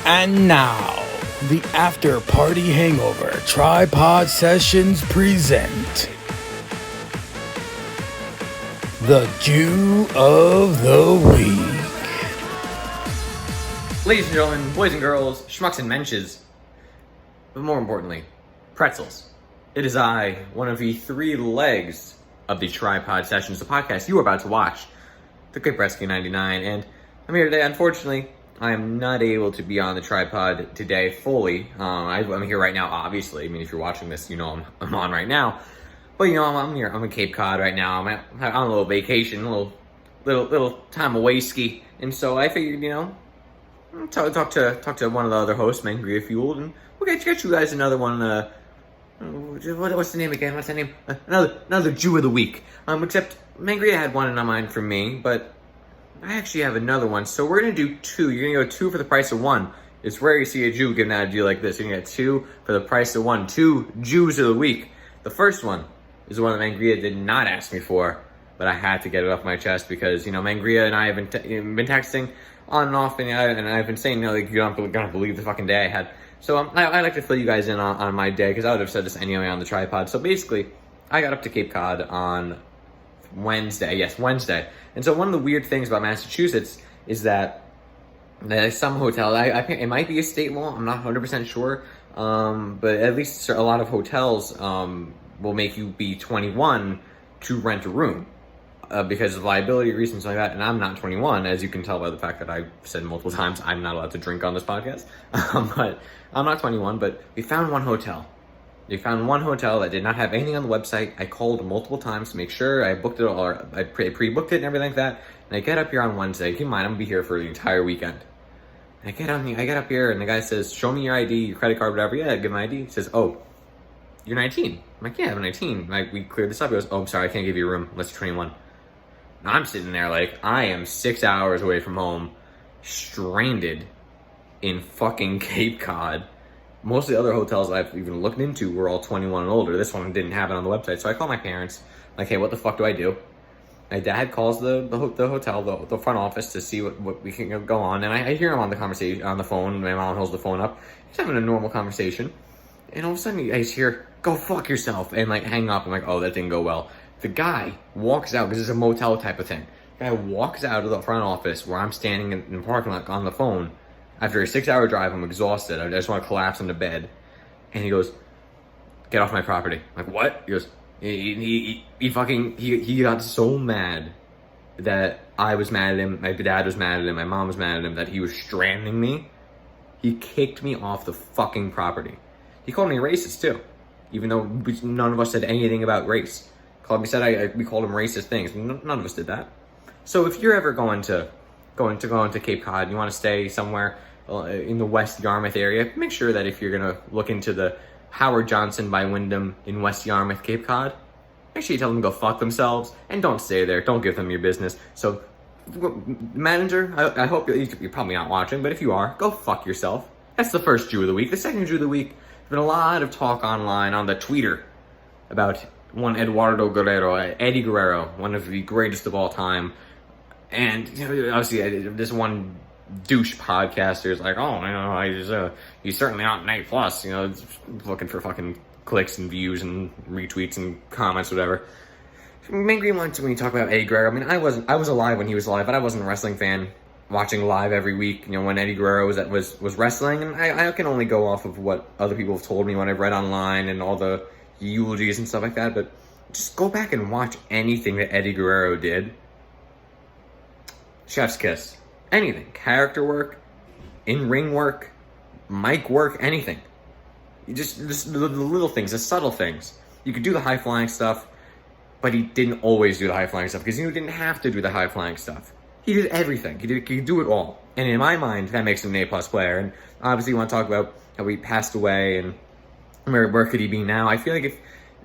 And now, the After Party Hangover Tripod Sessions present the Jew of the Week. Ladies and gentlemen, boys and girls, schmucks and menches, but more importantly, pretzels. It is I, one of the three legs of the Tripod Sessions, the podcast you are about to watch, the great Brettzky 99, and I'm here today. Unfortunately, I am not able to be on the tripod today fully. I'm here right now, obviously. I mean, if you're watching this, you know I'm on right now. But, you know, I'm here. I'm in Cape Cod right now. I'm on a little vacation, a little time away ski. And so I figured, you know, talk to one of the other hosts, Mangria Fueled, and we'll get you guys another one. What's the name again? What's the name? Another Jew of the Week. Except Mangria had one in mind for me, but I actually have another one. So we're gonna do two. You're gonna go two for the price of one. It's rare you see a Jew giving out a deal like this. You're gonna get two for the price of one. Two Jews of the Week. The first one is the one that Mangria did not ask me for, but I had to get it off my chest because, you know, Mangria and I have been texting on and off, and I've been saying, you know, like, you're not gonna believe the fucking day I had. So I like to fill you guys in on my day, because I would have said this anyway on the tripod. So basically, I got up to Cape Cod on Wednesday. Yes, Wednesday. And so one of the weird things about Massachusetts is that some hotels, it might be a state law, I'm not 100% sure, but at least a lot of hotels will make you be 21 to rent a room because of liability reasons like that. And I'm not 21, as you can tell by the fact that I've said multiple times I'm not allowed to drink on this podcast. But I'm not 21, but we found one hotel. They found one hotel that did not have anything on the website. I called multiple times to make sure I booked it, or I pre-booked it and everything like that. And I get up here on Wednesday. Keep in mind, I'm gonna be here for the entire weekend. And I get up here, and the guy says, "Show me your ID, your credit card, whatever." Yeah, I give him my ID. He says, "Oh, you're 19." I'm like, "Yeah, I'm 19." Like, we cleared this up. He goes, "Oh, I'm sorry, I can't give you a room unless you're 21." And I'm sitting there like, I am 6 hours away from home, stranded in fucking Cape Cod. Most of the other hotels I've even looked into were all 21 and older. This one didn't have it on the website. So I call my parents, like, "Hey, what the fuck do I do?" My dad calls the hotel, the front office, to see what we can go on. And I hear him on the conversation, on the phone. My mom holds the phone up. He's having a normal conversation. And all of a sudden, I just hear, "Go fuck yourself," and like hang up. I'm like, oh, that didn't go well. The guy walks out, because it's a motel type of thing. The guy walks out of the front office where I'm standing in the parking lot on the phone. After a 6-hour drive, I'm exhausted. I just want to collapse into bed. And he goes, "Get off my property." I'm like, "What?" He goes, he got so mad that I was mad at him, my dad was mad at him, my mom was mad at him, that he was stranding me. He kicked me off the fucking property. He called me racist too, even though none of us said anything about race. We called him racist things. None of us did that. So if you're ever going to Cape Cod, you want to stay somewhere in the West Yarmouth area, make sure that if you're going to look into the Howard Johnson by Wyndham in West Yarmouth, Cape Cod, make sure you tell them to go fuck themselves and don't stay there. Don't give them your business. So, manager, I hope you're probably not watching, but if you are, go fuck yourself. That's the first Jew of the Week. The second Jew of the Week, there's been a lot of talk online on the Twitter about one Eduardo Guerrero, Eddie Guerrero, one of the greatest of all time. And, you know, obviously, this one douche podcaster is like, "Oh, you know, he's certainly not an A+, you know, looking for fucking clicks and views and retweets and comments, whatever." Mangry wants when you talk about Eddie Guerrero. I mean, I was alive when he was alive, but I wasn't a wrestling fan watching live every week, you know, when Eddie Guerrero was wrestling. And I can only go off of what other people have told me, what I've read online and all the eulogies and stuff like that. But just go back and watch anything that Eddie Guerrero did. Chef's kiss. Anything. Character work, in-ring work, mic work, anything. Just the little things, the subtle things. You could do the high-flying stuff, but he didn't always do the high-flying stuff, because he didn't have to do the high-flying stuff. He did everything. He could do it all. And in my mind, that makes him an A+ player. And obviously you want to talk about how he passed away and where could he be now. I feel like if,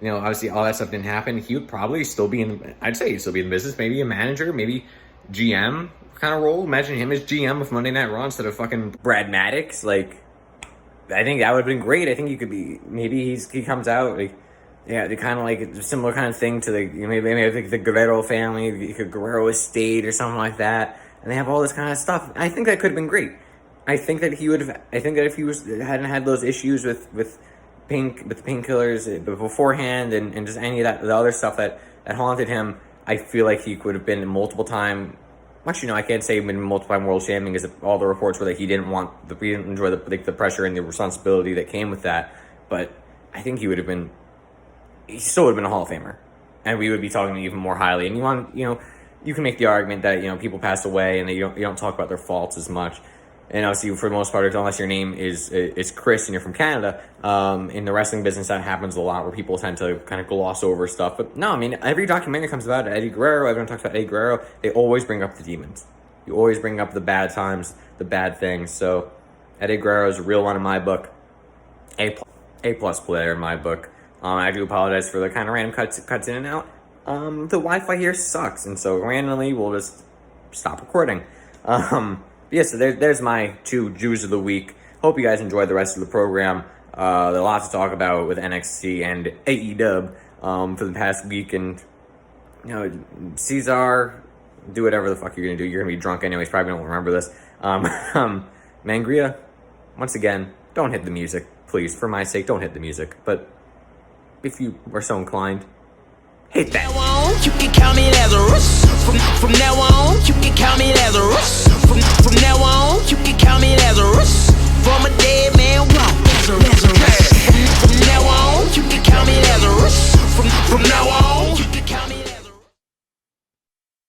you know, obviously all that stuff didn't happen, he would probably still be I'd say he'd still be in business, maybe a manager, maybe GM kind of role. Imagine him as GM of Monday Night Raw instead of fucking Brad Maddox. Like, I think that would have been great. I think you could be, maybe he comes out, like, yeah, they kind of like a similar kind of thing to the, you know, maybe I think the Guerrero family, the Guerrero estate or something like that. And they have all this kind of stuff. I think that could have been great. I think that he would have. I think that if he hadn't had those issues with painkillers beforehand and just any of the other stuff that haunted him, I feel like he could have been multiple time. Actually, no, I can't say he'd been multiple time world champion because all the reports were that he didn't enjoy the pressure and the responsibility that came with that. But I think he still would have been a Hall of Famer, and we would be talking even more highly. And you can make the argument that people pass away and you don't talk about their faults as much. And obviously, for the most part, unless your name is Chris and you're from Canada, in the wrestling business, that happens a lot where people tend to kind of gloss over stuff. But no, I mean, every documentary comes about Eddie Guerrero. Everyone talks about Eddie Guerrero. They always bring up the demons. You always bring up the bad times, the bad things. So Eddie Guerrero is a real one in my book. A-plus player in my book. I do apologize for the kind of random cuts in and out. The Wi-Fi here sucks, and so randomly we'll just stop recording. Yeah, so there's my 2 Jews of the week. Hope you guys enjoyed the rest of the program. There's a lot to talk about with NXT and AEW for the past week. And, Ceizar, do whatever the fuck you're going to do. You're going to be drunk anyways. Probably don't remember this. Mangria, once again, don't hit the music. Please, for my sake, don't hit the music. But if you are so inclined, hit that. You can count me Lazarus. From now on, you can count me Lazarus. From now on, you can count me Lazarus. From a dead man walk. Lazarus. From now on, you can count me Lazarus. From now on, you can count me Lazarus.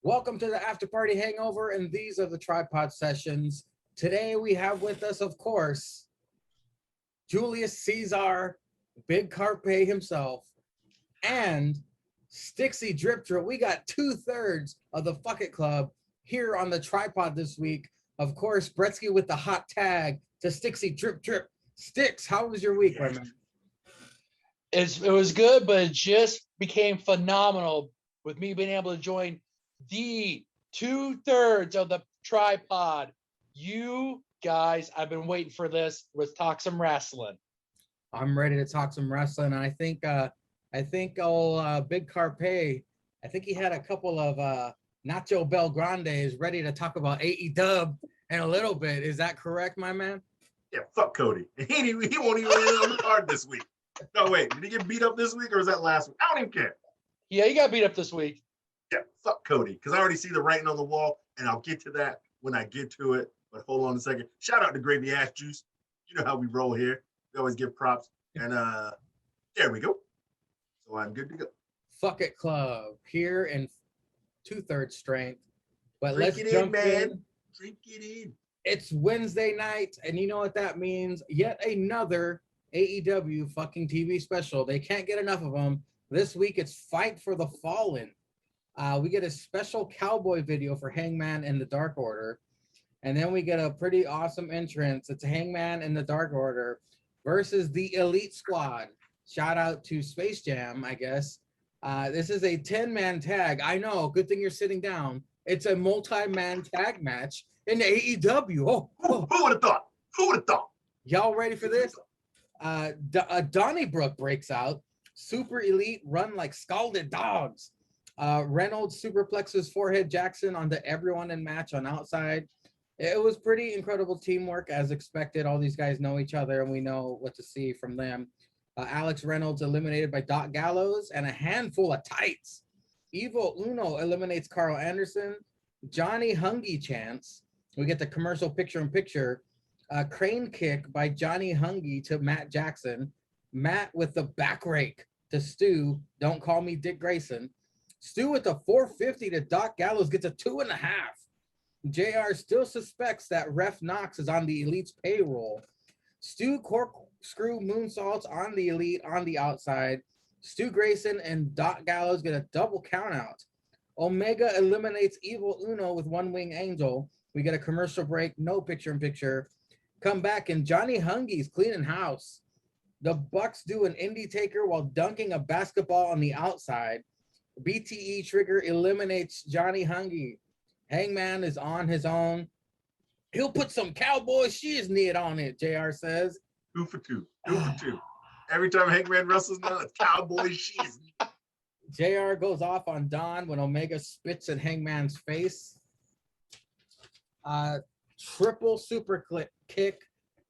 Welcome to the After Party Hangover, and these are the Tripod Sessions. Today we have with us, of course, Julius Caesar, Big Carpe himself, and Stixy Drip Drip. We got 2/3 of the Fuck It Club here on the tripod this week. Of course, Brettzky with the hot tag to Stixy Drip Drip. Stix, how was your week, my man? It was good, but it just became phenomenal with me being able to join the 2/3 of the tripod. You guys, I've been waiting for this. Let's talk some wrestling. I'm ready to talk some wrestling. And I think old Big Carpe, I think he had a couple of Nacho Belgrandes ready to talk about AEW in a little bit. Is that correct, my man? Yeah, fuck Cody. He won't even be on the card this week. No, wait, did he get beat up this week or was that last week? I don't even care. Yeah, he got beat up this week. Yeah, fuck Cody, because I already see the writing on the wall, and I'll get to that when I get to it. But hold on a second. Shout out to Gravy Ass Juice. You know how we roll here. We always give props. And there we go. So I'm good to go. Fuck It Club here in 2/3 strength. But Drink let's it jump in, man. in. Drink it in. It's Wednesday night, and you know what that means. Yet another AEW fucking TV special. They can't get enough of them. This week, it's Fight for the Fallen. We get a special cowboy video for Hangman and the Dark Order. And then we get a pretty awesome entrance. It's Hangman and the Dark Order versus the Elite Squad. Shout out to Space Jam, I guess. This is a 10-man tag. I know. Good thing you're sitting down. It's a multi-man tag match in the AEW. Who would have thought? Who would have thought? Y'all ready for this? Donnybrook breaks out. Super Elite run like scalded dogs. Reynolds superplexes forehead Jackson onto everyone in match on outside. It was pretty incredible teamwork as expected. All these guys know each other, and we know what to see from them. Alex Reynolds eliminated by Doc Gallows and a handful of tights. Evil Uno eliminates Carl Anderson. Johnny Hungy chants. We get the commercial picture-in-picture. Crane kick by Johnny Hungy to Matt Jackson. Matt with the back rake to Stu. Don't call me Dick Grayson. Stu with the 450 to Doc Gallows gets a 2.5. JR still suspects that Ref Knox is on the Elite's payroll. Stu corkscrew moonsaults on the Elite on the outside. Stu Grayson and Doc Gallows get a double countout. Omega eliminates Evil Uno with One Wing Angel. We get a commercial break, no picture-in-picture. Come back, and Johnny Hungy's cleaning house. The Bucks do an indie taker while dunking a basketball on the outside. BTE Trigger eliminates Johnny Hungy. Hangman is on his own. He'll put some cowboy shiznit on it, JR says. 2 for 2. 2 for 2. Every time Hangman wrestles now, it's cowboy shit. JR goes off on Don when Omega spits in Hangman's face. triple super kick,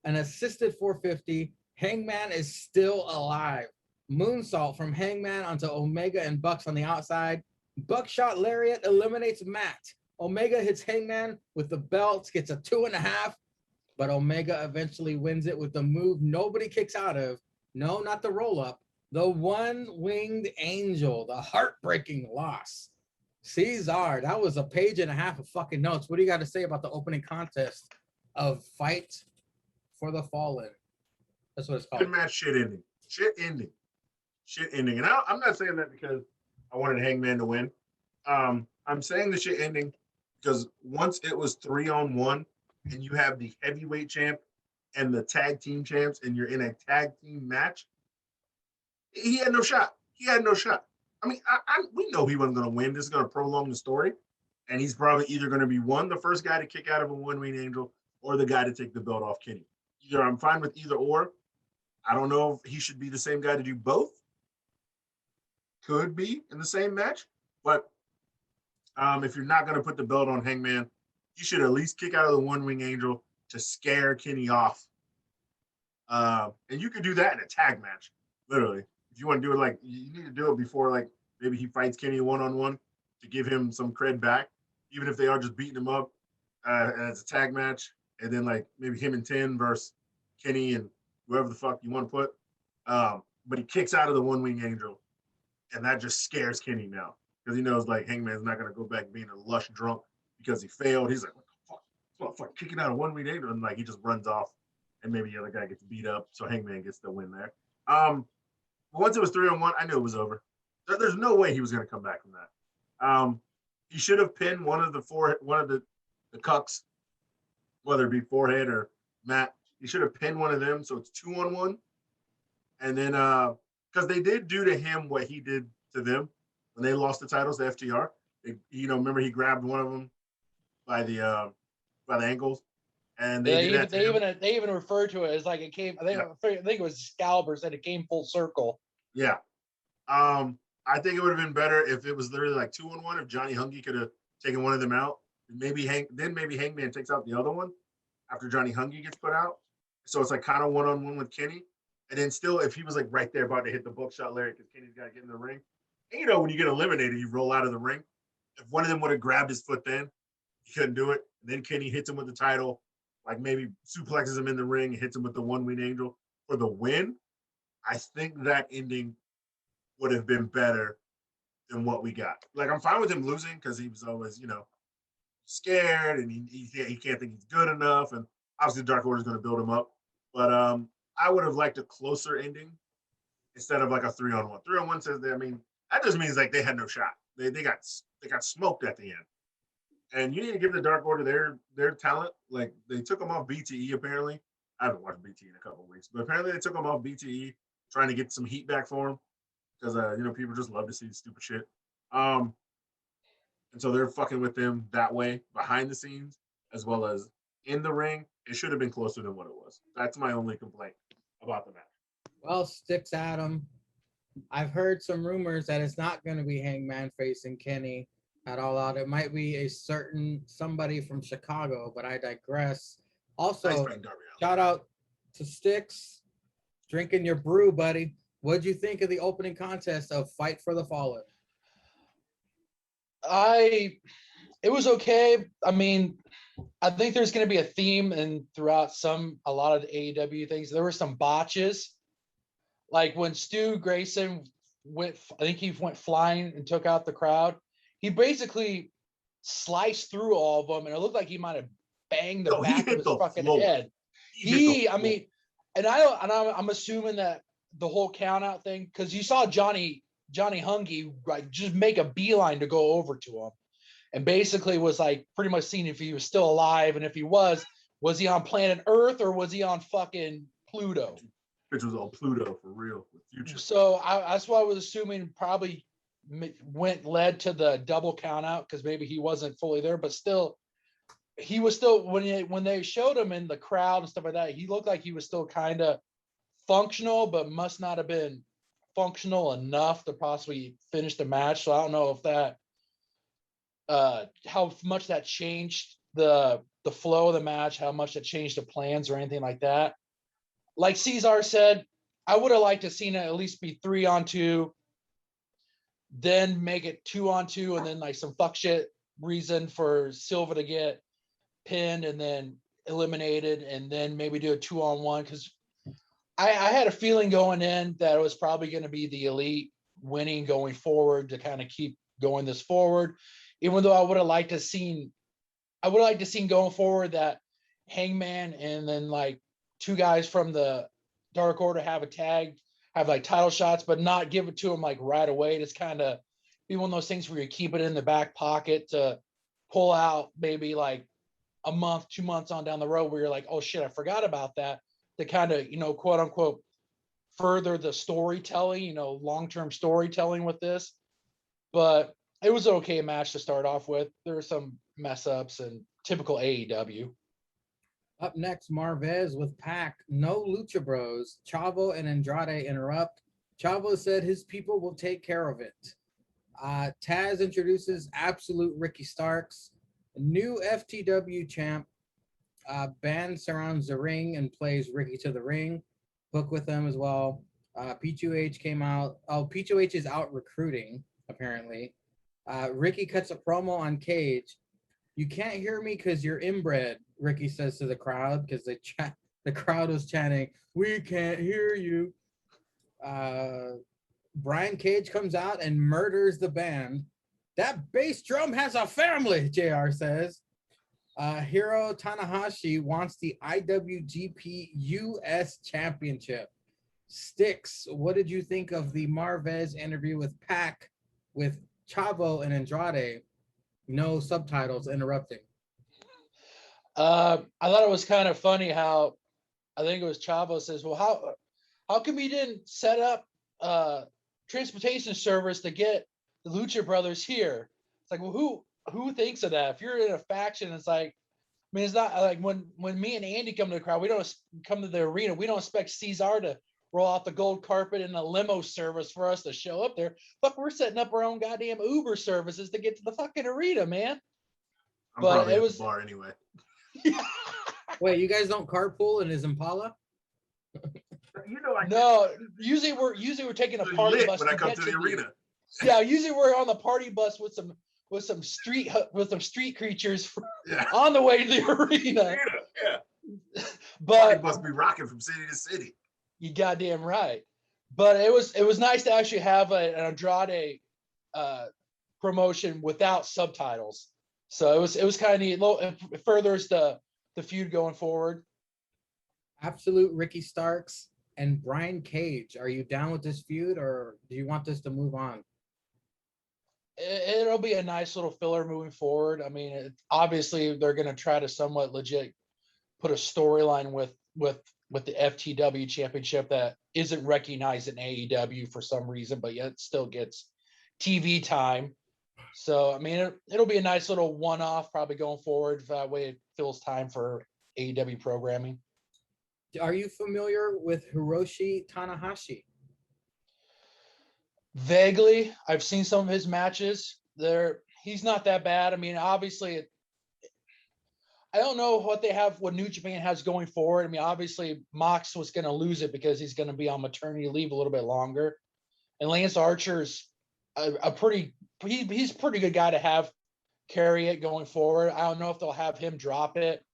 an assisted 450. Hangman is still alive. Moonsault from Hangman onto Omega and Bucks on the outside. Buckshot lariat eliminates Matt. Omega hits Hangman with the belt, gets a 2.5, but Omega eventually wins it with the move nobody kicks out of. No, not the roll-up. The one-winged angel, the heartbreaking loss. Ceizar, that was a page and a half of fucking notes. What do you got to say about the opening contest of Fight for the Fallen? That's what it's called. Good match, shit ending. And I'm not saying that because I wanted Hangman to win. I'm saying the shit ending because once it was 3-on-1 and you have the heavyweight champ and the tag team champs and you're in a tag team match, he had no shot. I mean, we know he wasn't going to win. This is going to prolong the story. And he's probably either going to be the first guy to kick out of a one-winged angel, or the guy to take the belt off Kenny. Either I'm fine with either or. I don't know if he should be the same guy to do both. Could be in the same match. But if you're not going to put the belt on Hangman, you should at least kick out of the one-winged angel to scare Kenny off. And you could do that in a tag match, literally. If you want to do it, like, you need to do it before, like, maybe he fights Kenny one-on-one to give him some cred back, even if they are just beating him up as a tag match, and then, like, maybe him and 10 versus Kenny and whoever the fuck you want to put. But he kicks out of the one-wing angel, and that just scares Kenny now because he knows, like, Hangman's not going to go back being a lush drunk because he failed. He's like, what the fuck, kicking out a one-wing angel? And, like, he just runs off, and maybe the other guy gets beat up, so Hangman gets the win there. Once it was 3-on-1, I knew it was over. There's no way he was going to come back from that. He should have pinned one of the cucks, whether it be Forehead or Matt. He should have pinned one of them, so it's 2-on-1. And then, because they did do to him what he did to them when they lost the titles, the FTR. Remember he grabbed one of them by the ankles, and they even referred to it as like it came. I think it was Excalibur said it came full circle. Yeah. I think it would have been better if it was literally like 2-on-1. If Johnny Hungy could have taken one of them out, maybe Hangman takes out the other one after Johnny Hungy gets put out. So it's like kind of 1-on-1 with Kenny. And then still, if he was like right there about to hit the buckshot lariat because Kenny's got to get in the ring. And when you get eliminated, you roll out of the ring. If one of them would have grabbed his foot then, he couldn't do it. And then Kenny hits him with the title, like maybe suplexes him in the ring, hits him with the one-wing angel for the win. I think that ending would have been better than what we got. Like, I'm fine with him losing because he was always, scared and he can't think he's good enough. And obviously Dark Order is going to build him up. But I would have liked a closer ending instead of like a 3-on-1. 3-on-1 says that just means like they had no shot. They got smoked at the end. And you need to give the Dark Order their talent. Like, they took them off BTE apparently. I haven't watched BTE in a couple of weeks, but apparently they took them off BTE, trying to get some heat back for them. Because, people just love to see stupid shit. And so they're fucking with them that way, behind the scenes, as well as in the ring. It should have been closer than what it was. That's my only complaint about the match. Well, Stixadam, I've heard some rumors that it's not going to be Hangman facing Kenny at All Out. It might be a certain somebody from Chicago, but I digress. Also, shout out to Stix, drinking your brew, buddy. What'd you think of the opening contest of Fight for the Fallen? It was okay. I mean, I think there's going to be a theme and throughout a lot of the AEW things. There were some botches, like when Stu Grayson went flying and took out the crowd. He basically sliced through all of them, and it looked like he might have banged the back of his fucking head. I'm assuming that the whole count out thing, because you saw Johnny Hungy like just make a beeline to go over to him, and basically was like pretty much seeing if he was still alive, and if he was he on planet Earth or was he on fucking Pluto? Which was on Pluto for real with Future. So that's why I was assuming probably led to the double count out because maybe he wasn't fully there, but still he was still when they showed him in the crowd and stuff like that, he looked like he was still kind of functional, but must not have been functional enough to possibly finish the match. So I don't know if that how much that changed the flow of the match, how much it changed the plans or anything like that. Like Ceizar said, I would have liked to seen it at least be 3-on-2, then make it 2-on-2, and then like some fuck shit reason for Silva to get pinned and then eliminated, and then maybe do a 2-on-1, because I had a feeling going in that it was probably going to be the Elite winning going forward to kind of keep going this forward. Even though I would have liked to seen going forward that Hangman and then like two guys from the Dark Order have like title shots, but not give it to them like right away. Just kind of be one of those things where you keep it in the back pocket to pull out maybe like a month, 2 months on down the road where you're like, oh shit, I forgot about that, to kind of, quote unquote, further the storytelling, long-term storytelling with this. But it was an okay match to start off with. There were some mess ups and typical AEW. Up next, Marvez with Pac. No Lucha Bros. Chavo and Andrade interrupt. Chavo said his people will take care of it. Taz introduces Absolute Ricky Starks. New FTW champ. Band surrounds the ring and plays Ricky to the ring. Hook with them as well. P2H came out. Oh, P2H is out recruiting, apparently. Ricky cuts a promo on Cage. You can't hear me because you're inbred, Ricky says to the crowd, because the crowd was chanting, we can't hear you. Brian Cage comes out and murders the band. That bass drum has a family, JR says. Hiro Tanahashi wants the IWGP US Championship. Stix, what did you think of the Marvez interview with Pac with Chavo and Andrade? No subtitles interrupting. I thought it was kind of funny how I think it was Chavo says, well, how come you didn't set up transportation service to get the Lucha Brothers here? It's like, well, who thinks of that? If you're in a faction, it's like, I mean, it's not like when me and Andy come to the crowd, we don't come to the arena. We don't expect Ceizar to roll out the gold carpet in a limo service for us to show up there. Fuck, we're setting up our own goddamn Uber services to get to the fucking arena, man. But it was the bar anyway. Wait, you guys don't carpool in his Impala? No. Usually we're taking a party bus when I come to the arena. Yeah, usually we're on the party bus with some street creatures on the way to the arena. Yeah. But it must be rocking from city to city. You goddamn right. But it was nice to actually have an Andrade promotion without subtitles. So it was kind of neat. It furthers the feud going forward. Absolute Ricky Starks and Brian Cage. Are you down with this feud, or do you want this to move on? It'll be a nice little filler moving forward. I mean, obviously they're going to try to somewhat legit put a storyline with the FTW championship that isn't recognized in AEW for some reason, but yet still gets TV time. So, I mean, it'll be a nice little one-off probably going forward. That way it fills time for AEW programming. Are you familiar with Hiroshi Tanahashi? Vaguely. I've seen some of his matches. He's not that bad. I mean, obviously, I don't know what New Japan has going forward. I mean, obviously, Mox was going to lose it because he's going to be on maternity leave a little bit longer. And Lance Archer's he's a pretty good guy to have carry it going forward. I don't know if they'll have him drop it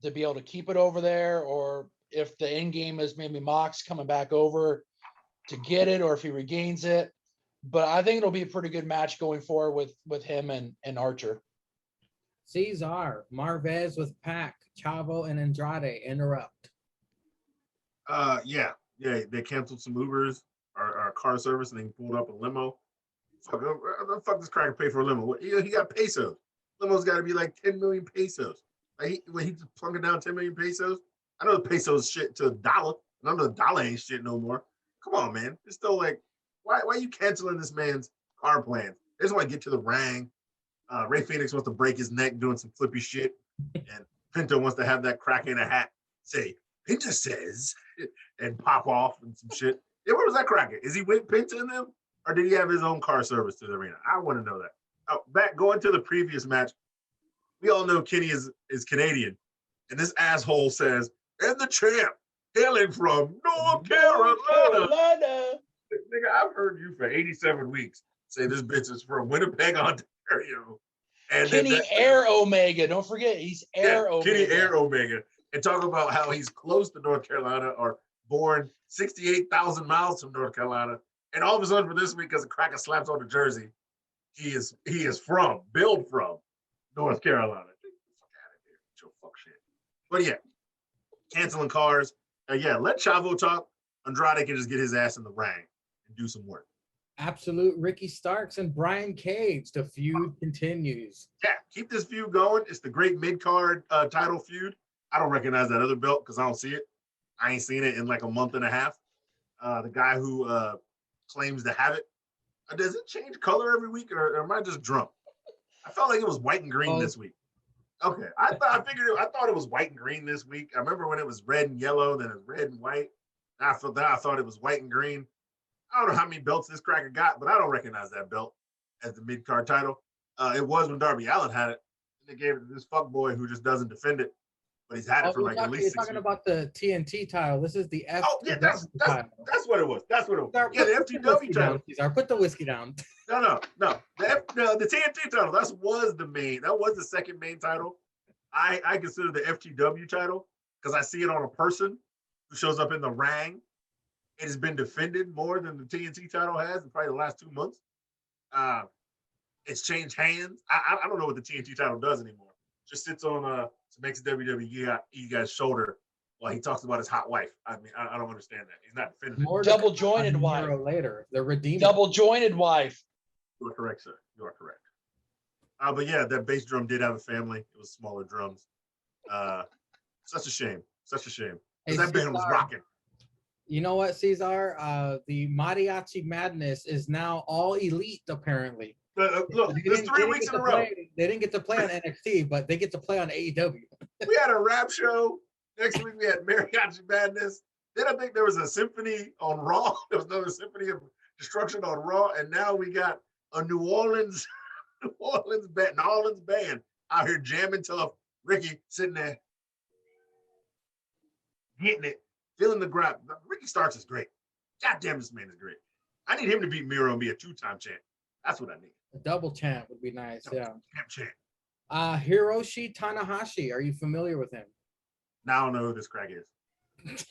to be able to keep it over there, or if the end game is maybe Mox coming back over to get it, or if he regains it. But I think it'll be a pretty good match going forward with him and Archer. Ceizar, Marvez with Pac, Chavo and Andrade interrupt. Yeah, they canceled some Ubers, our car service, and they pulled up a limo. Fuck this cracker pay for a limo. He got pesos. Limo's got to be like 10 million pesos. Like when he's plunking down 10 million pesos, I know the pesos shit to a dollar, and I know the dollar ain't shit no more. Come on, man. It's still like, why are you canceling this man's car plans? They just want to get to the ring. Ray Phoenix wants to break his neck doing some flippy shit, and Pinto wants to have that crack in a hat say, Pinto says, and pop off and some shit. Yeah, where was that cracker? Is he with Pinto in them, or did he have his own car service to the arena? I want to know that. Going to the previous match, we all know Kenny is Canadian, and this asshole says, "And the champ, hailing from North Carolina." Nigga, I've heard you for 87 weeks say this bitch is from Winnipeg, Ontario. And Kenny Air Omega. Don't forget, he's Air Omega. Kenny Air Omega. And talk about how he's close to North Carolina or born 68,000 miles from North Carolina. And all of a sudden for this week, because the cracker slaps on the jersey, he is billed from North Carolina. Get the fuck out of here with your fuck shit. But yeah, canceling cars. Let Chavo talk. Andrade can just get his ass in the ring and do some work. Absolute Ricky Starks and Brian Cage. The feud continues. Yeah, keep this feud going. It's the great mid-card title feud. I don't recognize that other belt because I don't see it. I ain't seen it in like a month and a half. The guy who claims to have it. Does it change color every week or am I just drunk? I felt like it was white and green this week. Okay, I thought it was white and green this week. I remember when it was red and yellow, then it was red and white. I thought it was white and green. I don't know how many belts this cracker got, but I don't recognize that belt as the mid-card title. It was when Darby Allin had it. And they gave it to this fuckboy who just doesn't defend it, but he's had it for like at least 6 You're talking weeks. about the TNT title. This is the FTW that's what it was. That's what it was. Yeah, the FTW title. Cesar, put the whiskey down. No. The TNT title. That was the second main title. I consider the FTW title because I see it on a person who shows up in the ring. It has been defended more than the TNT title has in probably the last 2 months. It's changed hands. I don't know what the TNT title does anymore. Just sits on some ex-WWE guy's shoulder while he talks about his hot wife. I mean, I don't understand that. He's not defending More double jointed wife. Later, the redeemer. Double jointed wife. You are correct, sir. You are correct. But yeah, that bass drum did have a family. It was smaller drums. Such a shame. Such a shame. Because that band was rocking. You know what, Ceizar? The Mariachi Madness is now all elite, apparently. Look, there's 3 weeks in a row. They didn't get to play on NXT, but they get to play on AEW. We had a rap show. Next week we had Mariachi Madness. Then I think there was a symphony on Raw. There was another symphony of destruction on Raw. And now we got a New Orleans band out here jamming tough. Ricky sitting there getting it. Feeling the grab. Ricky Starks is great. God damn, this man is great. I need him to beat Miro and be a 2-time champ. That's what I need. A double champ would be nice. Champ. Hiroshi Tanahashi. Are you familiar with him? Now I don't know who this crack is.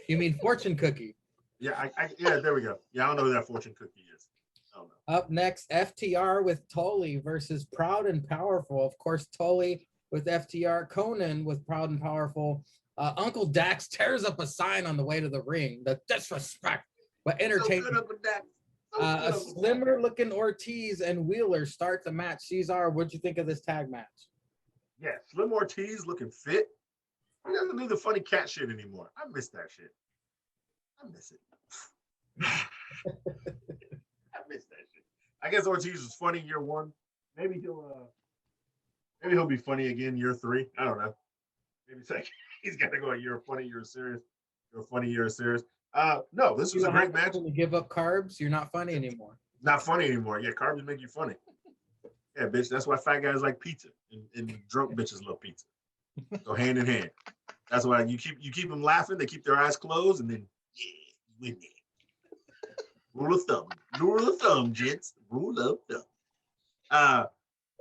You mean Fortune Cookie? Yeah, there we go. Yeah, I don't know who that Fortune Cookie is. I don't know. Up next, FTR with Tully versus Proud and Powerful. Of course, Tully with FTR, Conan with Proud and Powerful. Uncle Dax tears up a sign on the way to the ring. The disrespect, but entertaining. A slimmer-looking Ortiz and Wheeler start the match. Ceizar, what'd you think of this tag match? Yeah, Slim Ortiz looking fit. He doesn't do the funny cat shit anymore. I miss that shit. I miss it. I miss that shit. I guess Ortiz was funny year 1. Maybe he'll be funny again year 3. I don't know. Maybe it's like he's got to go a year funny, year serious. You're funny, you're serious. No, this was a great match. To give up carbs, you're not funny anymore. Not funny anymore. Yeah, carbs make you funny. Yeah, bitch. That's why fat guys like pizza and drunk bitches love pizza. Go hand in hand. That's why you keep them laughing. They keep their eyes closed, and then you win it. Rule of thumb, gents. Rule of thumb.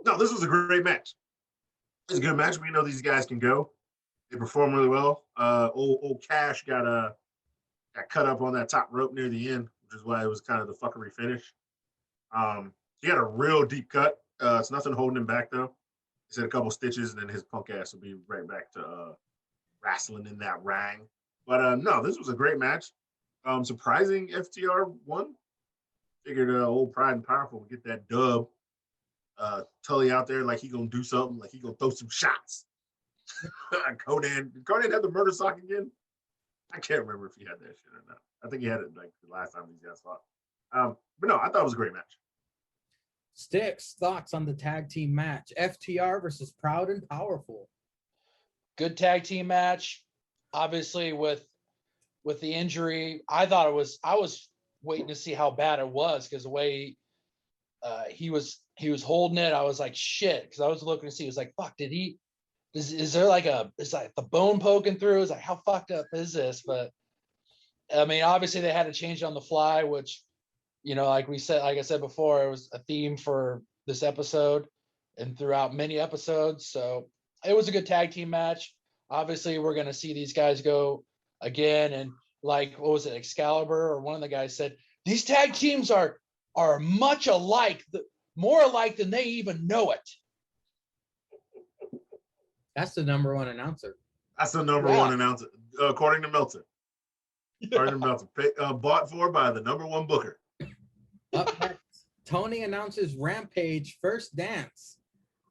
No, this was a great match. It's a good match. We know these guys can go. They perform really well. Old Cash got cut up on that top rope near the end, which is why it was kind of the fuckery finish. He had a real deep cut. It's nothing holding him back though. He said a couple stitches, and then his punk ass will be right back to wrestling in that ring. But no, this was a great match. Surprising FTR won. Figured old Pride and Powerful would get that dub. Tully out there like he gonna do something, like he gonna throw some shots. Conan had the murder sock again. I can't remember if he had that shit or not. I think he had it like the last time these guys fought. But no, I thought it was a great match. Stix, thoughts on the tag team match? FTR versus Proud and Powerful. Good tag team match. Obviously, with the injury, I was waiting to see how bad it was because the way he was holding it. I was like, shit, because I was looking to see. It was like, fuck, is there like the bone poking through? It's like, how fucked up is this? But I mean, obviously they had to change it on the fly, which, like I said before, it was a theme for this episode and throughout many episodes. So it was a good tag team match. Obviously, we're going to see these guys go again. And like, what was it, Excalibur or one of the guys said, these tag teams are much alike, more alike than they even know it. That's the number one announcer. That's the number one announcer, according to Meltzer. According to Meltzer. Bought for by the number one booker. Up next, Tony announces Rampage First Dance.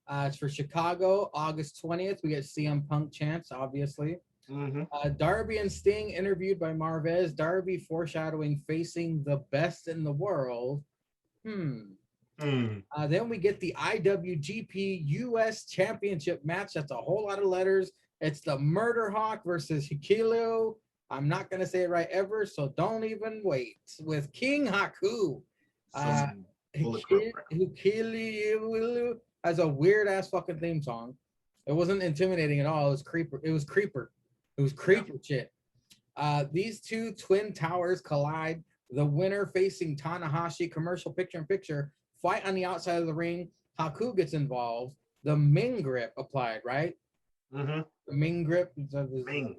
It's for Chicago, August 20th. We get CM Punk chants, obviously. Mm-hmm. Darby and Sting interviewed by Marvez. Darby foreshadowing facing the best in the world. Then we get the IWGP US Championship match. That's a whole lot of letters. It's the Murder Hawk versus Hikilio. I'm not going to say it right ever, so don't even wait. With King Haku. Hikilio has a weird-ass fucking theme song. It wasn't intimidating at all. It was creeper. It was creeper shit. These two twin towers collide. The winner facing Tanahashi, commercial picture-in-picture, fight on the outside of the ring. Haku gets involved. The Ming grip applied, right? Mm-hmm. The Ming grip. Ming.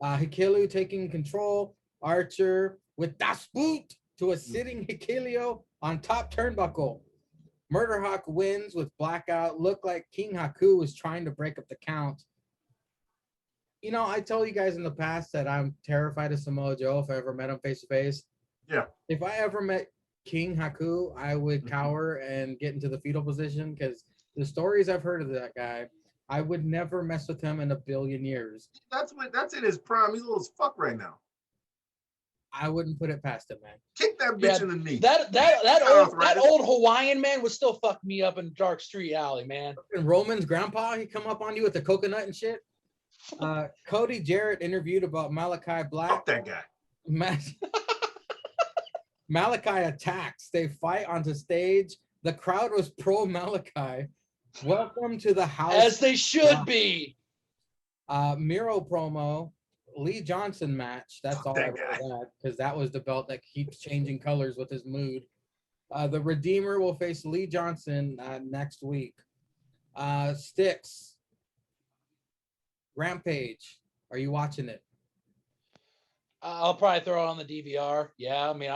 Hikilio taking control. Archer with Das Boot to a sitting Hikilio on top turnbuckle. Murder Hawk wins with blackout. Looked like King Haku was trying to break up the count. I told you guys in the past that I'm terrified of Samoa Joe if I ever met him face to face. Yeah. If I ever met King Haku, I would cower and get into the fetal position because the stories I've heard of that guy, I would never mess with him in a billion years. That's in his prime. He's old as fuck right now. I wouldn't put it past him, man. Kick that bitch in the knee. That old Hawaiian man would still fuck me up in Dark Street Alley, man. And Roman's grandpa, he come up on you with the coconut and shit. Cody Jarrett interviewed about Malachi Black. Fuck that guy. Malachi attacks. They fight onto stage. The crowd was pro Malachi. Welcome to the house. As they should be. Miro promo. Lee Johnson match. That's all I wrote because that was the belt that keeps changing colors with his mood. The Redeemer will face Lee Johnson next week. Stix. Rampage. Are you watching it? I'll probably throw it on the DVR. Yeah, I mean,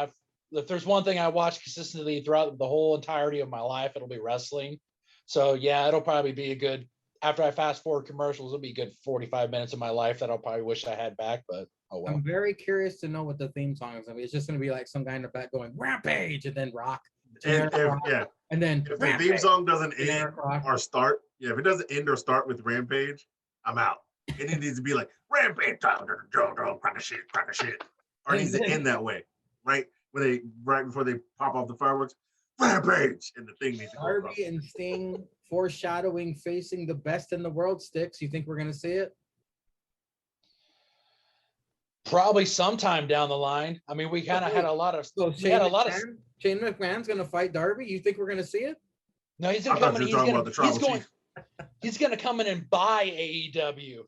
if there's one thing I watch consistently throughout the whole entirety of my life, it'll be wrestling. So yeah, it'll probably be a good. After I fast forward commercials, it'll be a good 45 minutes of my life that I'll probably wish I had back. But oh well. I'm very curious to know what the theme song is. I mean, it's just going to be like some guy in the back going Rampage and then rock. And then if the theme song doesn't end or start, if it doesn't end or start with Rampage, I'm out. And it needs to be like Rampage, crack a shit, or it needs to end that way, right? Right before they pop off the fireworks, Rampage, and the thing needs to go. Darby and Sting foreshadowing facing the best in the world. Stix. You think we're gonna see it? Probably sometime down the line. I mean, we kind of had a lot of. Shane McMahon's gonna fight Darby. You think we're gonna see it? No, he's gonna come in. He's gonna come in and buy AEW.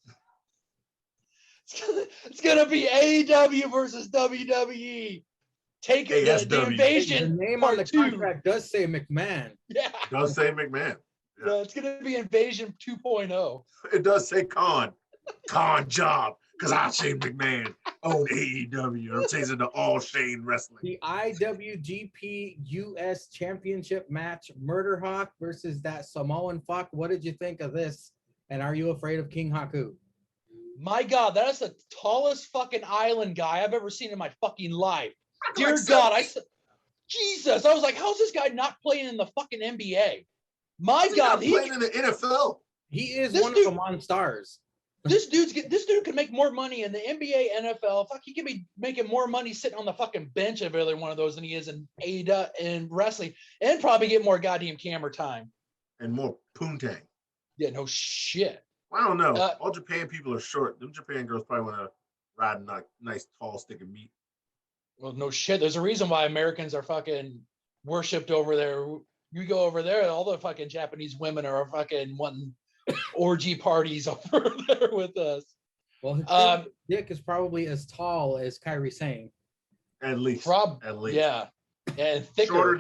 It's gonna be AEW versus WWE. Take the invasion. The name on the contract does say McMahon. Yeah, it does say McMahon. Yeah. It's gonna be Invasion 2.0. It does say Con job, because I Shane McMahon own AEW. I'm chasing the all Shane wrestling. The IWGP US Championship match: Murder Hawk versus that Samoan fuck. What did you think of this? And are you afraid of King Haku? My God, that is the tallest fucking island guy I've ever seen in my fucking life. Dear God, Jesus, I was like, how's this guy not playing in the fucking NBA? My God, he's playing in the NFL. He is one of the Monstars. This dude could make more money in the NBA, NFL. Fuck, he could be making more money sitting on the fucking bench of every one of those than he is in AEW and wrestling, and probably get more goddamn camera time and more poontang. Yeah, no shit. I don't know. All Japan people are short. Them Japan girls probably want to ride a nice tall stick of meat. Well, no shit. There's a reason why Americans are fucking worshipped over there. You go over there, all the fucking Japanese women are fucking wanting orgy parties over there with us. Well, his dick is probably as tall as Kyrie Sane. At least. At least. Yeah. And thicker.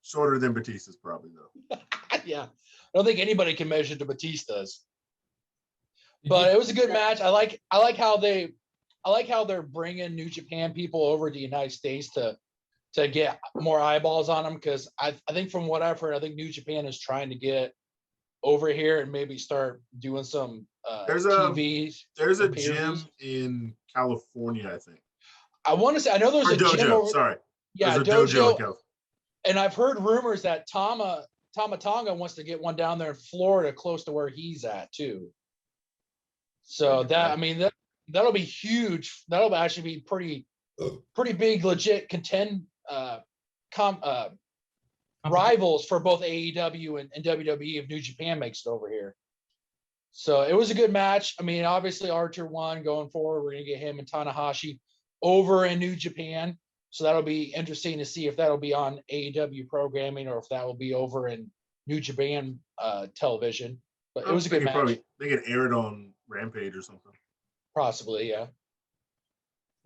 Shorter than Batista's probably though. Yeah. I don't think anybody can measure to Batista's. But it was a good match. I like how they're bringing New Japan people over to the United States to get more eyeballs on them, because I think from what I've heard, I think New Japan is trying to get over here and maybe start doing some TVs. There's a gym in California, I think. I want to say, I know there's a dojo, gym over, sorry. Yeah, there's a dojo in California. And I've heard rumors that Tama Tonga wants to get one down there in Florida, close to where he's at too. So that'll be huge. That'll actually be pretty big, legit rivals for both AEW and WWE if New Japan makes it over here. So it was a good match. I mean, obviously Archer won. Going forward, we're gonna get him and Tanahashi over in New Japan. So that'll be interesting to see if that'll be on AEW programming or if that will be over in New Japan television. But it was a good match. They get aired on Rampage or something. Possibly, yeah.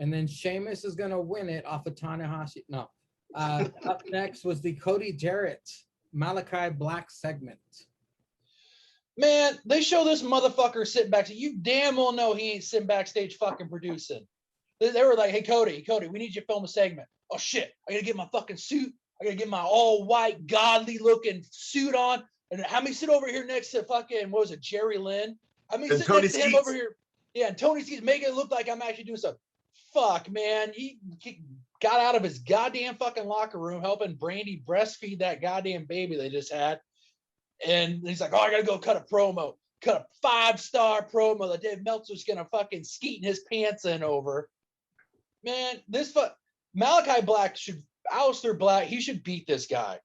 And then Sheamus is gonna win it off of Tanahashi. No. Up next was the Cody Jarrett Malachi Black segment. Man, they show this motherfucker sitting back. You damn well know he ain't sitting backstage fucking producing. They were like, hey, Cody, we need you to film a segment. Oh, shit. I got to get my fucking suit. I got to get my all-white, godly-looking suit on. And have me sit over here next to fucking, what was it, Jerry Lynn? I mean, sit next to him over here. Yeah, and Tony Skeets, make it look like I'm actually doing stuff. Fuck, man. He got out of his goddamn fucking locker room helping Brandy breastfeed that goddamn baby they just had. And he's like, oh, I got to go cut a promo. Cut a 5-star promo that Dave Meltzer's going to fucking skeet in his pants in over. Man, Malachi Black Aleister Black, he should beat this guy.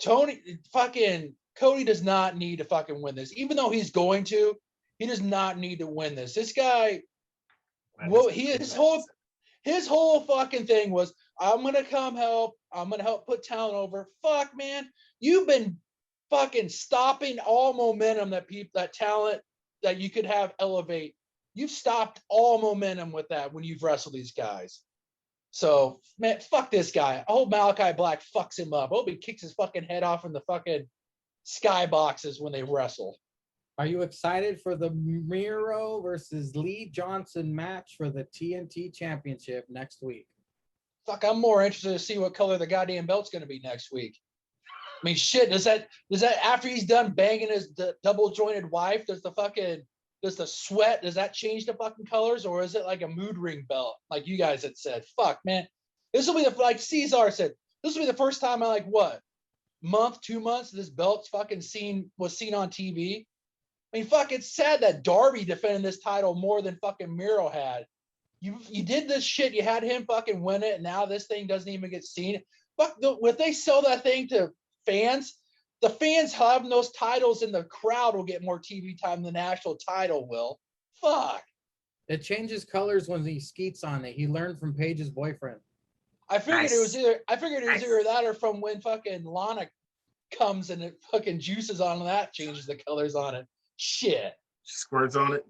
Cody does not need to fucking win this. Even though he's going to, he does not need to win this. This guy, his whole fucking thing was, I'm going to come help. I'm going to help put talent over. Fuck, man. You've been fucking stopping all momentum that talent that you could have elevate. You've stopped all momentum with that when you've wrestled these guys. So, man, fuck this guy. I hope Malachi Black fucks him up. I hope he kicks his fucking head off in the fucking skyboxes when they wrestle. Are you excited for the Miro versus Lee Johnson match for the TNT Championship next week? Fuck, I'm more interested to see what color the goddamn belt's going to be next week. I mean, shit, does that after he's done banging his double jointed wife, does the sweat, does that change the fucking colors, or is it like a mood ring belt like you guys had said? Fuck, man. This will be like Ceizar said, this will be the first time in 2 months this belt's fucking was seen on TV. I mean, fuck, it's sad that Darby defended this title more than fucking Miro had. You did this shit, you had him fucking win it, and now this thing doesn't even get seen. Fuck, if they sell that thing to fans, the fans having those titles in the crowd will get more TV time than the national title will. Fuck. It changes colors when he skeets on it. He learned from Paige's boyfriend. I figured it was either that or from when fucking Lana comes and it fucking juices on that, changes the colors on it. Shit. Squirts on it.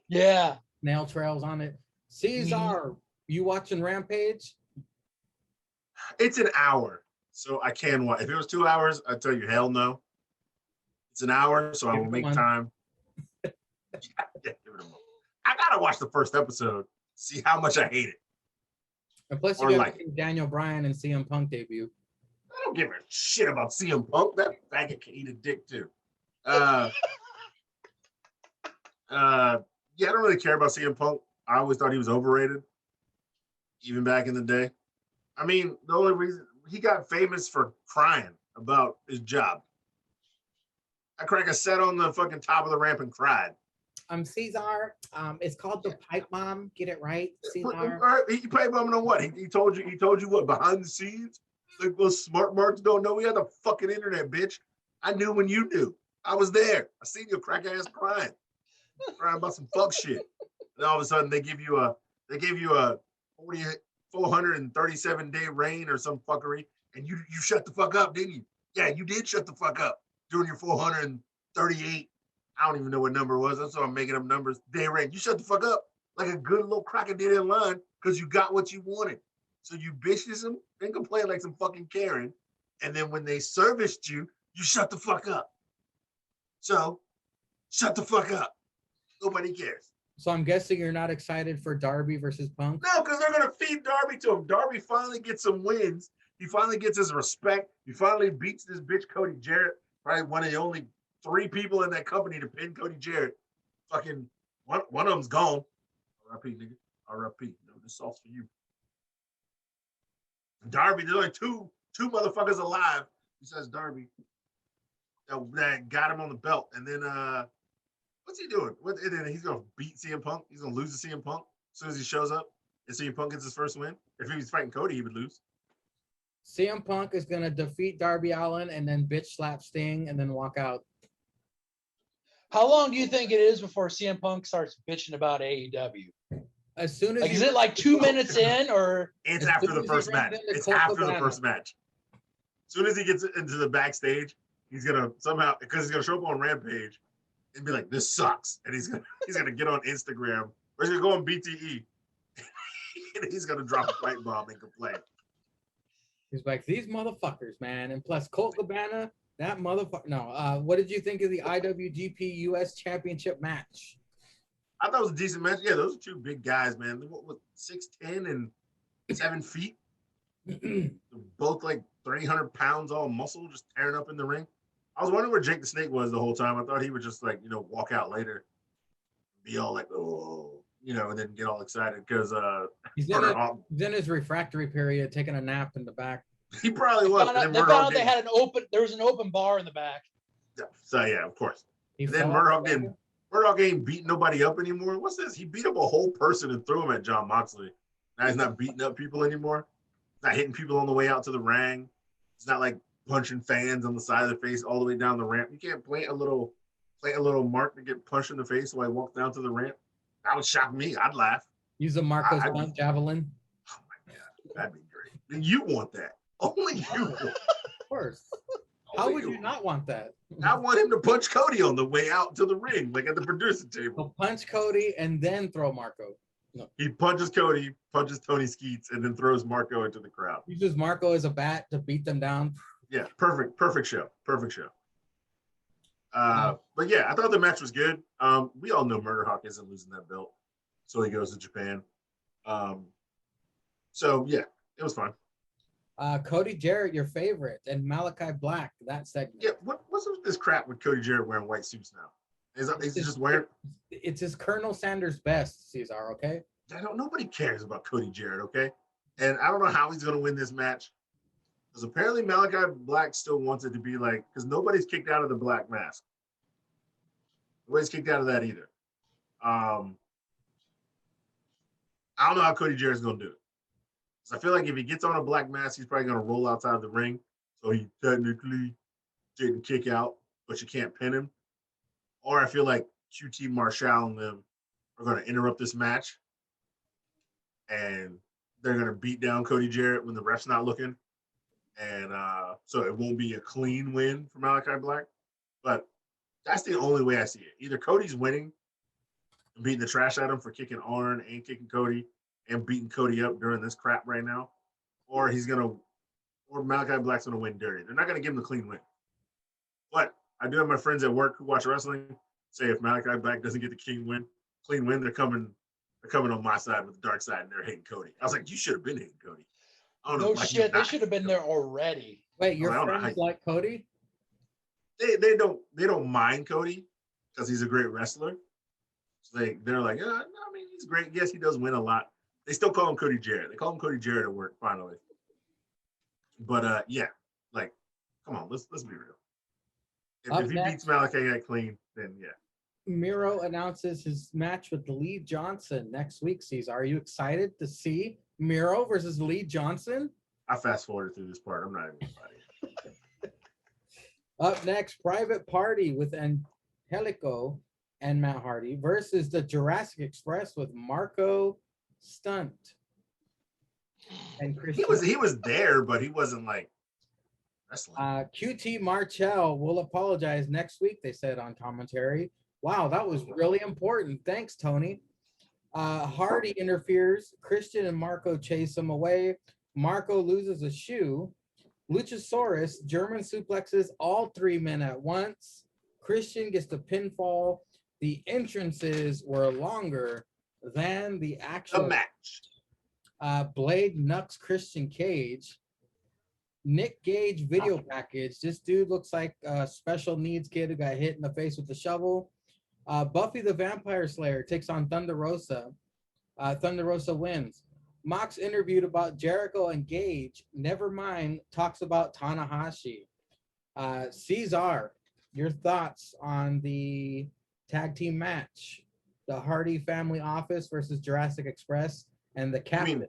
Yeah. Nail trails on it. Ceizar, you watching Rampage? It's an hour. So I can watch. If it was 2 hours, I'd tell you hell no. It's an hour, so I will make time. Give it a moment. I gotta watch the first episode, see how much I hate it. And plus, you got Daniel Bryan and CM Punk debut. I don't give a shit about CM Punk. That faggot can eat a dick too. Yeah, I don't really care about CM Punk. I always thought he was overrated, even back in the day. I mean, the only reason he got famous for crying about his job. I crack a set on the fucking top of the ramp and cried. Ceizar, it's called the pipe bomb. Get it right, Ceizar. He pipe bombing on what? He told you what, behind the scenes? Like those smart marks don't know. We had the fucking internet, bitch. I knew when you knew. I was there. I seen your crack ass crying about some fuck shit. And all of a sudden they give you a 437-day reign or some fuckery, And you shut the fuck up, didn't you? Yeah, you did shut the fuck up during your 438. I don't even know what number it was. That's why I'm making up numbers. Day rank. You shut the fuck up like a good little crocodile in line because you got what you wanted. So you bitches them, then complain like some fucking Karen. And then when they serviced you, you shut the fuck up. So shut the fuck up. Nobody cares. So I'm guessing you're not excited for Darby versus Punk? No, because they're going to feed Darby to him. Darby finally gets some wins. He finally gets his respect. He finally beats this bitch Cody Jarrett. Probably one of the only 3 people in that company to pin Cody Jarrett. Fucking one of them's gone. R.I.P. nigga. R.I.P. No, this sauce for you. Darby, there's only two motherfuckers alive besides Darby that got him on the belt. And then what's he doing? And then he's gonna beat CM Punk. He's gonna lose to CM Punk as soon as he shows up. And CM Punk gets his first win. If he was fighting Cody, he would lose. CM Punk is going to defeat Darby Allin and then bitch slap Sting and then walk out. How long do you think it is before CM Punk starts bitching about AEW? As soon as Like, is it like 2 minutes in, or It's As after soon the as he first runs match. into It's Colt after the Cabana. first match. As soon as he gets into the backstage, he's gonna somehow, because he's gonna show up on Rampage and be like, "This sucks," and he's gonna get on Instagram or he's gonna go on BTE and he's gonna drop a fight bomb and complain. He's like, these motherfuckers, man. And plus Colt Cabana, that motherfucker. No, what did you think of the IWGP US Championship match? I thought it was a decent match. Yeah, those are 2 big guys, man. What was 6'10" and 7 feet? Both like 300 pounds, all muscle, just tearing up in the ring. I was wondering where Jake the Snake was the whole time. I thought he would just like, walk out later, be all like, oh, and then get all excited because He's in his refractory period, taking a nap in the back. he probably was. they found out they had there was an open bar in the back. Yeah. So yeah, of course. He And then fell off Murdoch ain't beating nobody up anymore. What's this? He beat up a whole person and threw him at Jon Moxley. Now he's not beating up people anymore. He's not hitting people on the way out to the ring. It's not like punching fans on the side of the face all the way down the ramp. You can't plant a little mark to get punched in the face while he walks down to the ramp. That would shock me. I'd laugh. Use a Marcos Stunt javelin. Oh my God, that'd be great. And you want that? Only you. Want. Of course. How would you not want that? I want him to punch Cody on the way out to the ring, like at the producer table. He'll punch Cody and then throw Marco. No. He punches Cody, punches Tony Skeets, and then throws Marco into the crowd. Uses Marco as a bat to beat them down. Yeah, perfect show. But yeah, I thought the match was good. We all know Murderhawk isn't losing that belt, so he goes to Japan. So yeah, it was fun. Cody Jarrett, your favorite, and Malachi Black, that segment. Yeah, what's with this crap with Cody Jarrett wearing white suits now? Is he just wearing? It's his Colonel Sanders best, Ceizar. Okay. Nobody cares about Cody Jarrett. Okay, and I don't know how he's gonna win this match because apparently Malachi Black still wants it to be like because nobody's kicked out of the black mask. Nobody's kicked out of that either. I don't know how Cody Jarrett's gonna do it. So I feel like if he gets on a black mask, he's probably gonna roll outside the ring. So he technically didn't kick out, but you can't pin him. Or I feel like QT Marshall and them are gonna interrupt this match, and they're gonna beat down Cody Jarrett when the ref's not looking, and so it won't be a clean win for Malachi Black. But that's the only way I see it. Either Cody's winning and beating the trash out of him for kicking Arn and kicking Cody and beating Cody up during this crap right now, or Malachi Black's gonna win dirty. They're not gonna give him the clean win. But I do have my friends at work who watch wrestling say if Malachi Black doesn't get the clean win, they're coming on my side with the dark side and they're hating Cody. I was like, you should have been hating Cody. No shit, they should have been there already. Wait, your friends like Cody? They don't mind Cody because he's a great wrestler. So they're like, I mean, he's great. Yes, he does win a lot. They still call him Cody Jarrett. They call him Cody Jarrett at work finally. But yeah, like, come on, let's be real. If he beats Malachi clean, then yeah. Miro announces his match with Lee Johnson next week. Ceizar, are you excited to see Miro versus Lee Johnson? I fast forwarded through this part. I'm not even excited. Up next, Private Party with Angelico and Matt Hardy versus the Jurassic Express with Marco Stunt and Christian. He was there, but he wasn't like wrestling. QT Marshall will apologize next week, they said on commentary. Wow, that was really important. Thanks, Tony. Hardy interferes. Christian and Marco chase him away. Marco loses a shoe. Luchasaurus German suplexes all 3 men at once. Christian gets the pinfall. The entrances were longer than the actual match. Blade knucks Christian Cage. Nick Gage video package. This dude looks like a special needs kid who got hit in the face with a shovel. Buffy the Vampire Slayer takes on Thunder Rosa. Thunder Rosa wins. Mox interviewed about Jericho and Gage. Nevermind talks about Tanahashi. Ceizar, your thoughts on the tag team match? The Hardy Family Office versus Jurassic Express and the Captain. I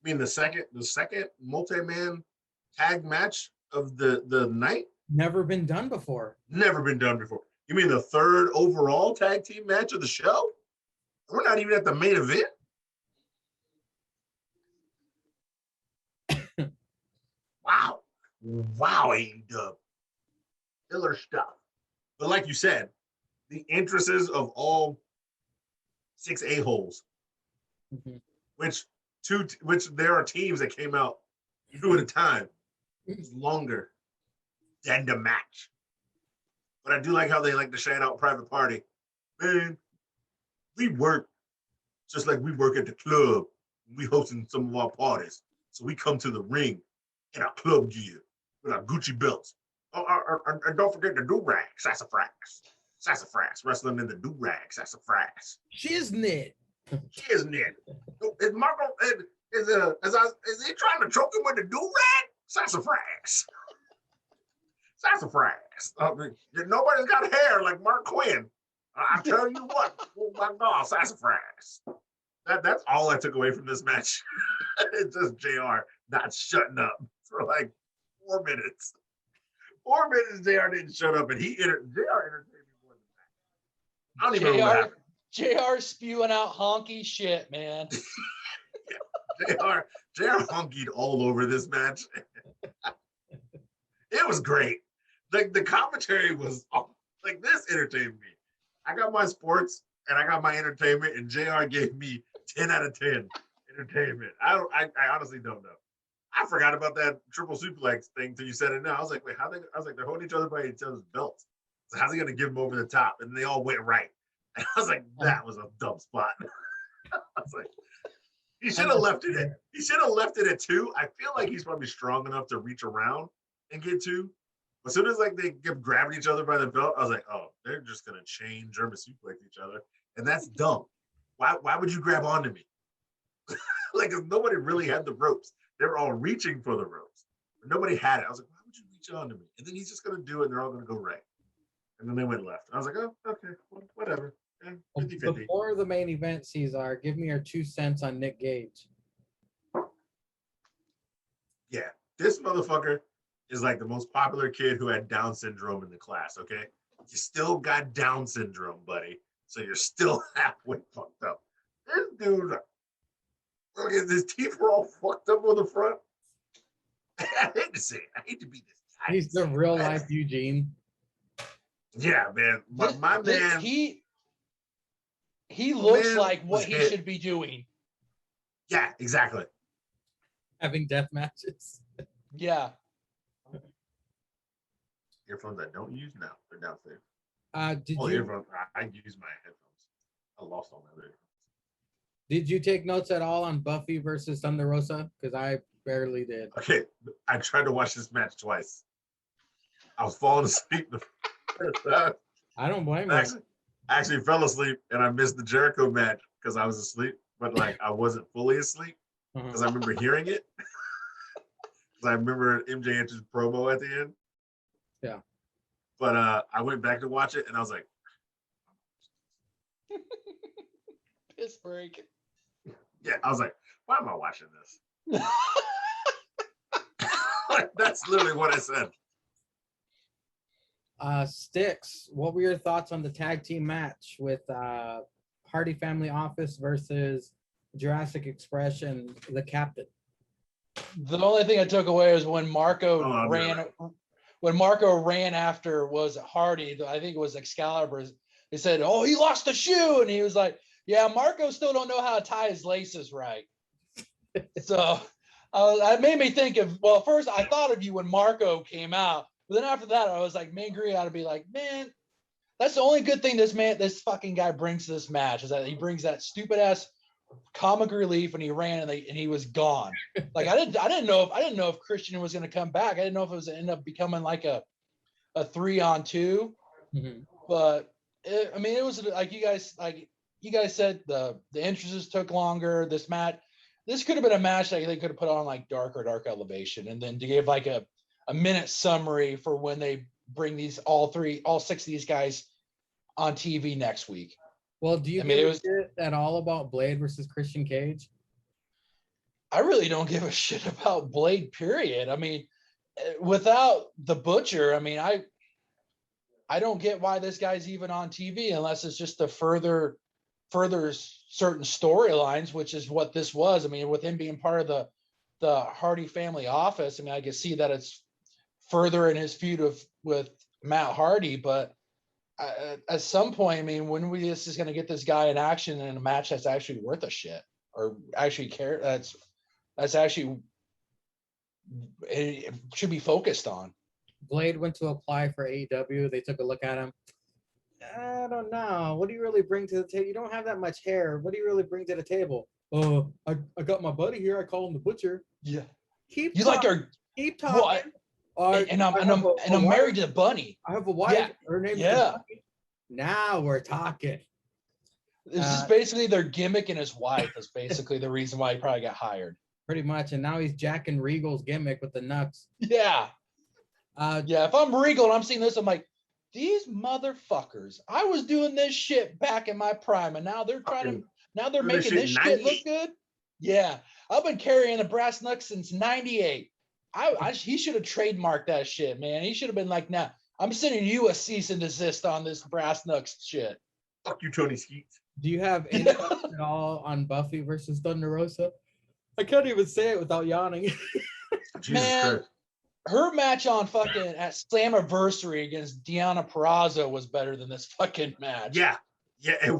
mean the second multi-man tag match of the night? Never been done before. Never been done before. You mean the third overall tag team match of the show? We're not even at the main event. Wow, AEW. Killer stuff. But like you said, the entrances of all 6 a-holes, which there are teams that came out 2 at a time, is longer than the match. But I do like how they like to shout out Private Party. Man, we work just like we work at the club. We hosting some of our parties. So we come to the ring in our club gear with our Gucci belts. And don't forget the do-rag, sassafras, wrestling in the do-rag, sassafras. Shiznit. Is Marco, is he trying to choke him with the do-rag? Sassafras. Nobody's got hair like Mark Quinn. I tell you what, oh my God, sassafras. That's all I took away from this match. It's just JR not shutting up for like 4 minutes. 4 minutes JR didn't shut up, and JR entertained me more than that. I don't even know what happened. JR spewing out honky shit, man. JR honkied all over this match. It was great. Like the commentary was like this entertained me. I got my sports and I got my entertainment, and JR gave me 10 out of 10 entertainment. I honestly don't know. I forgot about that triple suplex thing till you said it now. I was like, wait, they're holding each other by each other's belts. So how's he gonna give them over the top? And they all went right. And I was like, that was a dumb spot. I was like, he should have left it at. He should have left it at 2. I feel like he's probably strong enough to reach around and get 2. As soon as like they kept grabbing each other by the belt, I was like, oh, they're just gonna chain German suplex each other, and that's dumb. Why would you grab onto me? Like, if nobody really had the ropes, they were all reaching for the ropes, but nobody had it. I was like, why would you reach onto me? And then he's just gonna do it, and they're all gonna go right. And then they went left. I was like, oh, okay, well, whatever. Yeah, 50-50. Before the main event, Ceizar, give me your 2 cents on Nick Gage. Yeah, this motherfucker is like the most popular kid who had Down syndrome in the class, okay? You still got Down syndrome, buddy. So you're still halfway fucked up. This dude, look at his teeth were all fucked up on the front. I hate to say it. I hate to be this guy. He's the real life Eugene. Yeah, man. My man. He looks like what he should be doing. Yeah, exactly. Having death matches. Yeah. Earphones I don't use now. They're downstairs. Earphones. I use my headphones. I lost all my other earphones. Did you take notes at all on Buffy versus Thunder Rosa? Because I barely did. Okay, I tried to watch this match twice. I was falling asleep the first time. I don't blame you. I actually fell asleep, and I missed the Jericho match because I was asleep, but like I wasn't fully asleep because I remember hearing it. Because I remember MJ Enter's promo at the end. Yeah. But I went back to watch it, and I was like, piss break. Yeah, I was like, why am I watching this? That's literally what I said. Stix, what were your thoughts on the tag team match with Hardy Family Office versus Jurassic Express and the Captain? The only thing I took away was when Marco Oh, I'll be ran. right. When Marco ran after was Hardy, I think it was Excalibur. They said, "Oh, he lost the shoe," and he was like, "Yeah, Marco still don't know how to tie his laces right." So that made me think of. Well, first I thought of you when Marco came out, but then after that, I was like, "Man, Green ought to be like, man, that's the only good thing this fucking guy brings to this match is that he brings that stupid ass comic relief, and he ran and he was gone. Like I didn't know if Christian was going to come back. I didn't know if it was going to end up becoming like a 3-on-2, Mhm. but it was like you guys said, the entrances took longer. This could have been a match that they could have put on like Dark Elevation, and then to give like a minute summary for when they bring all 6 of these guys on TV next week. Well, do you give a shit at all about Blade versus Christian Cage? I really don't give a shit about Blade, period. I mean, without the Butcher, I mean, I don't get why this guy's even on TV unless it's just to further certain storylines, which is what this was. I mean, with him being part of the Hardy family office, I mean, I can see that it's further in his feud with Matt Hardy, but at some point, I mean, when this is going to get this guy in action in a match that's actually worth a shit or actually care, that's actually it should be focused on. Blade went to apply for AEW. They took a look at him. I don't know. What do you really bring to the table? You don't have that much hair. What do you really bring to the table? Oh, I got my buddy here. I call him the Butcher. Yeah. Keep Keep talking. Well, and I'm married to the bunny. I have a wife. Yeah. Her name is the Bunny. Now we're talking. It's just basically their gimmick, and his wife is basically the reason why he probably got hired. Pretty much. And now he's Jack and Regal's gimmick with the nuts. Yeah. If I'm Regal and I'm seeing this, I'm like, these motherfuckers. I was doing this shit back in my prime, and now they're making this shit look good. Yeah. I've been carrying the brass knucks since 98. He should have trademarked that shit, man. He should have been like, nah, I'm sending you a cease and desist on this brass knucks shit. Fuck you, Tony Skeets. Do you have any thoughts at all on Buffy versus Thunder Rosa? I can't even say it without yawning. Man, her match on fucking at Slammiversary against Deonna Purrazzo was better than this fucking match. Yeah.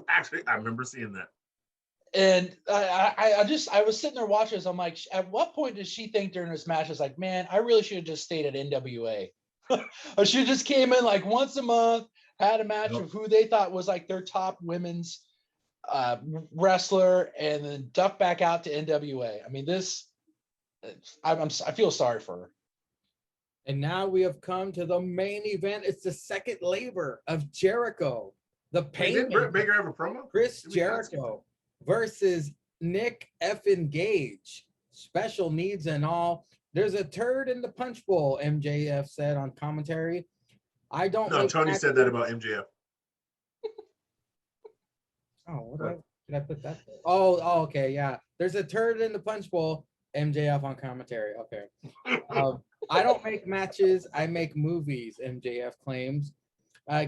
Actually, I remember seeing that. And I was sitting there watching this. I'm like, at what point did she think during this match? I was like, man, I really should have just stayed at NWA. I should have just came in like once a month, had a match of who they thought was like their top women's wrestler, and then duck back out to NWA. I mean, I feel sorry for her. And now we have come to the main event. It's the second labor of Jericho. The pain. Did Britt Baker have a promo? Chris Jericho versus Nick effing Gage. Special needs and all. There's a turd in the punch bowl, MJF said on commentary. I don't know. Tony said that about MJF. Did I put that there? Oh, okay, yeah. There's a turd in the punch bowl, MJF on commentary. Okay. I don't make matches, I make movies, MJF claims.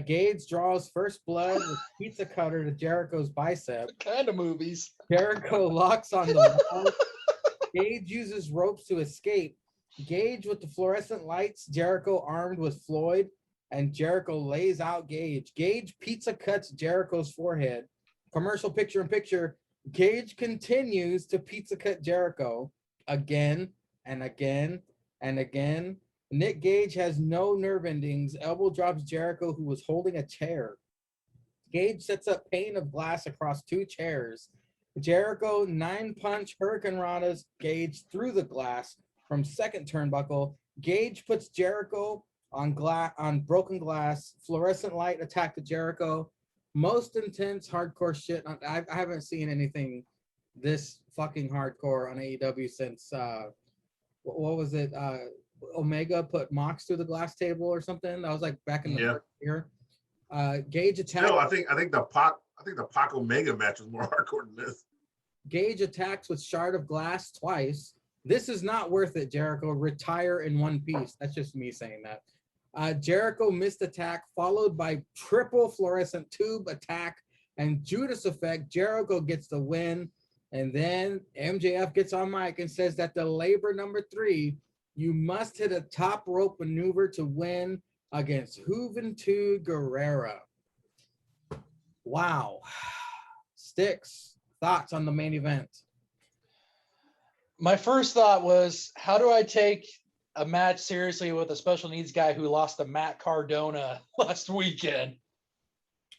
Gage draws first blood with pizza cutter to Jericho's bicep. What kind of movies? Jericho locks on the wall. Gage uses ropes to escape. Gage with the fluorescent lights. Jericho armed with Floyd. And Jericho lays out Gage. Gage pizza cuts Jericho's forehead. Commercial picture-in-picture. Gage continues to pizza cut Jericho again and again and again. Nick Gage has no nerve endings. Elbow drops Jericho, who was holding a chair. Gage sets up pane of glass across two chairs. Jericho 9-punch Hurricane Rana's Gage through the glass from second turnbuckle. Gage puts Jericho on broken glass. Fluorescent light attack to Jericho. Most intense hardcore shit. I haven't seen anything this fucking hardcore on AEW since what was it? Omega put Mox through the glass table or something. That was like back in the first year. Gage attacks. No, I think the Pac Omega match was more hardcore than this. Gage attacks with shard of glass twice. This is not worth it, Jericho. Retire in one piece. That's just me saying that. Jericho missed attack, followed by triple fluorescent tube attack and Judas effect. Jericho gets the win. And then MJF gets on mic and says that the labor number 3, you must hit a top rope maneuver to win against Juventud Guerrera. Wow. Sticks, thoughts on the main event? My first thought was, how do I take a match seriously with a special needs guy who lost to Matt Cardona last weekend?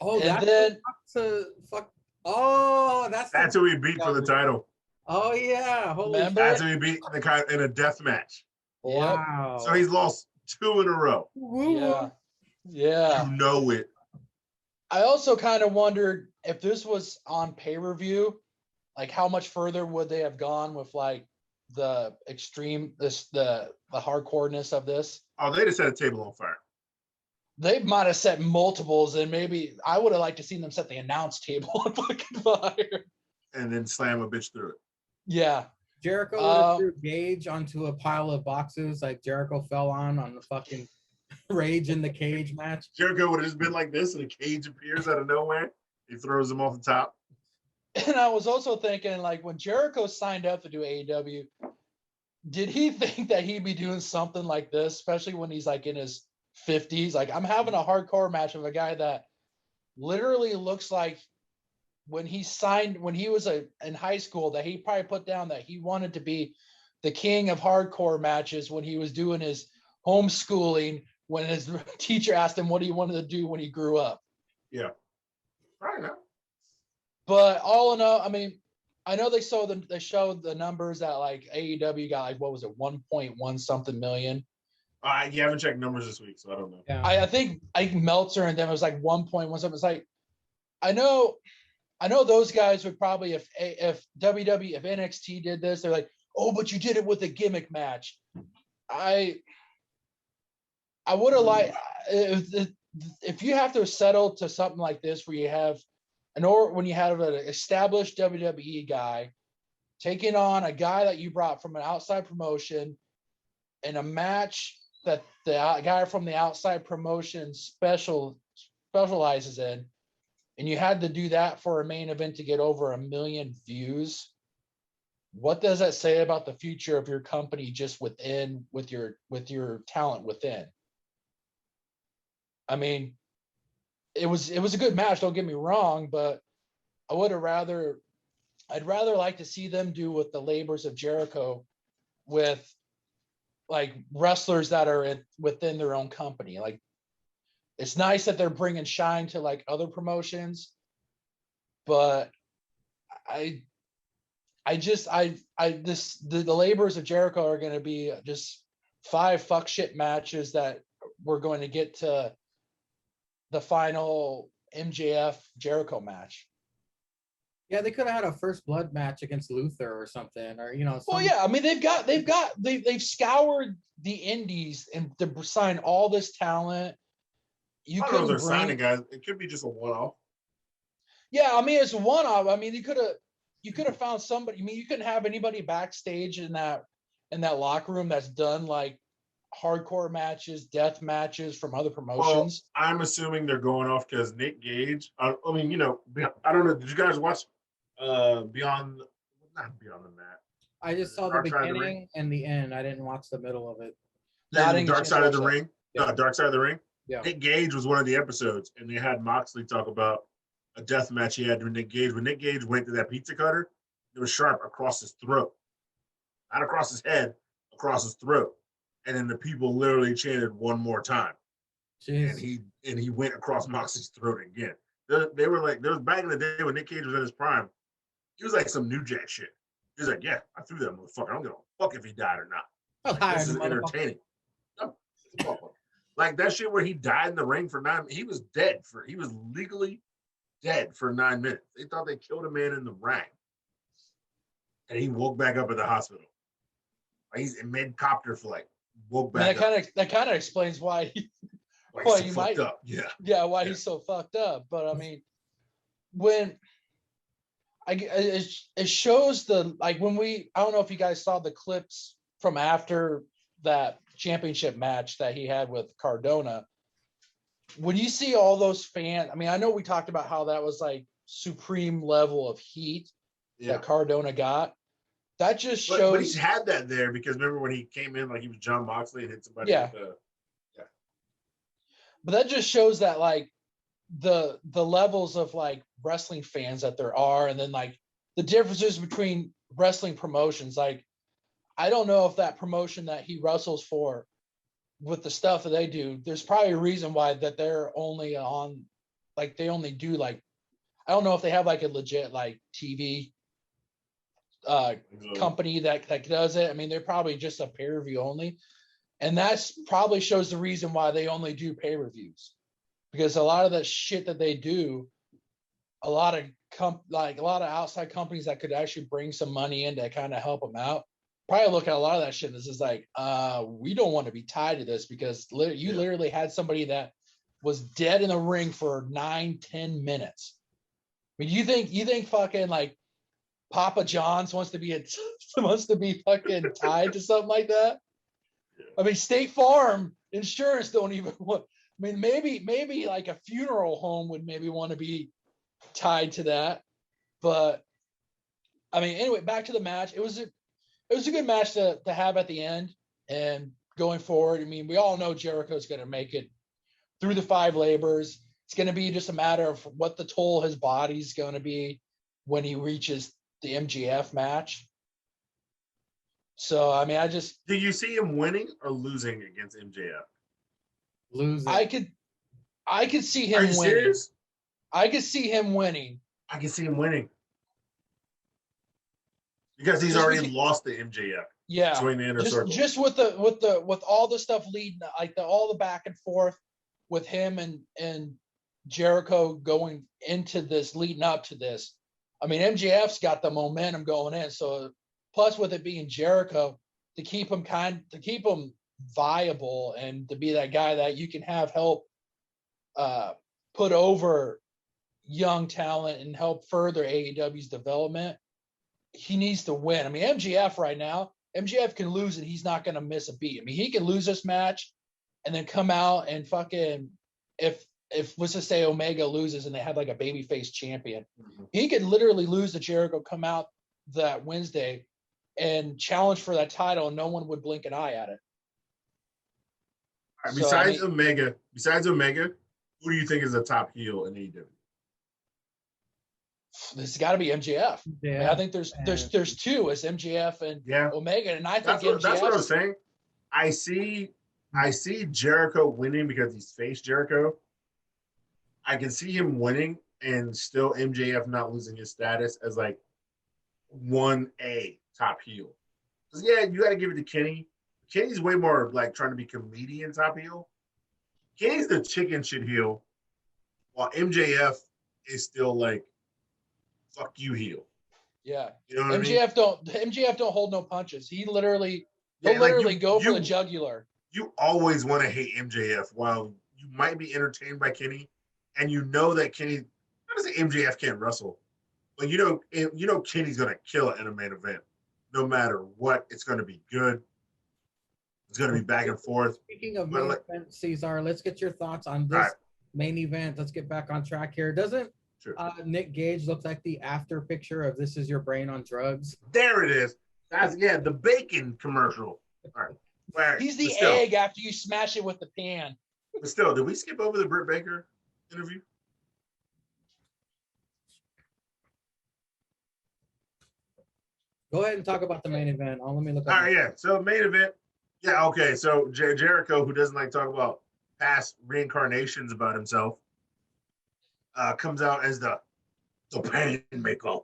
Oh, And that's then fuck. Oh, That's who he beat for the title. Oh yeah, holy Remember? That's who he beat in, in a death match. wow. So he's lost 2 in a row. Yeah. Yeah. You know it. I also kind of wondered if this was on pay-per-view, like how much further would they have gone with like the extreme the hardcoreness of this? Oh, they just set a table on fire. They might have set multiples, and maybe I would have liked to seen them set the announce table on fucking fire. And then slam a bitch through it. Yeah. Jericho threw Gage onto a pile of boxes like Jericho fell on the fucking Rage in the Cage match. Jericho would have just been like this, and a cage appears out of nowhere. He throws him off the top. And I was also thinking, like, when Jericho signed up to do AEW, did he think that he'd be doing something like this, especially when he's like in his 50s? Like, I'm having a hardcore match of a guy that literally looks like when he was in high school, that he probably put down that he wanted to be the king of hardcore matches when he was doing his homeschooling, when his teacher asked him what he wanted to do when he grew up. Yeah. Right now. But all in all, I mean, I know they showed the numbers that like AEW got like, what was it, 1.1 something million. You haven't checked numbers this week, so I don't know. Yeah. I think Meltzer and them was like 1.1 something. It's like, I know those guys would probably, if NXT did this, they're like, oh, but you did it with a gimmick match. I would have liked, if you have to settle to something like this where you have when you have an established WWE guy taking on a guy that you brought from an outside promotion in a match that the guy from the outside promotion specializes in, and you had to do that for a main event to get over 1 million views, what does that say about the future of your company just with your talent within? I mean, it was a good match, don't get me wrong, but I'd rather like to see them do with the labors of Jericho with like wrestlers that are within their own company. Like, it's nice that they're bringing shine to like other promotions, but the labors of Jericho are going to be just 5 fuck shit matches that we're going to get to the final MJF Jericho match. Yeah, they could have had a first blood match against Luther or something, or Well, yeah, I mean they've scoured the indies and to sign all this talent. I don't know if they're signing guys. It could be just a one-off. Yeah, I mean it's a one-off. I mean you could have found somebody. I mean you couldn't have anybody backstage in that locker room that's done like hardcore matches, death matches from other promotions. Well, I'm assuming they're going off because Nick Gage. I mean, I don't know. Did you guys watch not Beyond the Mat? I just saw the beginning and the end. I didn't watch the middle of it. Dark Side of the Ring. Yeah. No, Dark Side of the Ring. Yeah. Nick Gage was one of the episodes, and they had Moxley talk about a death match he had with Nick Gage. When Nick Gage went to that pizza cutter, it was sharp across his throat, not across his head, across his throat. And then the people literally chanted one more time. Jeez. And he went across Moxley's throat again. They were like, there was back in the day when Nick Cage was in his prime, he was like some New Jack shit. He was like, yeah, I threw that motherfucker. I don't give a fuck if he died or not. Like, this is entertaining. No, like that shit where he died in the ring for 9 minutes. He was legally dead for 9 minutes. They thought they killed a man in the ring. And he woke back up at the hospital. Like, he's in mid-copter flight. Woke back up. That kind of explains why why you might up. Yeah. He's so fucked up. But I mean, when it shows the like when I don't know if you guys saw the clips from after that championship match that he had with Cardona. When you see all those fans, I mean, I know we talked about how that was like supreme level of heat. that Cardona got. That just shows. But he's had that there because remember when he came in like he was John Moxley and hit somebody. Yeah. But that just shows that like the levels of like wrestling fans that there are, and then like the differences between wrestling promotions. Like, I don't know if that promotion that he wrestles for with the stuff that they do, there's probably a reason why that they're only on, like they only do like, I don't know if they have like a legit like TV company that does it. I mean, they're probably just a pay-per-view only. And that's probably shows the reason why they only do pay-per-views. Because a lot of that shit that they do, a lot of outside companies that could actually bring some money in to kind of help them out, probably look at a lot of that shit and this is like, we don't want to be tied to this because you literally had somebody that was dead in the ring for 9-10 minutes. I mean, you think fucking like Papa John's wants to be fucking tied to something like that? I mean, State Farm Insurance don't even want. I mean, maybe like a funeral home would maybe want to be tied to that. But I mean, anyway, back to the match. It was a good match to have at the end and going forward. I mean, we all know Jericho's going to make it through the 5 labors. It's going to be just a matter of what the toll his body's going to be when he reaches the MGF match. So, I mean, do you see him winning or losing against MJF? Losing. I could see him Are you winning. serious? I could see him winning. I can see him winning. Because he's already lost the MJF. Yeah. Join the inner circle. Just with all the stuff leading, like all the back and forth with him and Jericho going into this, leading up to this. I mean, MJF's got the momentum going in. So plus with it being Jericho, to keep him viable and to be that guy that you can have help put over young talent and help further AEW's development, he needs to win. I mean, MJF right now, MJF can lose and he's not going to miss a beat. I mean, he can lose this match and then come out and fucking, if let's just say Omega loses and they have like a babyface champion, he could literally lose to Jericho, come out that Wednesday and challenge for that title and no one would blink an eye at it. Right, besides Omega, who do you think is the top heel in AEW? This has got to be MJF. Yeah. I mean, I think there's 2. It's MJF and Omega, and I think that's what I was saying. I see Jericho winning because he's faced Jericho. I can see him winning and still MJF not losing his status as like 1A top heel. Because you got to give it to Kenny. Kenny's way more like trying to be comedian top heel. Kenny's the chicken shit heel, while MJF is still like fuck you heel. Yeah, you know what MJF don't hold no punches. He'll literally go for the jugular. You always want to hate MJF while you might be entertained by Kenny, and you know that Kenny. Not to say MJF can't wrestle, but you know Kenny's gonna kill it in a main event, no matter what. It's gonna be good. It's gonna be back and forth. Speaking of main event, Ceizar, let's get your thoughts on this main event. Let's get back on track here. Doesn't Nick Gage look like the after picture of "This Is Your Brain on Drugs"? There it is. That's the bacon commercial. All right. He's the egg after you smash it with the pan. But still, did we skip over the Britt Baker interview? Go ahead and talk about the main event. Let me look. All right, So main event. Yeah, okay. So Jericho, who doesn't like to talk about past reincarnations about himself, comes out as the Painmaker,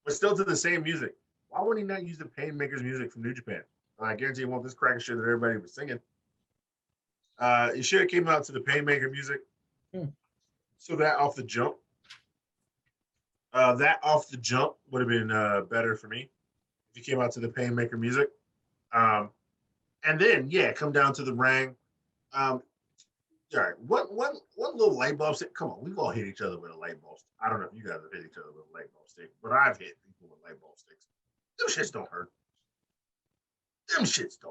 but still to the same music. Why would he not use the Painmaker's music from New Japan? I guarantee you want this cracker shit that everybody was singing. He should have came out to the Painmaker music. So that off the jump would have been better for me if he came out to the Painmaker music. And then, come down to the ring. All right, one little light bulb stick. Come on, we've all hit each other with a light bulb stick. I don't know if you guys have hit each other with a light bulb stick, but I've hit people with light bulb sticks. Them shits don't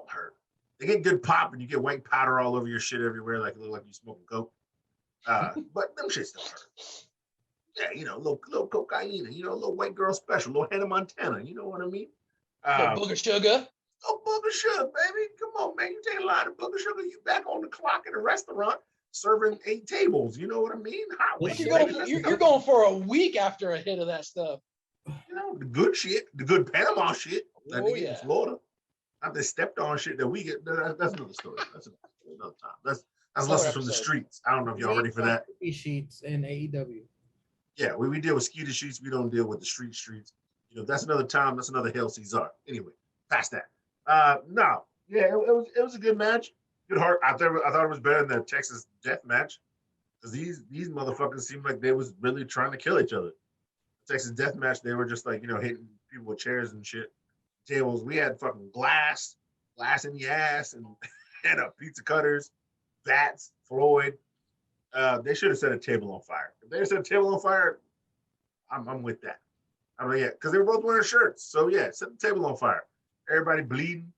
hurt. They get good pop, and you get white powder all over your shit everywhere, like it look like you smoking coke. But them shits don't hurt. Yeah, little cocaine, a little white girl special, little Hannah Montana. You know what I mean? Little booger sugar. Oh, booger sugar, baby. Come on, man. You take a line of booger sugar, you back on the clock in a restaurant serving 8 tables. You know what I mean? Hot Look, wings. You're going for a week after a hit of that stuff. The good shit, the good Panama shit that they get in Yeah. Florida. Not the stepped on shit that we get. That's another story. That's another time. That's lessons from the streets. I don't know if y'all ready for that. Sheets in AEW. Yeah, we deal with skeeter sheets. We don't deal with the streets. That's another time. That's another Hail Ceizar. Anyway, past that. No, yeah, it was a good match. Good heart. I thought it was better than the Texas Death Match because these motherfuckers seemed like they was really trying to kill each other. The Texas Death Match, they were just like hitting people with chairs and shit. Tables. We had fucking glass in the ass, and pizza cutters, bats, Floyd. They should have set a table on fire. If they set a table on fire, I'm with that. I mean, yeah, because they were both wearing shirts. So yeah, set the table on fire. Everybody bleeding.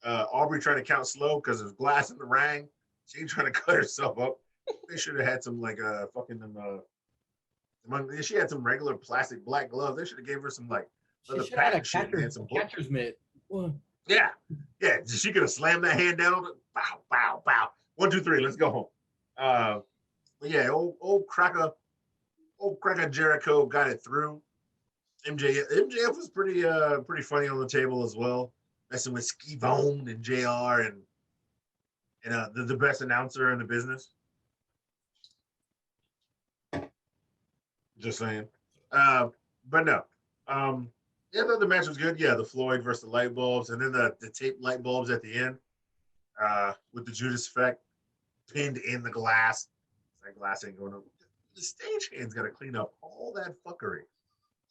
Aubrey trying to count slow because there's glass in the ring. She ain't trying to cut herself up. They should have had some she had some regular plastic black gloves. They should have gave her some She should have had a catcher's mitt. Yeah. She could have slammed that hand down. Bow, bow, bow. 1, 2, 3. Let's go home. But yeah, old cracker Jericho got it through. MJF was pretty funny on the table as well, messing with Skee-Bone and JR and the best announcer in the business. Just saying. But no. Yeah, the match was good. Yeah, the Floyd versus the light bulbs, and then the tape light bulbs at the end with the Judas effect pinned in the glass. That glass ain't going to. The stagehand's got to clean up all that fuckery.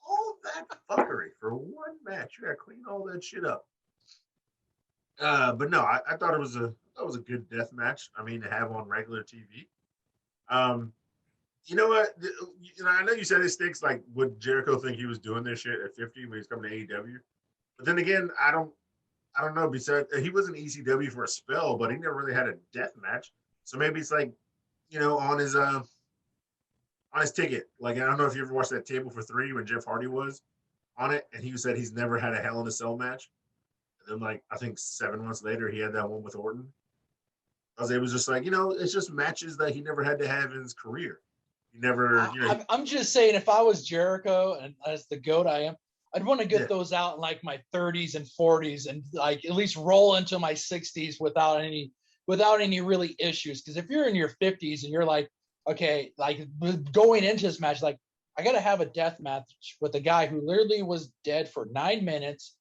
All that fuckery for one match. You got to clean all that shit up. But no, I thought it was a good death match. I mean, to have on regular TV. You know what? I know you said it sticks. Like, would Jericho think he was doing this shit at 50 when he's coming to AEW? But then again, I don't know. Besides, he was in ECW for a spell, but he never really had a death match. So maybe it's like, on his ticket. Like, I don't know if you ever watched that Table for Three when Jeff Hardy was on it, and he said he's never had a Hell in a Cell match. And then, I think 7 months later, he had that one with Orton. Because it was just like, it's just matches that he never had to have in his career. He never, I'm just saying, if I was Jericho and as the GOAT I am, I'd want to get those out in my 30s and 40s and at least roll into my 60s without any really issues. Because if you're in your 50s and you're okay, going into this match, I got to have a death match with a guy who literally was dead for 9 minutes.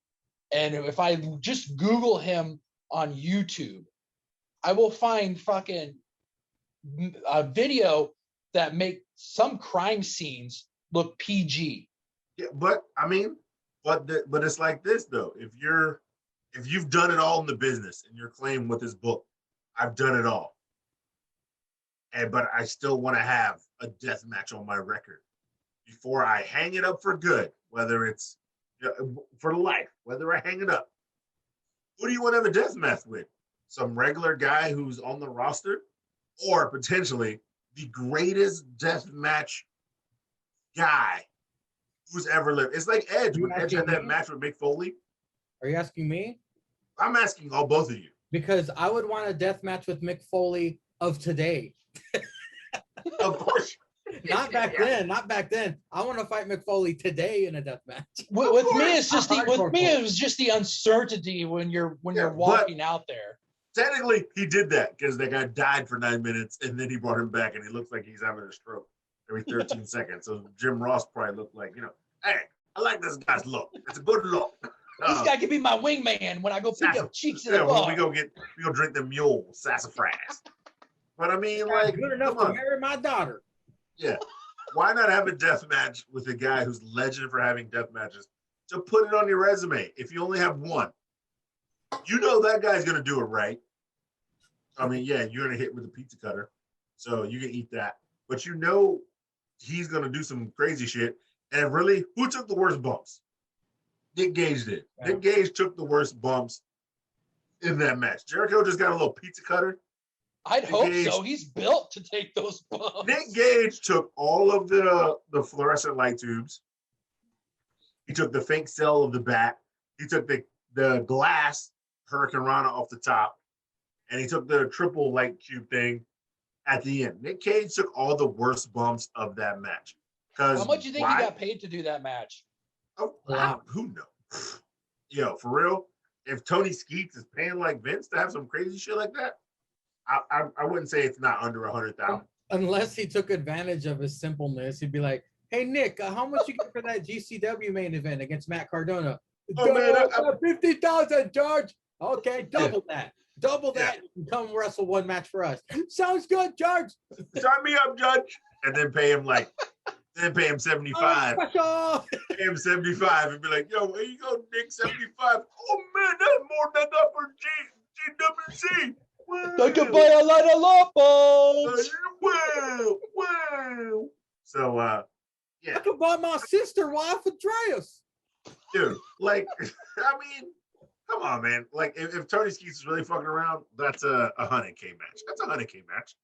And if I just Google him on YouTube, I will find fucking a video that make some crime scenes look PG. Yeah, but it's like this though. If you've done it all in the business and you're claiming with this book, I've done it all. But I still want to have a death match on my record before I hang it up for good, whether it's for life, whether I hang it up. Who do you want to have a death match with? Some regular guy who's on the roster, or potentially the greatest death match guy who's ever lived? It's like Edge. When Edge had that match with Mick Foley. Are you asking me? I'm asking both of you. Because I would want a death match with Mick Foley of today. Of course. Not back then. I want to fight Mick Foley today in a death match. With me, it's just it was just the uncertainty when you're walking out there. Technically, he did that because that guy died for 9 minutes, and then he brought him back, and he looks like he's having a stroke every 13 seconds. So Jim Ross probably looked like, hey, I like this guy's look. It's a good look. This guy could be my wingman when I go pick up cheeks in the bar. We go drink the mule sassafras. But I mean, good enough to marry my daughter. Yeah. Why not have a death match with a guy who's legend for having death matches to put it on your resume if you only have one? That guy's going to do it right. I mean, yeah, you're going to hit with a pizza cutter, so you can eat that. But he's going to do some crazy shit. And really, who took the worst bumps? Nick Gage did. Yeah. Nick Gage took the worst bumps in that match. Jericho just got a little pizza cutter, I'd hope Gage. so. He's built to take those bumps. Nick Gage took all of the fluorescent light tubes. He took the fake cell of the bat. He took the glass Hurricane Rana off the top. And he took the triple light cube thing at the end. Nick Cage took all the worst bumps of that match. How much do you think he got paid to do that match? Oh, wow. Who knows? Yo, for real, if Tony Skeets is paying like Vince to have some crazy shit like that, I wouldn't say it's not under 100,000. Unless he took advantage of his simpleness, he'd be like, "Hey Nick, how much you get for that GCW main event against Matt Cardona?" Oh, man, 50,000, George. Okay, double that. Double that. And come wrestle one match for us. Sounds good, George. Sign me up, Judge. And then pay him 75. Oh, Pay him 75 and be like, yo, here you go, Nick, 75. Oh man, that's more than enough for GWC. I can buy a lot of lopos. Wow. So yeah. I could buy my sister wife Andreas. Dude, like, I mean, come on, man. Like, if Tony Skeets is really fucking around, that's a 100K match. That's a 100K match.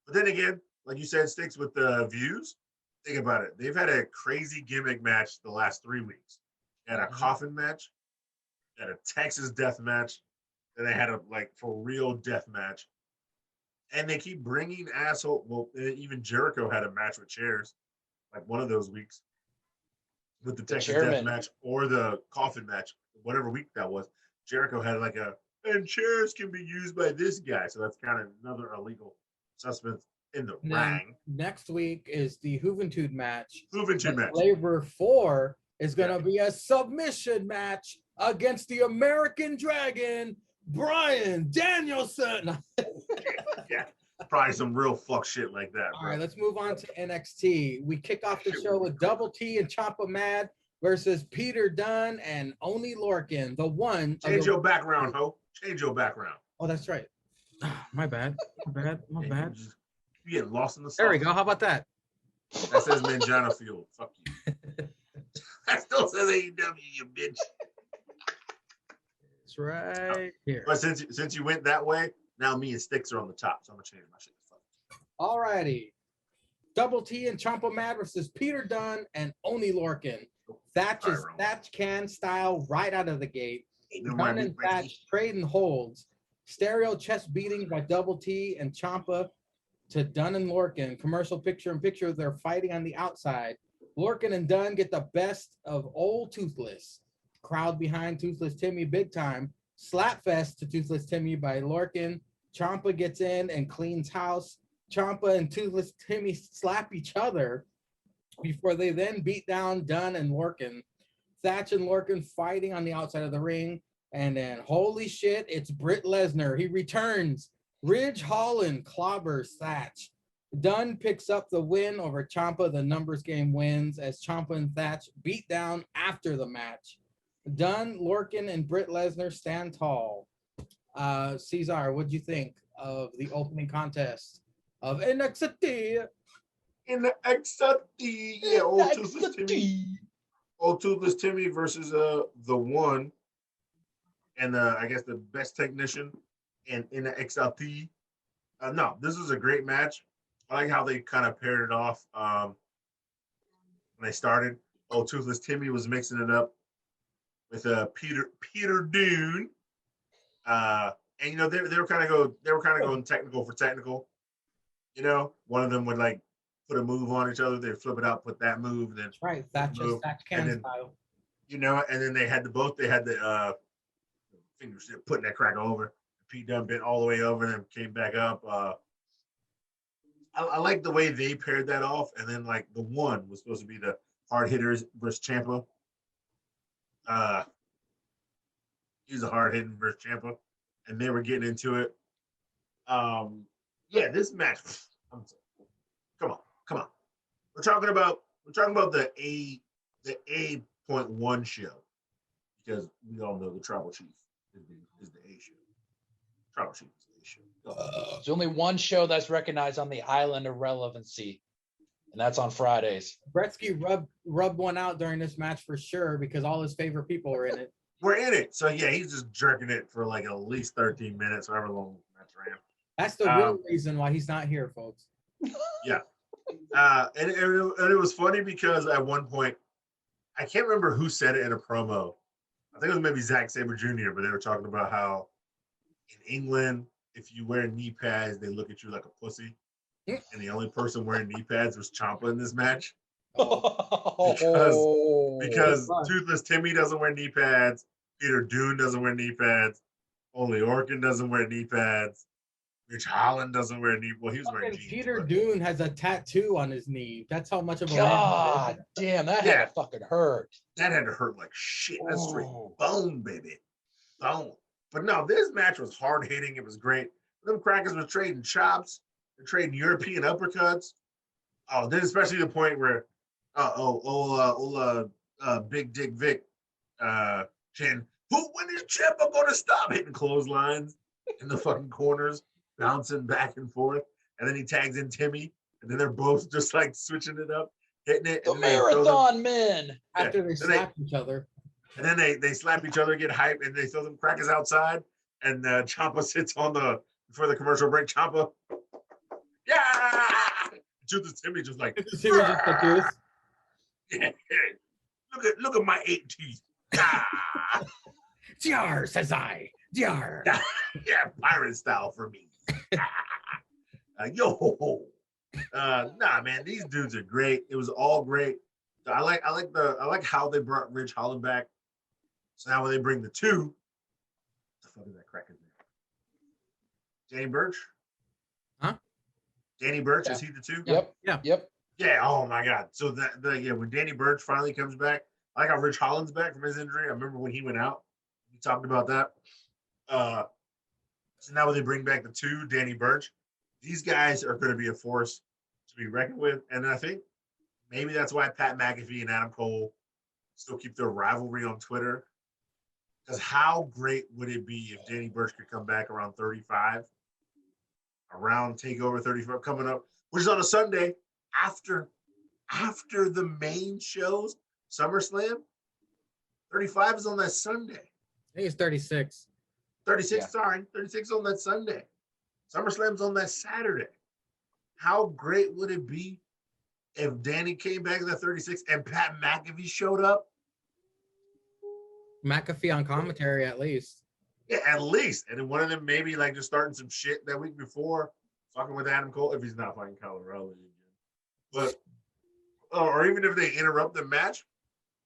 But then again, like you said, Sticks with the views. Think about it. They've had a crazy gimmick match the last 3 weeks. They had a coffin match. They had a Texas death match. Then they had a, like, for real death match. And they keep bringing asshole. Well, even Jericho had a match with chairs, like one of those weeks, with the Texas death match or the coffin match, whatever week that was. Jericho had like and chairs can be used by this guy. So that's kind of another illegal suspect in the ring. Next week is the Juventud match. Juventud match. Flavor 4 is going to be a submission match against the American Dragon, Bryan Danielson. Yeah, probably some real fuck shit like that. All right, let's move on to NXT. We kick off the show with Double T and Ciampa Mad versus Peter Dunne and Oney Lorcan, the one. Change your background, ho. Change your background. Oh, that's right. My bad. My bad. You get lost in the sauce. There we go. How about that? That says Manjana Fuel. Fuck you. That still says AEW, you bitch. It's right here. But since you went that way, now me and Sticks are on the top, so I'm gonna change my shit. All righty. Double T and Ciampa Mad versus Peter Dunne and Oney Lorcan. Thatch is Thatch can style right out of the gate. Dunne and Thatch trade and holds. Stereo chest beating by Double T and Ciampa to Dunne and Lorcan. Commercial picture-in-picture. They're fighting on the outside. Lorcan and Dunne get the best of old Toothless. Crowd behind Toothless Timmy big time. Slapfest to Toothless Timmy by Lorcan. Ciampa gets in and cleans house. Ciampa and Toothless Timmy slap each other before they then beat down Dunne and Lorcan. Thatch and Lorcan fighting on the outside of the ring. And then, holy shit, it's Britt Lesnar. He returns. Ridge Holland clobbers Thatch. Dunne picks up the win over Ciampa. The numbers game wins as Ciampa and Thatch beat down after the match. Dunne, Lorcan, and Britt Lesnar stand tall. Ceizar, what'd you think of the opening contest of NXT? NXT, yeah, old Toothless Timmy. Old Toothless Timmy versus the one and I guess the best technician in NXT. No, this was a great match. I like how they kind of paired it off when they started. Old Toothless Timmy was mixing it up with Peter Dunne. And you know, they were kind of going technical for technical. You know, one of them would like put a move on each other, they'd flip it out, put that move, and then right, Thatch can style. You know, and then they had the fingers putting that crack over. Pete Dunne bent all the way over and then came back up. I like the way they paired that off, and then like the one was supposed to be the hard hitters versus Ciampa. He's a hard hitting versus Ciampa, and they were getting into it. Yeah, this match. Come on. We're talking about the A.1 show, because we all know the Tribal Chief is the A show. Tribal Chief is the A show. There's only one show that's recognized on the island of relevancy, and that's on Fridays. Brettzky rubbed one out during this match for sure because all his favorite people were in it. We're in it, so yeah, he's just jerking it for like at least 13 minutes, however long the match ran. That's the real reason why he's not here, folks. Yeah. And it was funny because at one point, I can't remember who said it in a promo. I think it was maybe Zack Sabre Jr., but they were talking about how in England, if you wear knee pads, they look at you like a pussy. And the only person wearing knee pads was Ciampa in this match. Because Toothless Timmy doesn't wear knee pads. Peter Dune doesn't wear knee pads. Only Orkin doesn't wear knee pads. Rich Holland doesn't wear knee. Well, he was wearing jeans. Peter Dune has a tattoo on his knee. That's how much of a God damn, that had to fucking hurt. That had to hurt like shit. That's straight bone, baby. Bone. But no, this match was hard hitting. It was great. Them crackers were trading chops. They're trading European uppercuts. Oh, then especially the point where Big Dick Vic chanting, when is Ciampa gonna stop, hitting clotheslines in the fucking corners, bouncing back and forth, and then he tags in Timmy, and then they're both just like switching it up, hitting it. The Marathon Men. After they slap each other. And then they slap each other, get hype, and they throw them crackers outside, and Ciampa sits on before the commercial break, Ciampa, yeah! Toothless Timmy just like, yeah. Look at my 8 teeth. Jar, says I. Jar. Yeah, pirate style for me. Yo. Nah, man, these dudes are great. It was all great. I like how they brought Ridge Holland back. So now when they bring the two, what the fuck is that cracker there? Danny Burch? Huh? Danny Burch, is he the two? Yep. Yeah. Oh my God. So when Danny Burch finally comes back, I like how Rich Holland's back from his injury. I remember when he went out, we talked about that. So now when they bring back the two, Danny Burch, these guys are going to be a force to be reckoned with. And I think maybe that's why Pat McAfee and Adam Cole still keep their rivalry on Twitter. Because how great would it be if Danny Burch could come back around 35, around TakeOver 35 coming up, which is on a Sunday after the main shows, SummerSlam. 35 is on that Sunday. I think it's 36. 36, sorry. 36 on that Sunday. SummerSlam's on that Saturday. How great would it be if Danny came back at that 36 and Pat McAfee showed up? McAfee on commentary, at least. Yeah, at least. And then one of them maybe like just starting some shit that week before, fucking with Adam Cole, if he's not fighting Colorado again. But, or even if they interrupt the match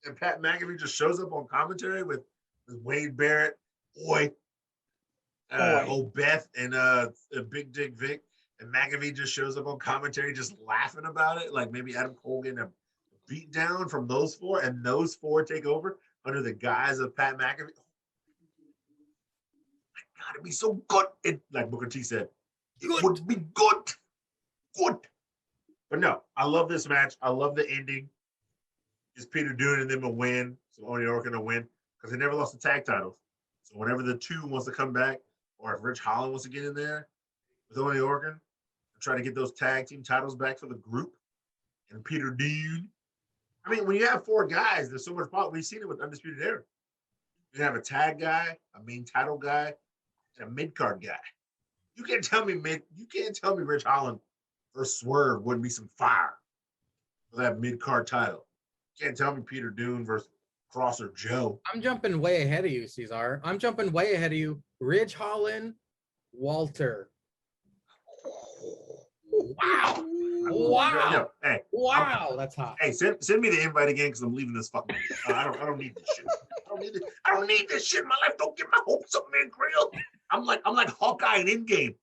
and Pat McAfee just shows up on commentary with Wade Barrett, Beth, and Big Dick Vic, and McAfee just shows up on commentary just laughing about it, like maybe Adam Cole getting a beat down from those four, and those four take over under the guise of Pat McAfee. My God, it'd be so good. Like Booker T said, it would be good. Good. But no, I love this match. I love the ending. It's Peter Dune and them a win. So Oney Lorcan a win. Because they never lost the tag titles. So whenever the two wants to come back, or if Rich Holland wants to get in there with Oney Lorcan and try to get those tag team titles back for the group, and Peter Dune. I mean, when you have four guys, there's so much power. We've seen it with Undisputed Era. You have a tag guy, a main title guy, and a mid-card guy. You can't tell me Rich Holland versus Swerve wouldn't be some fire for that mid-card title. You can't tell me Peter Dune versus Crosser Joe. I'm jumping way ahead of you, Ceizar. I'm jumping way ahead of you. Ridge Holland, Walter. Wow. Wow. No, hey, wow, that's hot. Hey, send me the invite again because I'm leaving this fucking. I don't need this shit. I don't need this shit in my life. Don't get my hopes up, man, Grill. I'm like Hawkeye in Endgame.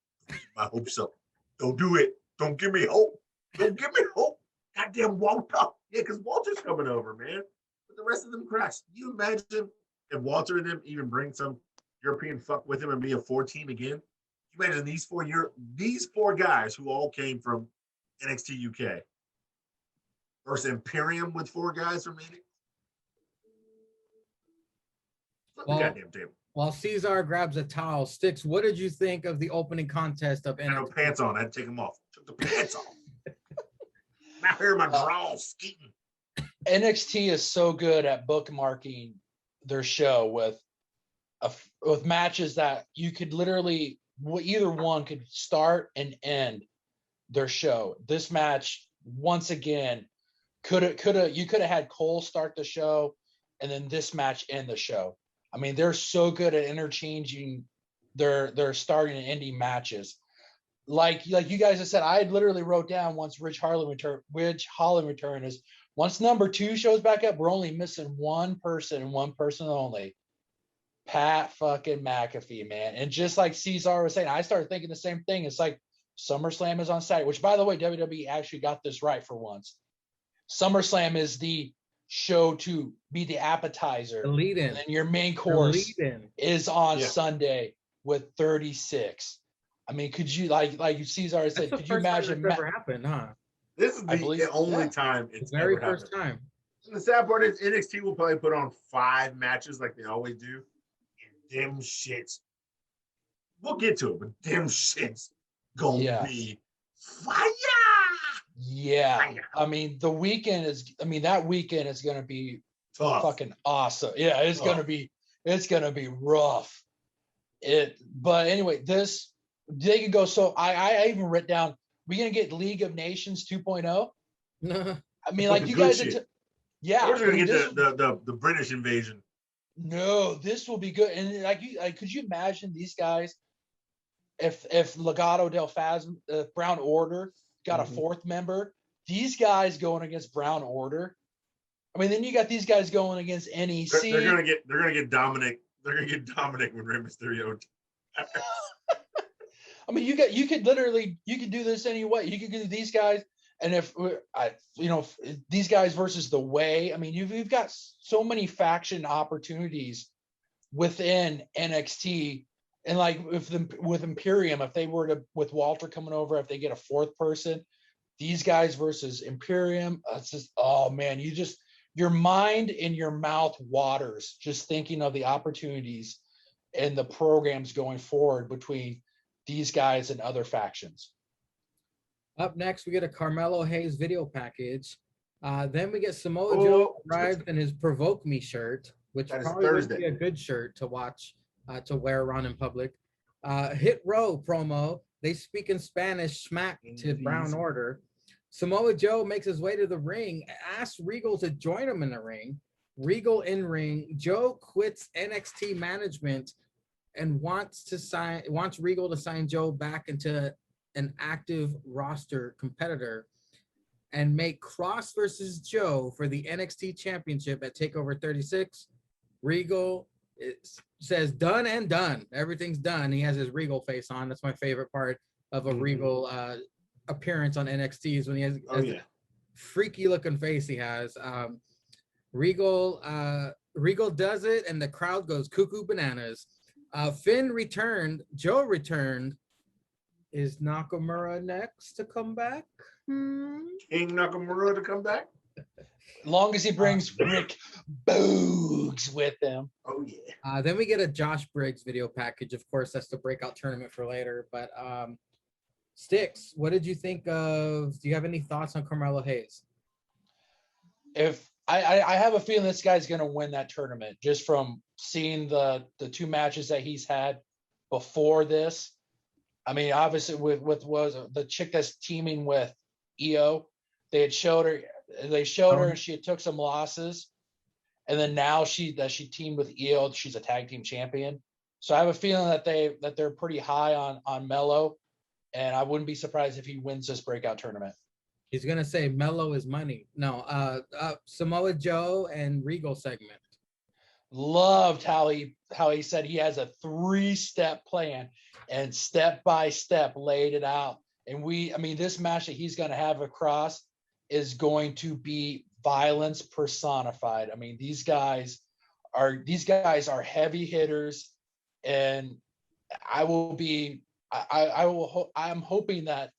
My hopes up. Don't do it. Don't give me hope. Don't give me hope. Goddamn Walter. Yeah, because Walter's coming over, man. But the rest of them cracks. You imagine if Walter and them even bring some European fuck with him and be a 4-team again? You imagine these four guys who all came from NXT UK versus Imperium with four guys from NXT. Well, goddamn table. While Ceizar grabs a towel, Stix, what did you think of the opening contest of NXT? I had no pants on. I had to take them off. Took the pants off. Now here my drawers skeeting. NXT is so good at bookmarking their show with matches that you could literally either one could start and end their show. This match, once again, you could have had Cole start the show and then this match end the show. I mean, they're so good at interchanging their starting and ending matches. Like you guys have said, I literally wrote down once Ridge Holland return is once number 2 shows back up, we're only missing one person and one person only. Pat fucking McAfee, man. And just like Ceizar was saying, I started thinking the same thing. It's like SummerSlam is on Saturday, which by the way, WWE actually got this right for once. SummerSlam is the show to be the appetizer. The lead-in. And then your main course is on Sunday with 36. I mean, could you like Ceizar said, could you imagine that ever happened, huh? This is the only time it's the very ever first happened. time. And the sad part is NXT will probably put on 5 matches like they always do. And them shits. We'll get to it, but them shits gonna be fire. Yeah. Fire. I mean, that weekend is gonna be Tough. fucking awesome. Yeah, it's gonna be rough. But anyway, they could go. So I even wrote down, we're gonna get League of Nations 2.0. I mean, like you guys, we're gonna get the British invasion. No, this will be good. And could you imagine these guys if Legado del Phasm, Brown Order got a 4th member? These guys going against Brown Order. I mean, then you got these guys going against NEC. They're gonna get Dominic. They're gonna get Dominic when Rey Mysterio. I mean, you could do this anyway. You could do these guys, and if these guys versus the Way. I mean, you've got so many faction opportunities within NXT, and like with Imperium, if they were to with Walter coming over, if they get a 4th person, these guys versus Imperium, it's just, oh man, your mind and your mouth waters just thinking of the opportunities and the programs going forward between these guys and other factions. Up next, we get a Carmelo Hayes video package. Then we get Samoa Joe arrived in his Provoke Me shirt, which probably would be a good shirt to watch, to wear around in public. Hit Row promo. They speak in Spanish, smack to Brown Order. Samoa Joe makes his way to the ring, asks Regal to join him in the ring. Regal in ring. Joe quits NXT management and wants Regal to sign Joe back into an active roster competitor and make Cross versus Joe for the NXT Championship at TakeOver 36. Regal says done and done. Everything's done. He has his Regal face on. That's my favorite part of a Regal appearance on NXT is when he has the freaky looking face he has. Regal does it and the crowd goes cuckoo bananas. Finn returned. Joe returned. Is Nakamura next to come back? King Nakamura to come back? Long as he brings Rick Boogs with him. Oh, yeah. Then we get a Josh Briggs video package. Of course, that's the breakout tournament for later. But Stix, what did you think of? Do you have any thoughts on Carmelo Hayes? If I have a feeling this guy's going to win that tournament just from seeing the 2 matches that he's had before this. I mean, obviously with was the chick that's teaming with EO, they showed her and she took some losses, and then now she teamed with EO, she's a tag team champion. So I have a feeling that they're pretty high on Melo, and I wouldn't be surprised if he wins this breakout tournament. He's gonna say Melo is money. No, Samoa Joe and Regal segment. Loved how he said he has a 3-step plan and step by step laid it out. And this match that he's going to have across is going to be violence personified. I mean, these guys are heavy hitters, and I'm hoping that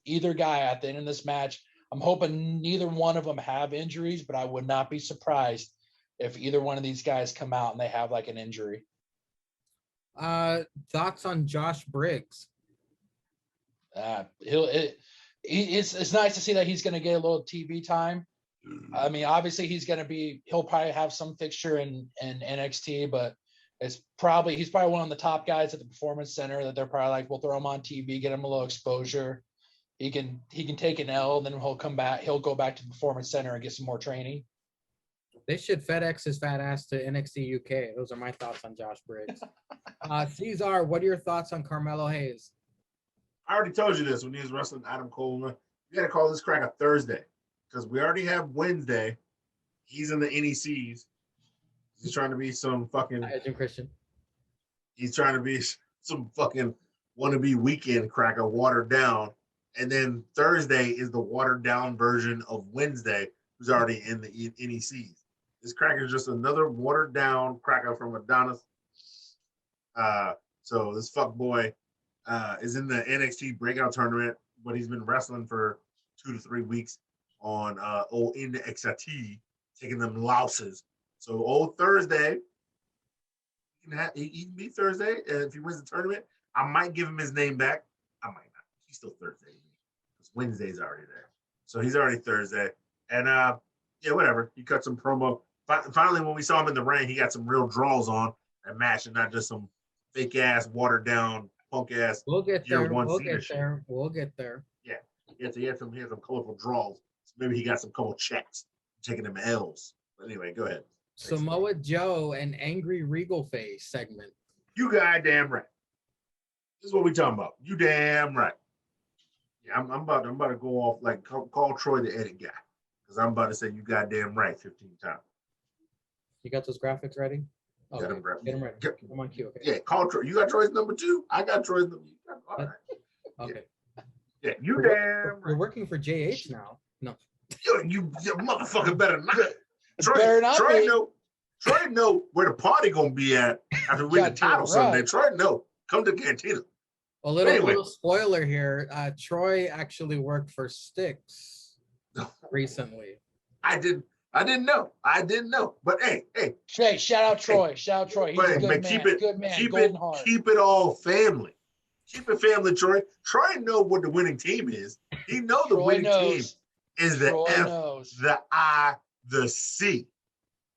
either guy at the end of this match, I'm hoping neither one of them have injuries, but I would not be surprised if either one of these guys come out and they have like an injury. Thoughts on Josh Briggs? It's nice to see that he's going to get a little TV time. I mean, obviously he'll probably have some fixture in NXT, but He's probably one of the top guys at the Performance Center that they're probably like, we'll throw him on TV, get him a little exposure. He can take an L, then he'll come back. He'll go back to the Performance Center and get some more training. They should FedEx his fat ass to NXT UK. Those are my thoughts on Josh Briggs. Ceizar, what are your thoughts on Carmelo Hayes? I already told you this when he was wrestling Adam Cole. You got to call this crack a Thursday because we already have Wednesday. He's in the NECs. He's trying to be some fucking. Jim Christian. He's trying to be some fucking wannabe weekend cracker, watered down. And then Thursday is the watered down version of Wednesday, who's already in the NECs. This cracker is just another watered down cracker from Adonis. So this fuck boy is in the NXT breakout tournament, but he's been wrestling for 2 to 3 weeks on old NXT, taking them losses. So old Thursday, he can be Thursday. If he wins the tournament, I might give him his name back. I might not. He's still Thursday. Because Wednesday's already there. So he's already Thursday. And yeah, whatever. He cut some promo. Finally, when we saw him in the ring, he got some real draws on that match and not just some fake ass, watered down, punk ass. We'll get there. We'll get shit. there. We'll get there. Yeah. He had some colorful draws. So maybe he got some couple checks, taking them L's. But anyway, go ahead. Samoa Joe and Angry Regal Face segment. You goddamn right. This is what we talking about. You damn right. Yeah, I'm about to go off like call Troy the edit guy because I'm about to say you goddamn right 15 times. You got those graphics ready? Oh, Get them ready. I'm on cue. Okay. Yeah, call Troy. You got Troy's number 2. I got Troy's number. All right. Okay. Yeah, you damn right. You're working for JH now. No. You motherfucker better not. Better not Troy be. know where the party gonna be at after we win the title Sunday. Right. Troy know. Come to Cantina. A little spoiler here. Troy actually worked for Stix recently. I didn't know. But hey. Shout out Troy. He's a good man. Good man. Golden heart. Keep it all family. Keep it family, Troy. Troy know what the winning team is. He know the winning team is the F, the I, the C.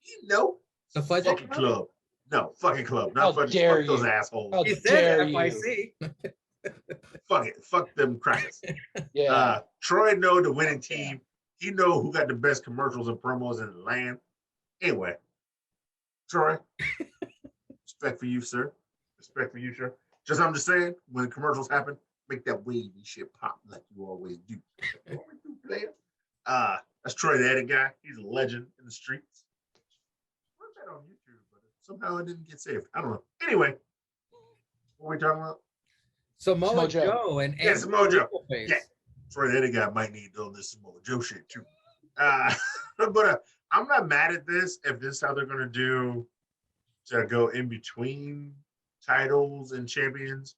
You know. The Fudge fucking club. No, fucking club. Not fucking fuck those assholes. How He dare said you. FIC. Fuck it. Fuck them crackers. Yeah. Troy know the winning team. He know who got the best commercials and promos in the land. Anyway, Troy, respect for you, sir. Respect for you, sir. I'm just saying, when the commercials happen, make that wavy shit pop like you always do. That's Troy the edit guy. He's a legend in the streets. I wrote that on YouTube, but somehow it didn't get saved. I don't know. Anyway, what are we talking about? Samoa Joe and Samoa Joe. Face. Yeah. Troy the edit guy might need to know this Samoa Joe shit too. But I'm not mad at this if this is how they're going to do to go in between titles and champions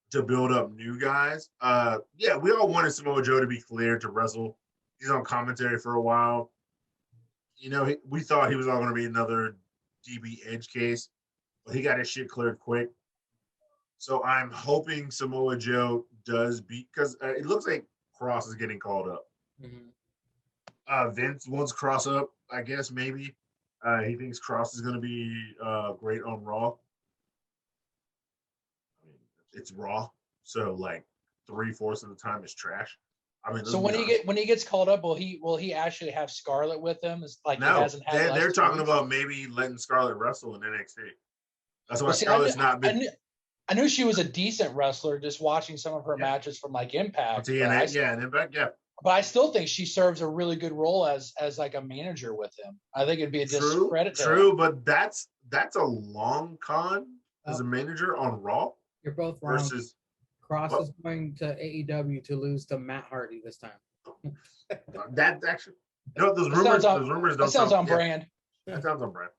to build up new guys. Yeah, we all wanted Samoa Joe to be cleared to wrestle. He's on commentary for a while. You know, we thought he was all going to be another DB Edge case, but he got his shit cleared quick. So I'm hoping Samoa Joe does beat, because it looks like Cross is getting called up. Mm-hmm. Vince wants Cross up, I guess, maybe. He thinks Cross is going to be great on Raw. I mean, it's Raw, so like 3/4 of the time it's trash. I mean, so when he gets called up, will he actually have Scarlett with him? It's like no, he hasn't had. They're talking about maybe letting Scarlett wrestle in NXT. That's why Scarlett's not been. I knew she was a decent wrestler just watching some of her matches from like Impact. And Impact, yeah. But I still think she serves a really good role as like a manager with him. I think it'd be a discredit. True, but that's a long con as a manager on Raw. You're both wrong. Versus Cross is going to AEW to lose to Matt Hardy this time. That's actually those rumors don't that sounds on brand. That sounds on brand.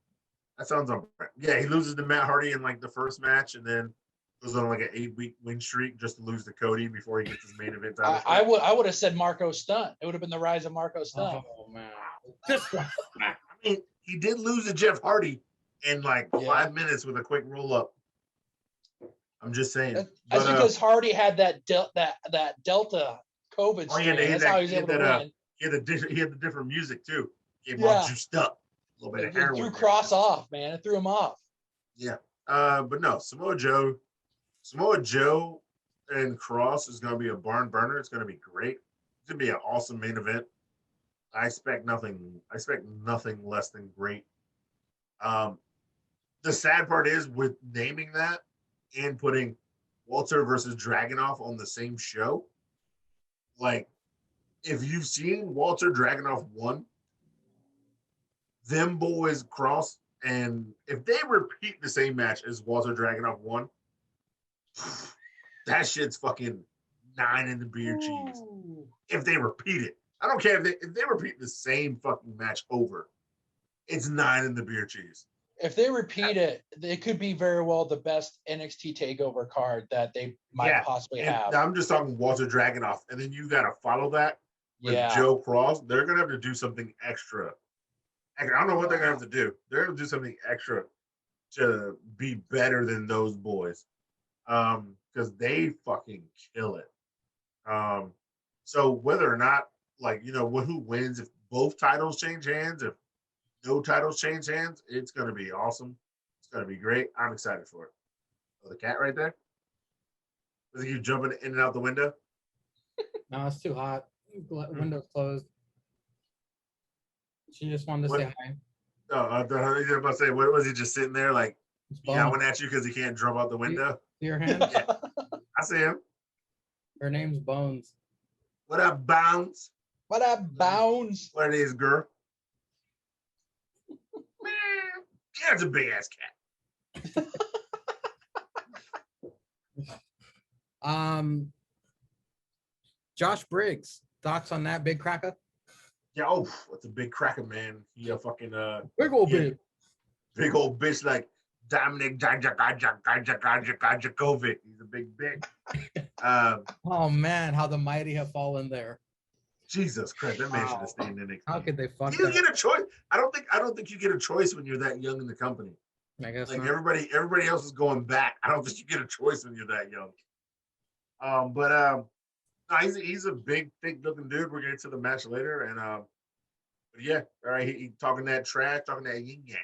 Yeah, he loses to Matt Hardy in like the first match, and then goes on like an 8-week win streak just to lose to Cody before he gets his main event title. I would have said Marco Stunt. It would have been the rise of Marco Stunt. Oh man, I mean, he did lose to Jeff Hardy in like 5 minutes with a quick roll up. I'm just saying. That's because Hardy had that Delta COVID strain. That's how he was able to win. He had the different music too. He all juiced up. A little bit of heroin. It threw Cross off, man. It threw him off. Yeah. But no, Samoa Joe and Cross is going to be a barn burner. It's going to be great. It's going to be an awesome main event. I expect nothing less than great. The sad part is with naming that and putting Walter versus Dragunov on the same show. Like, if you've seen Walter Dragunov 1, them boys cross, and if they repeat the same match as Walter Dragunov 1, that shit's fucking 9 in the beer cheese. If they repeat it, I don't care if they repeat the same fucking match over. It's 9 in the beer cheese. If they repeat it, it could be very well the best NXT takeover card that they might possibly have. I'm just talking Walter Dragunov, and then you got to follow that with Joe Cross. They're gonna have to do something extra. I don't know what they're gonna have to do. They're gonna do something extra to be better than those boys, because they fucking kill it. So whether or not, like, you know, who wins, if both titles change hands, if no titles change hands, it's going to be awesome. It's going to be great. I'm excited for it. Oh, the cat right there? Is he jumping in and out the window? No, it's too hot. Window's closed. She just wanted to say hi. Oh, I was about to say, what was he just sitting there, like, yelling at you because he can't jump out the window? See your hand? Yeah. I see him. Her name's Bones. What up, Bounce? What up, Bounce? What it is, girl? Man, that's a big ass cat. Josh Briggs, thoughts on that big cracker? Yeah, that's a big cracker, man. He a fucking big old bitch like Dominic Dijakovic. He's a big bitch. Oh man, how the mighty have fallen there. Jesus Christ, that man should have stayed in NXT. How could they fuck? You get a choice. I don't think you get a choice when you're that young in the company. I guess like not. everybody else is going back. I don't think you get a choice when you're that young. No, he's a big, thick looking dude. We're getting to the match later, and but yeah, all right. He talking that trash, talking that yin yang.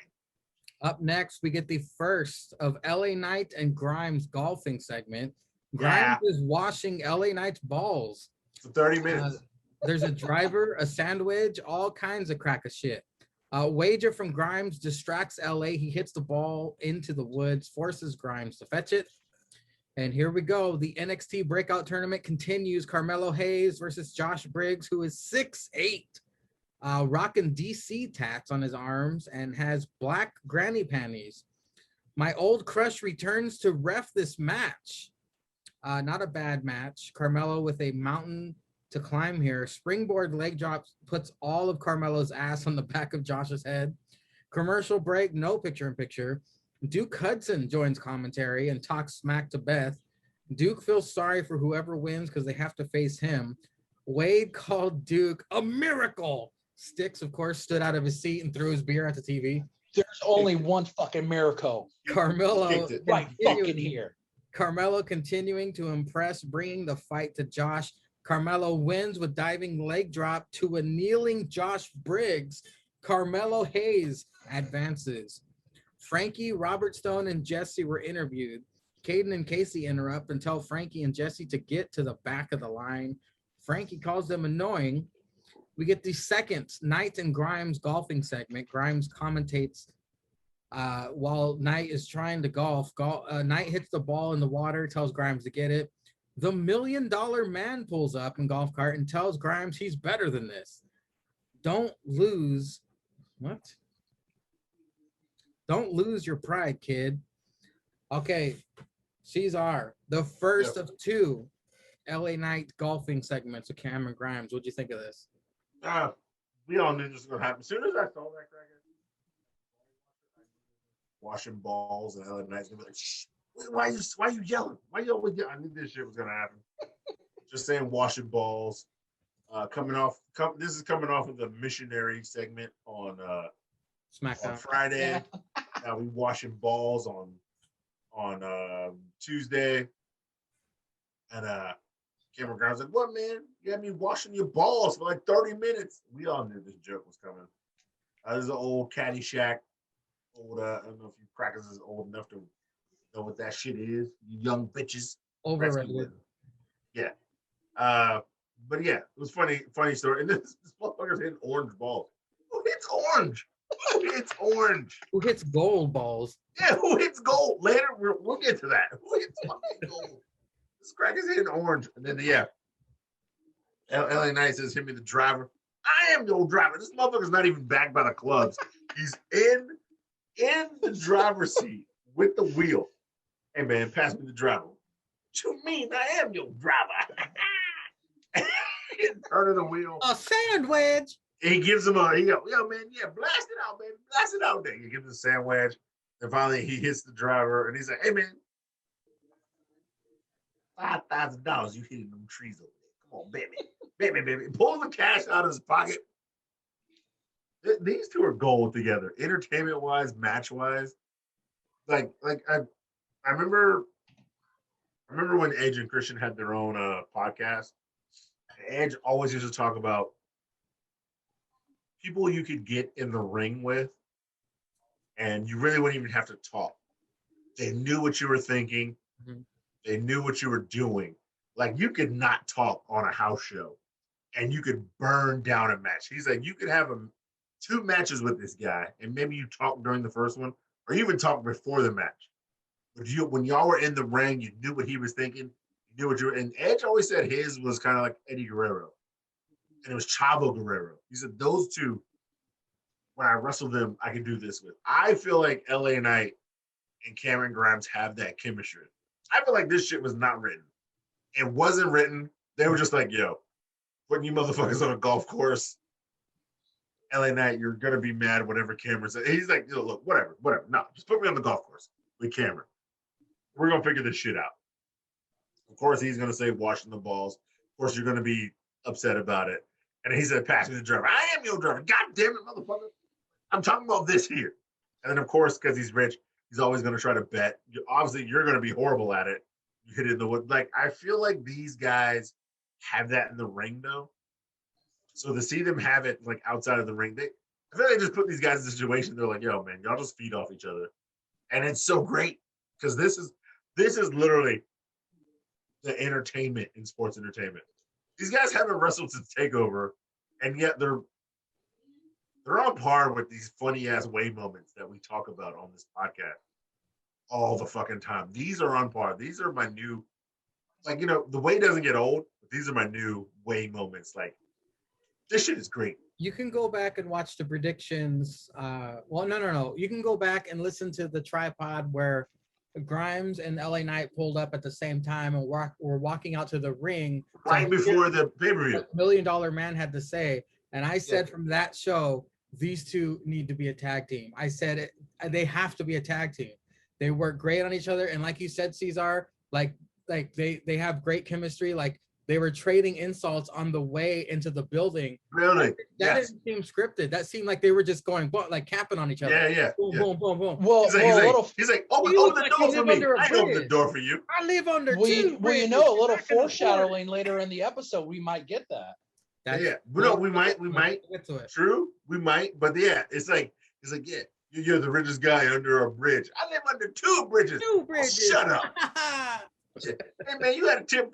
Up next, we get the first of LA Knight and Grimes golfing segment. Grimes is washing LA Knight's balls for 30 minutes. There's a driver, a sandwich, all kinds of crack of shit. Wager from Grimes distracts LA. He hits the ball into the woods, forces Grimes to fetch it. And here we go. The NXT Breakout Tournament continues. Carmelo Hayes versus Josh Briggs, who is 6'8", rocking DC tats on his arms and has black granny panties. My old crush returns to ref this match. Not a bad match. Carmelo with a mountain to climb here. Springboard leg drop puts all of Carmelo's ass on the back of Josh's head. Commercial break, no picture in picture. Duke Hudson joins commentary and talks smack to Beth. Duke feels sorry for whoever wins because they have to face him. Wade called Duke a miracle. Stix, of course, stood out of his seat and threw his beer at the TV. There's only one fucking miracle. Carmelo right fucking here. Carmelo continuing to impress, bringing the fight to Josh. Carmelo wins with diving leg drop to a kneeling Josh Briggs. Carmelo Hayes advances. Frankie, Robert Stone, and Jesse were interviewed. Caden and Casey interrupt and tell Frankie and Jesse to get to the back of the line. Frankie calls them annoying. We get the second Knight and Grimes golfing segment. Grimes commentates while Knight is trying to golf. Knight hits the ball in the water, tells Grimes to get it. The $1 Million Man pulls up in golf cart and tells Grimes he's better than this. Don't lose. What? Don't lose your pride, kid. Okay, Ceizar, the first of two LA Knight golfing segments with Cameron Grimes. What'd you think of this? We all knew this was going to happen. As soon as I saw that cracker washing balls and LA Knight's going to be like, shh. Why are you yelling? Why you always yelling? I knew this shit was gonna happen. Just saying, washing balls. This is coming off of the missionary segment on SmackDown on Friday. Now we washing balls on Tuesday, and Cameron Grimes like, "What, man? You had me washing your balls for like 30 minutes." We all knew this joke was coming. This is an old Caddyshack old. I don't know if you crackers is old enough to know what that shit is. You young bitches. Brettzky Overrated. wouldn't. Yeah. But yeah, it was funny story. And this motherfucker's hitting orange balls. Who hits orange? Who hits orange? Who hits gold balls? Yeah, who hits gold? Later, we'll get to that. Who hits fucking gold? This cracker's hitting orange. And then, yeah. LA Knight says, hit me the driver. I am the old driver. This motherfucker's not even backed by the clubs. He's in the driver's seat with the wheel. Hey, man, pass me the driver. What you mean? I am your driver. Turning the wheel. A sandwich. He gives him yo, man, yeah, blast it out, baby. Blast it out there. He gives him a sandwich. And finally, he hits the driver. And he's like, hey, man, $5,000 you hitting them trees over there. Come on, baby. Baby. Pulls the cash out of his pocket. These two are gold together. Entertainment-wise, match-wise. Like I remember when Edge and Christian had their own podcast. Edge always used to talk about people you could get in the ring with, and you really wouldn't even have to talk. They knew what you were thinking. Mm-hmm. They knew what you were doing. Like, you could not talk on a house show, and you could burn down a match. He's like, you could have 2 matches with this guy, and maybe you talk during the first one, or you even talk before the match. But when y'all were in the ring, you knew what he was thinking. You knew what you were. And Edge always said his was kind of like Eddie Guerrero, and it was Chavo Guerrero. He said those two, when I wrestle them, I can do this with. I feel like LA Knight and Cameron Grimes have that chemistry. I feel like this shit was not written. It wasn't written. They were just like, yo, putting you motherfuckers on a golf course. LA Knight, you're going to be mad whatever Cameron says. He's like, yo, look, whatever. No, just put me on the golf course with Cameron. We're going to figure this shit out. Of course, he's going to say washing the balls. Of course, you're going to be upset about it. And he said, pass me the driver. I am your driver. God damn it, motherfucker. I'm talking about this here. And then, of course, because he's rich, he's always going to try to bet. Obviously, you're going to be horrible at it. You hit it in the wood. Like, I feel like these guys have that in the ring, though. So to see them have it, like, outside of the ring, I feel like they just put these guys in a situation. They're like, yo, man, y'all just feed off each other. And it's so great because this is literally the entertainment in sports entertainment. These guys haven't wrestled since TakeOver, and yet they're on par with these funny ass way moments that we talk about on this podcast all the fucking time. These are on par. These are my new, like, you know, the way doesn't get old, but these are my new way moments. Like, this shit is great. You can go back and watch the predictions. No. You can go back and listen to the tripod where Grimes and LA Knight pulled up at the same time and were walking out to the ring right before the pay-per-view. $1 Million Man had to say. And I said from that show, these two need to be a tag team. I said they have to be a tag team. They work great on each other. And like you said, Ceizar, like they have great chemistry. Like, they were trading insults on the way into the building. Really? That didn't seem scripted. That seemed like they were just going, like, capping on each other. Yeah. Boom. Well, he's like, open the door for me. I open the door for you. I live under well, two well, you bridges. know, a little I can afford it. foreshadowing later in the episode, we might get that. Yeah. No, we might. Get to it. True, we might. But yeah, it's like, yeah, you're the richest guy under a bridge. I live under 2 bridges. 2 bridges. Oh, shut up. Hey man, you gotta tip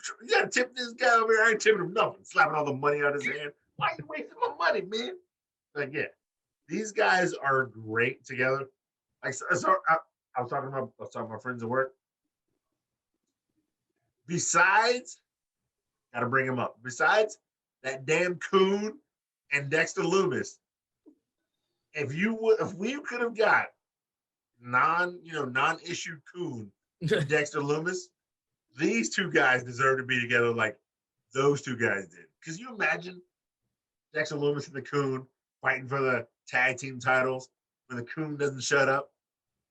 this guy over here. I ain't tipping him nothing. Slapping all the money out of his hand. Why are you wasting my money, man? Like, yeah, these guys are great together. Like, so I was talking to my friends at work. Besides, gotta bring him up. Besides that damn Coon and Dexter Loomis, if we could have got non-issue Coon and Dexter Loomis, these 2 guys deserve to be together like those 2 guys did. Because you imagine Dexter Loomis and the Coon fighting for the tag team titles when the Coon doesn't shut up.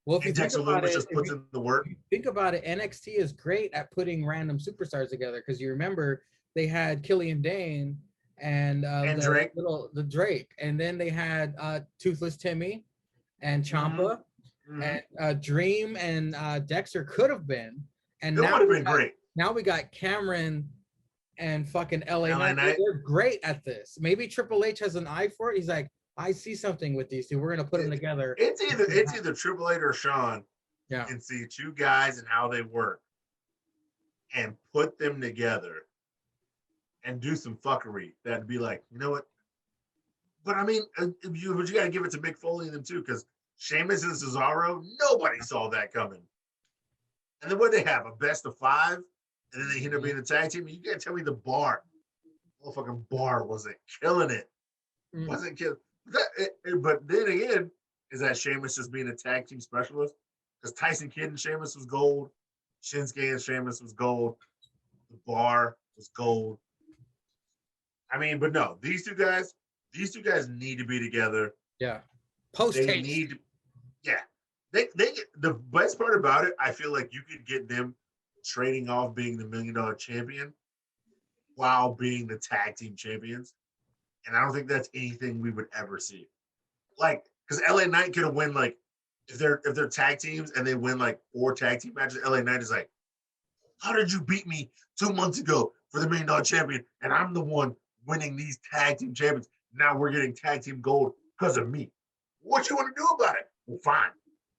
Well, if you And think Dexter about Loomis it, just puts in the work. if you think about it, NXT is great at putting random superstars together. Because you remember they had Killian Dane and Drake. the Drake, and then they had Toothless Timmy and Ciampa, and Dream and Dexter could have been. And It now would have been great. Now we got Cameron and fucking LA Knight. Knight. They're great at this. Maybe Triple H has an eye for it. He's like, I see something with these two. We're gonna put them together. It's either Triple H or Sean Yeah. can see two guys and how they work and put them together and do some fuckery that'd be like, you know what? But I mean, you got to give it to Mick Foley and them too, because Sheamus and Cesaro, nobody saw that coming. And then what they have, a best of 5, and then they end up being a tag team. You can't tell me the Bar, motherfucking Bar wasn't killing it. Wasn't killing. But then again, is that Sheamus just being a tag team specialist? Because Tyson Kidd and Sheamus was gold, Shinsuke and Sheamus was gold, the Bar was gold. I mean, but no, these two guys need to be together. Yeah. Post They need to, yeah. They the best part about it, I feel like you could get them trading off being the $1 million champion while being the tag team champions. And I don't think that's anything we would ever see. Like, because LA Knight could have win, like, if they're tag teams and they win like 4 tag team matches, LA Knight is like, how did you beat me 2 months ago for the $1 million champion? And I'm the one winning these tag team champions. Now we're getting tag team gold because of me. What you want to do about it? Well, fine.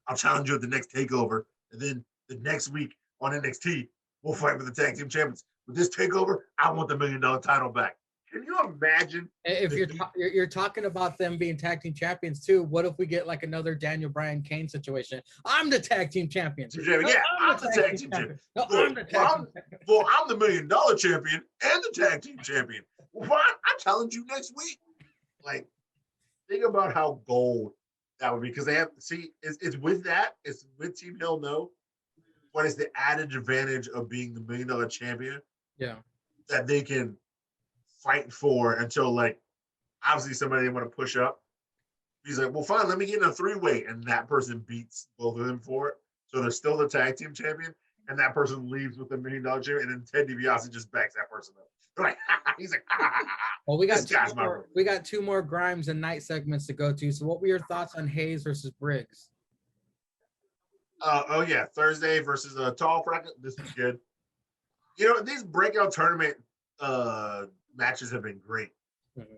I'll challenge you at the next takeover. And then the next week on NXT, we'll fight for the tag team champions. With this takeover, I want the $1 million title back. Can you imagine? If you're talking about them being tag team champions too, what if we get like another Daniel Bryan Kane situation? I'm the tag team champion. Yeah, I'm the tag team champion. No, I'm the tag team champion. Well, I'm the $1 million champion and the tag team champion. Why? I challenge you next week. Like, think about how gold that would be, because they have it's with that, it's with Team Hell No, but it's the added advantage of being the $1 million champion. Yeah, that they can fight for until, like, obviously somebody they want to push up. He's like, well, fine, let me get in a 3-way, and that person beats both of them for it. So they're still the tag team champion, and that person leaves with the $1 million champion, and then Ted DiBiase just backs that person up. They're like, he's like, well, we got 2 more Grimes and Night segments to go to. So what were your thoughts on Hayes versus Briggs? Oh yeah, Thursday versus Tall Bracket. This is good. You know, these breakout tournament matches have been great. Mm-hmm.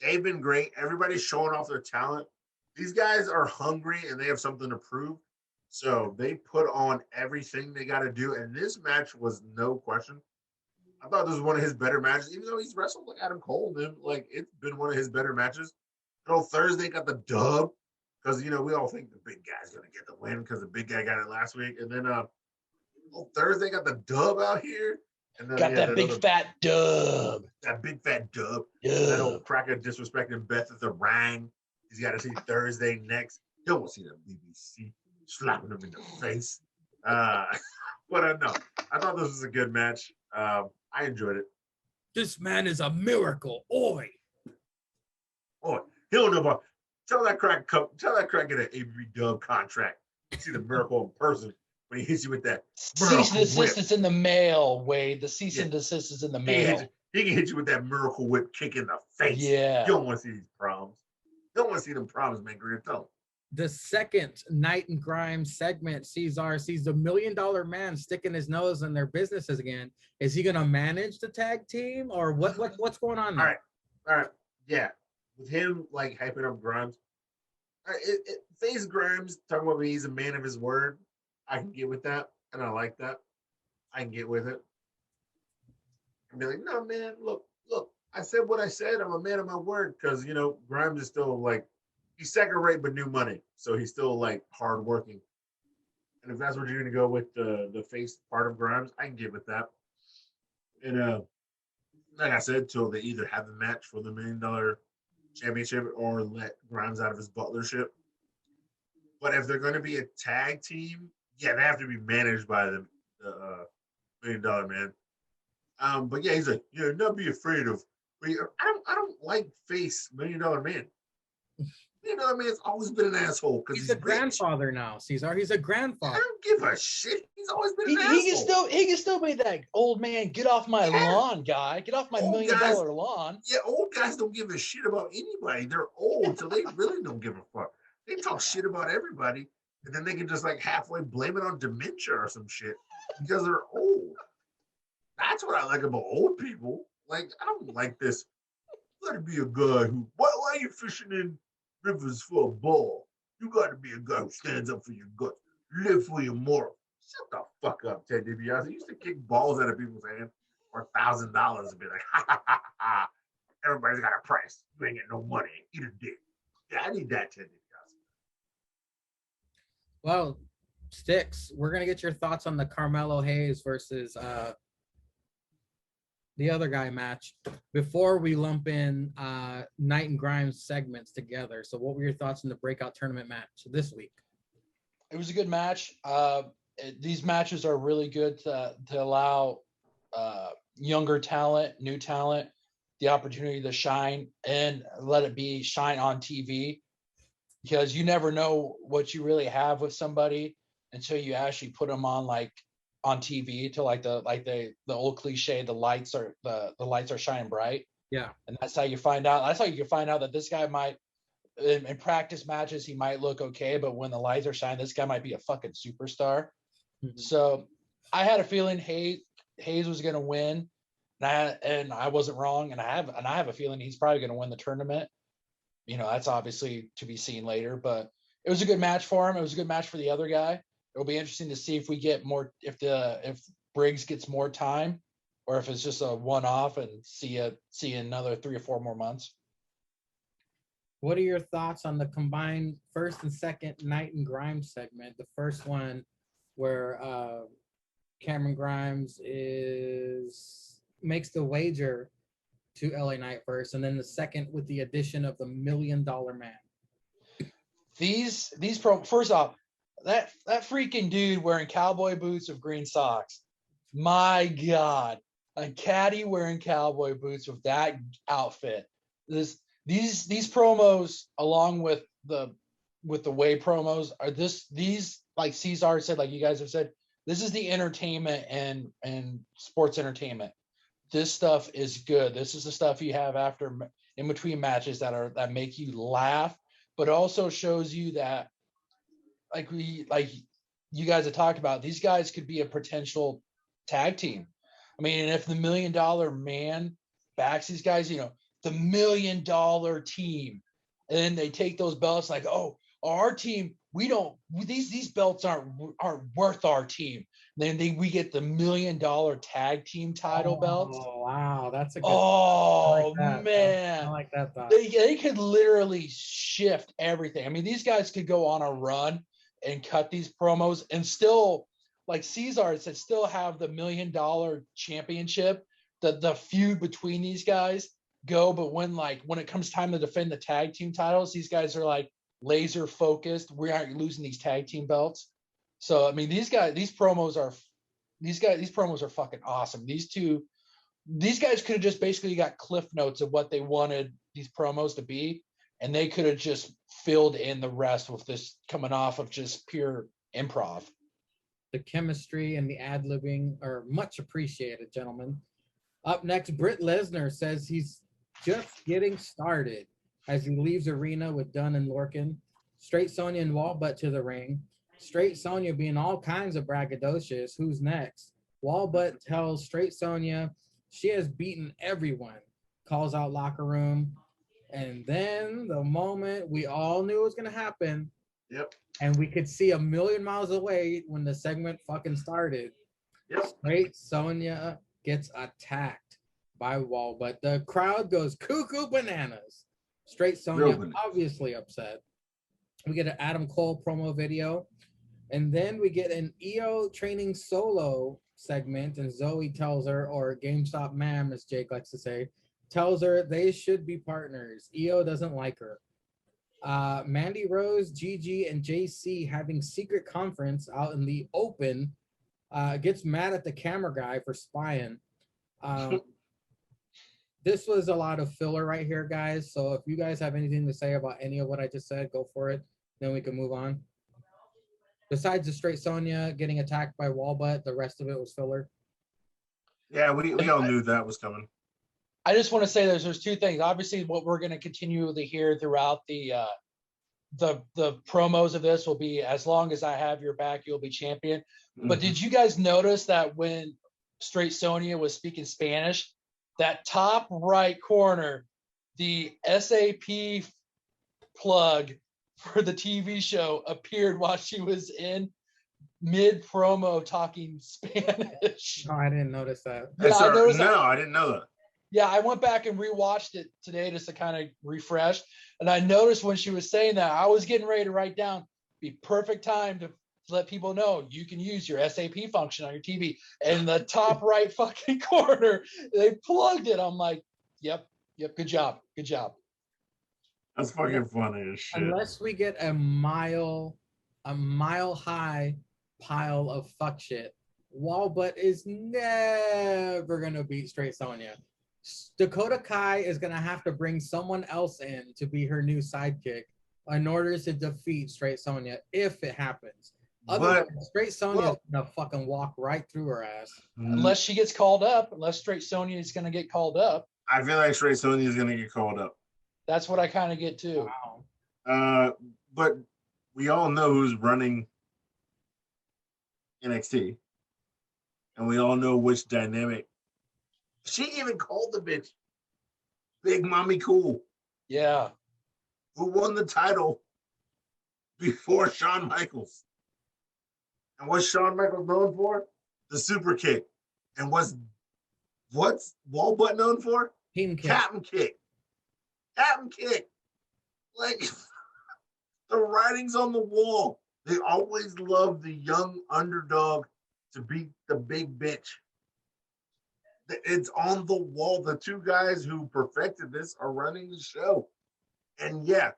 They've been great. Everybody's showing off their talent. These guys are hungry and they have something to prove. So they put on everything they got to do. And this match was no question. I thought this was one of his better matches, even though he's wrestled like Adam Cole. And like, it's been one of his better matches. You know, Thursday got the dub because, you know, we all think the big guy's going to get the win because the big guy got it last week. And then Thursday got the dub out here. And then, got that big fat dub. That big fat dub. That old cracker disrespecting Beth at the Rang. He's got to see Thursday next. He'll want to see the BBC slapping him in the face. But no, I thought this was a good match. I enjoyed it. This man is a miracle. Oi. He don't know about. Tell that crack get an ABB dub contract. See the miracle in person when he hits you with that. Cease and desist is in the mail, Wade. The cease and desist is in the mail. He can hit you with that miracle whip kick in the face. Yeah. You don't want to see these problems. You don't want to see them problems, man. Greer, tell him. The second Night and Grimes segment, Ceizar sees the $1 million man sticking his nose in their businesses again. Is he going to manage the tag team or what's going on there? All right. Yeah. With him, like, hyping up Grimes. Face Grimes, talking about he's a man of his word. I can get with that, and I like that. I can get with it. And be like, no, man, look, I said what I said. I'm a man of my word because, you know, Grimes is still, like, he's second rate but new money, so he's still, like, hardworking. And if that's what you're going to go with the face part of Grimes, I can get with that. And like I said, till they either have the match for the $1 million championship or let Grimes out of his butlership. But if they're going to be a tag team, yeah, they have to be managed by the $1 million man. But yeah, he's like, not be afraid of. I don't like face $1 million man. $1 million man's always been an asshole because he's a grandfather now, Ceizar. He's a grandfather. I don't give a shit. He's always been an asshole. He can still be that old man. Get off my lawn, guy. Get off my $1 million lawn. Yeah, old guys don't give a shit about anybody. They're old, so they really don't give a fuck. They talk shit about everybody, and then they can just like halfway blame it on dementia or some shit because they're old. That's what I like about old people. Like, I don't like this. Let it be a guy who. Why are you fishing in Rivers for a ball. You got to be a guy who stands up for your guts. Live for your moral. Shut the fuck up, Ted DiBiase. You used to kick balls out of people's hands for $1,000 and be like, ha ha ha ha. Everybody's got a price. You ain't getting no money. Eat a dick. Yeah, I need that, Ted DiBiase. Well, Stix, we're gonna get your thoughts on the Carmelo Hayes versus the other guy match before we lump in Knight and Grimes segments together. So what were your thoughts on the breakout tournament match this week? It was a good match. These matches are really good to allow younger talent, new talent, the opportunity to shine and let it be shine on TV, because you never know what you really have with somebody until you actually put them on on TV to the old cliche, the lights are shining bright. Yeah. And that's how you find out. That's how you can find out that this guy might, in practice matches, he might look okay, but when the lights are shining, this guy might be a fucking superstar. Mm-hmm. So I had a feeling Hayes was going to win, and I wasn't wrong. And I have a feeling he's probably going to win the tournament. You know, that's obviously to be seen later, but it was a good match for him. It was a good match for the other guy. It'll be interesting to see if we get more, if Briggs gets more time, or if it's just a one-off and see another 3 or 4 more months. What are your thoughts on the combined first and second Knight and Grimes segment? The first one where Cameron Grimes makes the wager to LA Knight first, and then the second with the addition of the $1 Million Man. First off, that freaking dude wearing cowboy boots with green socks. My God, a caddy wearing cowboy boots with that outfit. These promos, along with the way promos, are these like Ceizar said, like you guys have said, this is the entertainment and sports entertainment. This stuff is good. This is the stuff you have in between matches that make you laugh, but also shows you that, like you guys have talked about, these guys could be a potential tag team. I mean, if the $1 Million Man backs these guys, you know, the $1 Million team, and then they take those belts like, oh, our team, these belts aren't worth our team. Then we get the $1 Million tag team title belts. Oh wow, that's a good. Oh man, I like that thought. They could literally shift everything. I mean, these guys could go on a run and cut these promos and still, like Ceizar said, still have the $1 Million championship. The feud between these guys go, but when it comes time to defend the tag team titles, these guys are like laser focused. We aren't losing these tag team belts. So I mean, these promos are fucking awesome. These guys could have just basically got cliff notes of what they wanted these promos to be, and they could have just filled in the rest with this coming off of just pure improv. The chemistry and the ad-libbing are much appreciated, gentlemen. Up next, Britt Lesnar says he's just getting started as he leaves arena with Dunn and Lorcan. Straight Sonya and Wallbutt to the ring. Straight Sonya being all kinds of braggadocious. Who's next? Wallbutt tells Straight Sonya she has beaten everyone. Calls out locker room. And then the moment we all knew it was going to happen. Yep. And we could see a million miles away when the segment fucking started. Yep. Straight Sonya gets attacked by Wallbutt. The crowd goes cuckoo bananas. Straight Sonya obviously upset. We get an Adam Cole promo video. And then we get an EO training solo segment. And Zoe tells her, or GameStop ma'am, as Jake likes to say, tells her they should be partners. EO doesn't like her. Mandy Rose, Gigi, and JC having secret conference out in the open. Gets mad at the camera guy for spying. This was a lot of filler right here, guys. So if you guys have anything to say about any of what I just said, go for it. Then we can move on. Besides the Straight Sonya getting attacked by Wallbutt, the rest of it was filler. Yeah, we all knew that was coming. I just want to say there's 2 things. Obviously, what we're going to continue to hear throughout the promos of this will be, as long as I have your back, you'll be champion. Mm-hmm. But did you guys notice that when Straight Sonya was speaking Spanish, that top right corner, the SAP plug for the TV show appeared while she was in mid promo talking Spanish. No, I didn't notice that. Yeah, I noticed that. No, I didn't know that. Yeah, I went back and rewatched it today just to kind of refresh. And I noticed when she was saying that, I was getting ready to write down, be perfect time to let people know you can use your SAP function on your TV. And in the top right fucking corner, they plugged it. I'm like, yep, good job. That's fucking funny as shit. Unless we get a mile high pile of fuck shit, Wallbutt is never gonna beat Straight Sonya. Dakota Kai is gonna have to bring someone else in to be her new sidekick in order to defeat Straight Sonya if it happens. Otherwise, Straight Sonya is gonna fucking walk right through her ass. Unless she gets called up, unless Straight Sonya is gonna get called up. I feel like Straight Sonya is gonna get called up. That's what I kind of get too. Wow. But we all know who's running NXT, and we all know which dynamic. She even called the bitch Big Mommy Cool, Yeah. who won the title before Shawn Michaels. And what's Shawn Michaels known for? The super kick. And what's Wallbutt known for? Team kick. Captain kick. Captain kick. Like the writing's on the wall. They always love the young underdog to beat the big bitch. It's on the wall. The two guys who perfected this are running the show. And yeah,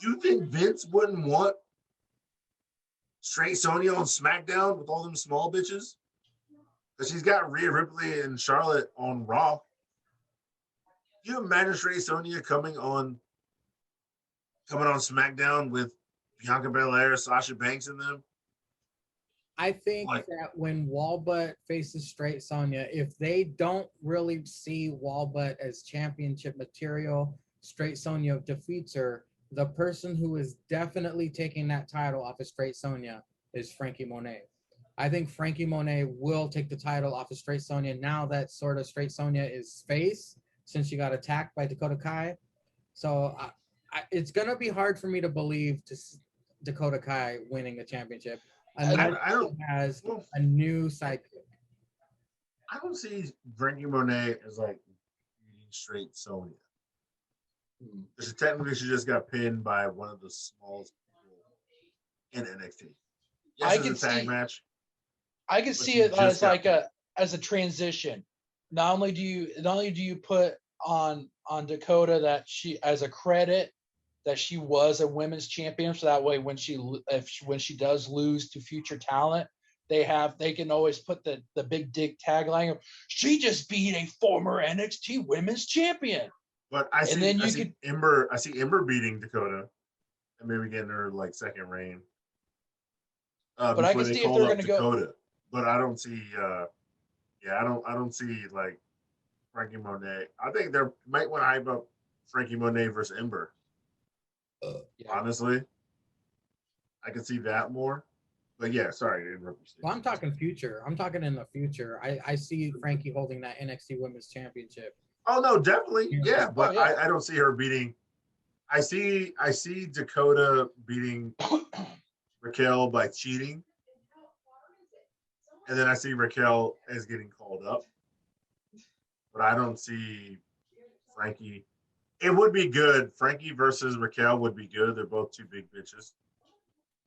you think Vince wouldn't want Straight Sonya on SmackDown with all them small bitches? Because she's got Rhea Ripley and Charlotte on Raw. You imagine Straight Sonya coming on SmackDown with Bianca Belair, Sasha Banks, and them? I think that when Wallbutt faces Straight Sonya, if they don't really see Wallbutt as championship material, Straight Sonya defeats her. The person who is definitely taking that title off of Straight Sonya is Frankie Monet. I think Frankie Monet will take the title off of Straight Sonya now that sort of Straight Sonya is face since she got attacked by Dakota Kai. So it's going to be hard for me to believe Dakota Kai winning the championship unless she has a new sidekick. I don't see Frankie Monet as like Straight Sonya. Because technically she just got pinned by one of the smallest people in NXT. Yes, it's a tag match. I can see it as like as a transition. Not only do you put on Dakota that she as a credit that she was a women's champion, so that way when she does lose to future talent, they can always put the big dick tagline of she just beat a former NXT women's champion. But I see Ember beating Dakota and maybe getting her like second reign. But I can see if they're going to go. But I don't see. I don't see like Frankie Monet. I think they might want to hype up Frankie Monet versus Ember. Honestly, I can see that more. But yeah, sorry to interrupt you. Well, I'm talking future. I'm talking in the future. I see Frankie holding that NXT Women's Championship. Oh no, definitely, yeah. But I don't see her beating. I see Dakota beating Raquel by cheating, and then I see Raquel as getting called up. But I don't see Frankie. It would be good. Frankie versus Raquel would be good. They're both two big bitches.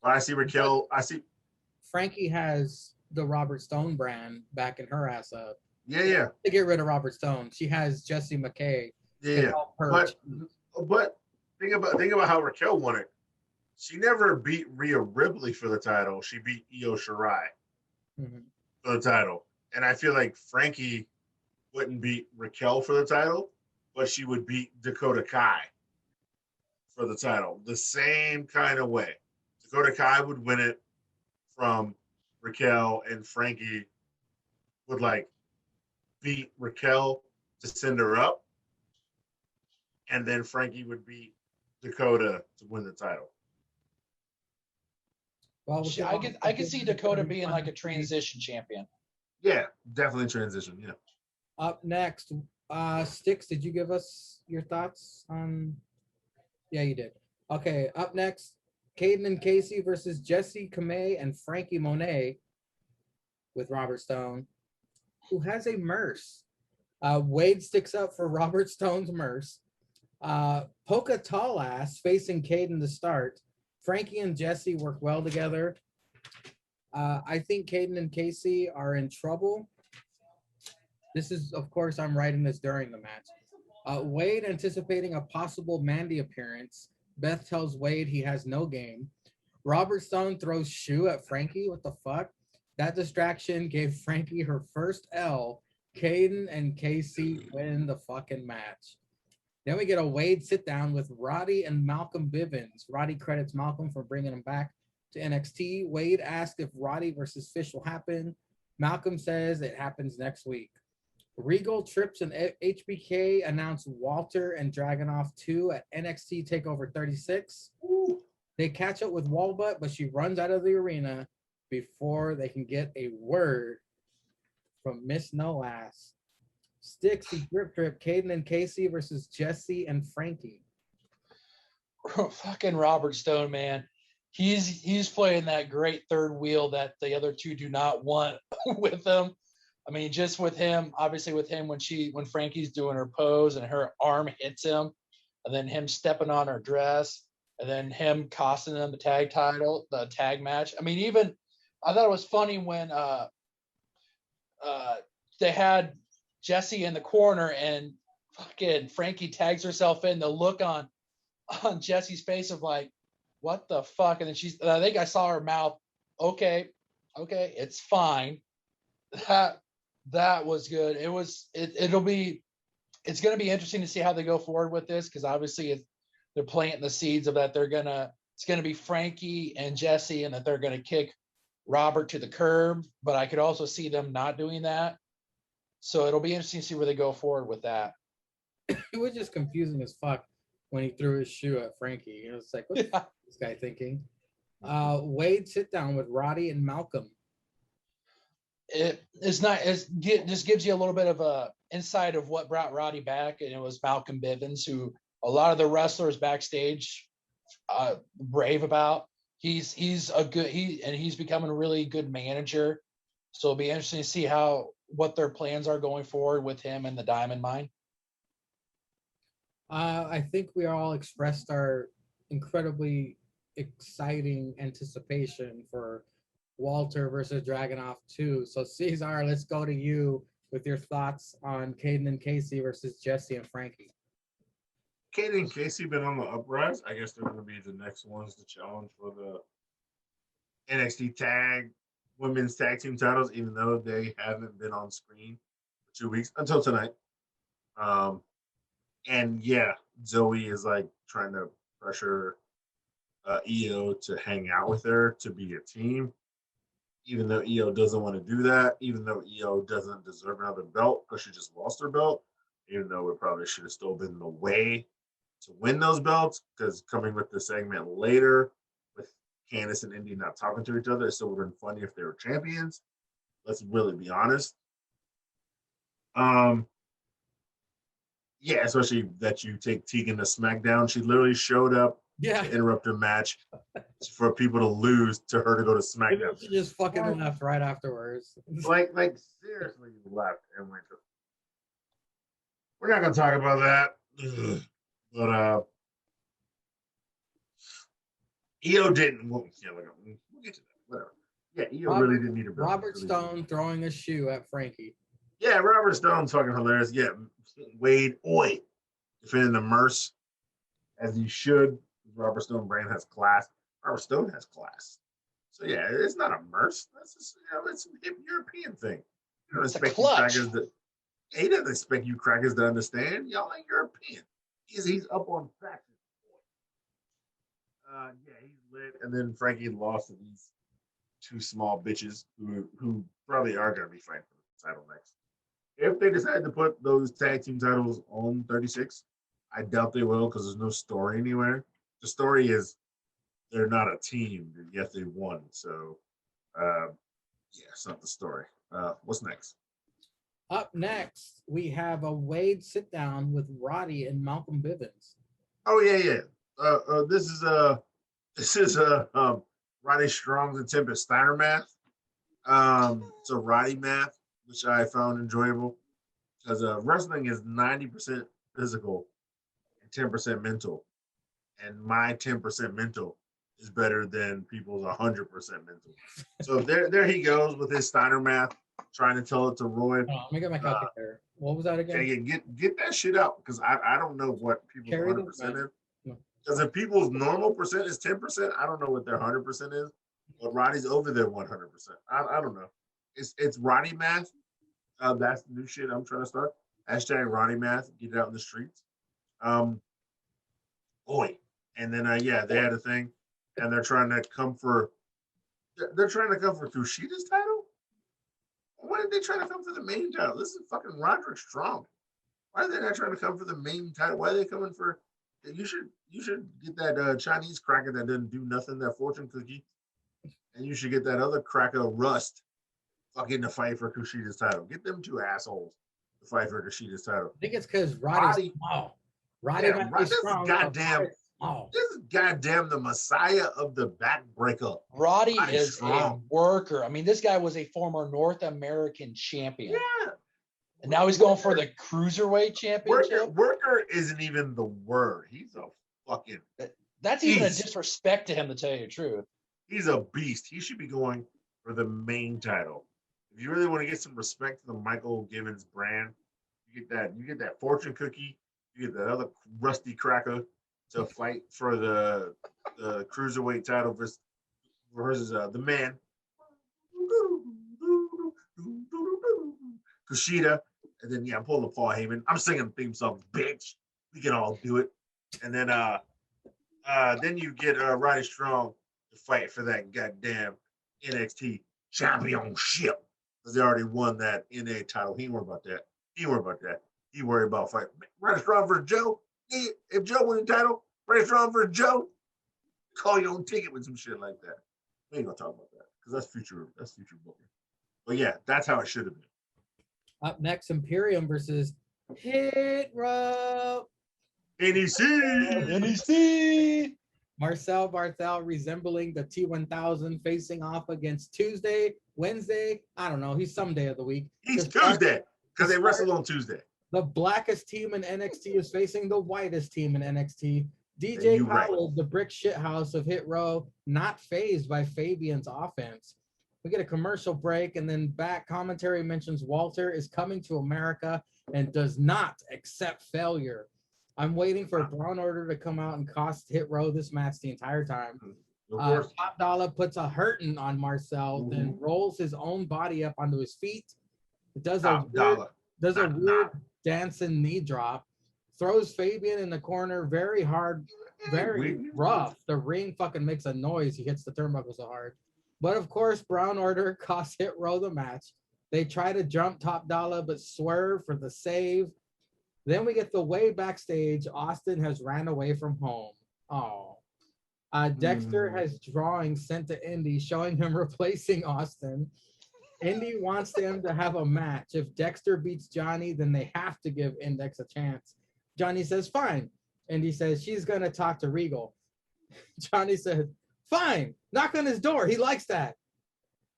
But I see Raquel. Frankie has the Robert Stone brand backing her ass up. Yeah. To get rid of Robert Stone, she has Jessie McKay. Yeah. But think about how Raquel won it. She never beat Rhea Ripley for the title. She beat Io Shirai for the title. And I feel like Frankie wouldn't beat Raquel for the title, but she would beat Dakota Kai for the title. The same kind of way. Dakota Kai would win it from Raquel, and Frankie would like beat Raquel to send her up, and then Frankie would beat Dakota to win the title. Well, I could see Dakota being like a transition champion. Yeah, definitely transition. Yeah. Up next, Stix, did you give us your thoughts on? Yeah, you did. Okay, up next, Caden and Casey versus Jesse Kamei and Frankie Monet with Robert Stone, who has a Merce. Wade sticks up for Robert Stone's Merce. Polka Tall Ass facing Caden to start. Frankie and Jesse work well together. I think Caden and Casey are in trouble. This is, of course, I'm writing this during the match. Wade anticipating a possible Mandy appearance. Beth tells Wade he has no game. Robert Stone throws shoe at Frankie. What the fuck? That distraction gave Frankie her first L. Caden and Casey win the fucking match. Then we get a Wade sit down with Roddy and Malcolm Bivens. Roddy credits Malcolm for bringing him back to NXT. Wade asked if Roddy versus Fish will happen. Malcolm says it happens next week. Regal, Trips, and HBK announce Walter and Dragunov 2 at NXT TakeOver 36. Ooh. They catch up with Wallbutt, but she runs out of the arena before they can get a word from Miss No Ass. Stixy Drip Drip, Caden and Casey versus Jesse and Frankie. Fucking Robert Stone, man. He's playing that great third wheel that the other two do not want with him. I mean, just with him, obviously with him when Frankie's doing her pose and her arm hits him, and then him stepping on her dress, and then him costing them the tag match. I mean, even I thought it was funny when they had Jesse in the corner and fucking Frankie tags herself in. The look on Jesse's face of like, what the fuck? And then I think I saw her mouth. Okay, it's fine. That was good. It's going to be interesting to see how they go forward with this, because obviously they're planting the seeds of that it's going to be Frankie and Jesse, and that they're going to kick Robert to the curb. But I could also see them not doing that. So it'll be interesting to see where they go forward with that. It was just confusing as fuck when he threw his shoe at Frankie. It was like, what's this guy thinking? Wade sit down with Roddy and Malcolm. Just gives you a little bit of a insight of what brought Roddy back, and it was Malcolm Bivens, who a lot of the wrestlers backstage rave about. He's becoming a really good manager. So it'll be interesting to see what their plans are going forward with him and the Diamond Mine. I think we all expressed our incredibly exciting anticipation for Walter versus Dragunov 2. So Ceizar, let's go to you with your thoughts on Caden and Casey versus Jesse and Frankie. Caden and Casey been on the uprise. I guess they're going to be the next ones to challenge for the NXT women's tag team titles, even though they haven't been on screen for 2 weeks until tonight. And yeah, Zoe is like trying to pressure EO to hang out with her to be a team, even though EO doesn't want to do that, even though EO doesn't deserve another belt because she just lost her belt, even though it probably should have still been the way to win those belts, because coming with the segment later with Candice and Indy not talking to each other, it still would have been funny if they were champions. Let's really be honest. Yeah, especially that you take Tegan to SmackDown. She literally showed up to interrupt her match for people to lose to her to go to SmackDown. She just fucking left right afterwards. Like seriously left and went to. We're not gonna talk about that. Ugh. But EO didn't. We'll get to that. Whatever. Yeah, EO really didn't need a belt. Robert Stone throwing a shoe at Frankie. Yeah, Robert Stone's fucking hilarious. Yeah, Wade, defending the Merce as he should. Robert Stone brand has class. Robert Stone has class. So yeah, it's not a Merce. That's just, it's a hip European thing. You don't expect you crackers to. He doesn't expect you crackers to understand. Y'all ain't European. He's up on facts. Yeah, he's lit. And then Frankie lost to these two small bitches who probably are going to be fighting for the title next. If they decide to put those tag team titles on 36, I doubt they will, because there's no story anywhere. The story is they're not a team, yet they won. So, yeah, it's not the story. What's next? Up next, we have a Wade sit down with Roddy and Malcolm Bivens. Oh, yeah. This is Roddy Strong's attempt at Steiner math. So Roddy math, which I found enjoyable, because wrestling is 90% physical and 10% mental, and my 10% mental is better than people's 100% mental. So there he goes with his Steiner math, trying to tell it to Roy. Let me get my calculator. What was that again? Yeah, get that shit out, because I don't know what people's 100% is. Because if people's normal percent is 10%, I don't know what their 100% is. But Roddy's over their 100%. I don't know. It's Roddy math. That's the new shit I'm trying to start. Hashtag Roddy math. Get it out in the streets. Boy. And then they had a thing, and they're trying to come for. They're trying to come for Kushida's title. Why are they trying to come for the main title? This is fucking Roderick Strong. Why are they not trying to come for the main title? Why are they coming for? You should get that Chinese cracker that doesn't do nothing, that fortune cookie, and you should get that other cracker Rust, fucking to fight for Kushida's title. Get them two assholes to fight for Kushida's title. I think it's because Roddy's small. Roddy This strong. This is goddamn the Messiah of the backbreaker. Roddy is strong. A worker. I mean, this guy was a former North American champion. Yeah. And now he's going for the cruiserweight championship. Worker isn't even the word. He's a fucking. That's even a disrespect to him, to tell you the truth. He's a beast. He should be going for the main title. If you really want to get some respect to the Michael Givens brand, you get that fortune cookie. You get that other rusty cracker to fight for the cruiserweight title versus the man Kushida. And then I'm pulling the Paul Heyman. I'm singing the theme song, bitch. We can all do it. And then you get Roddy Strong to fight for that goddamn NXT championship, because they already won that NA title. He ain't worried about that. He worried about fighting Roddy Strong versus Joe. If Joe win the title, Roddy Strong versus Joe, call your own ticket with some shit like that. We ain't gonna talk about that, because that's future booking. But yeah, that's how it should have been. Up next, Imperium versus Hit Row. NEC. Marcel Barthel resembling the T1000 facing off against Wednesday. I don't know. He's some day of the week. He's Tuesday, because they wrestle on Tuesday. The blackest team in NXT is facing the whitest team in NXT. DJ Khaled, the brick shithouse of Hit Row, not fazed by Fabian's offense. We get a commercial break, and then back commentary mentions Walter is coming to America and does not accept failure. I'm waiting for Brown Order to come out and cost Hit Row this match the entire time. Top Dollar puts a hurting on Marcel, then rolls his own body up onto his feet. It does a weird dancing knee drop, throws Fabian in the corner very hard, very rough. The ring fucking makes a noise. He hits the turnbuckle so hard. But of course, Brown Order costs Hit Row the match. They try to jump Top Dollar, but swerve for the save. Then we get the way backstage. Austin has ran away from home. Oh. Dexter has drawings sent to Indy showing him replacing Austin. Indy wants them to have a match. If Dexter beats Johnny, then they have to give Index a chance. Johnny says, fine. Indy says, she's going to talk to Regal. Johnny said, fine. Knock on his door. He likes that.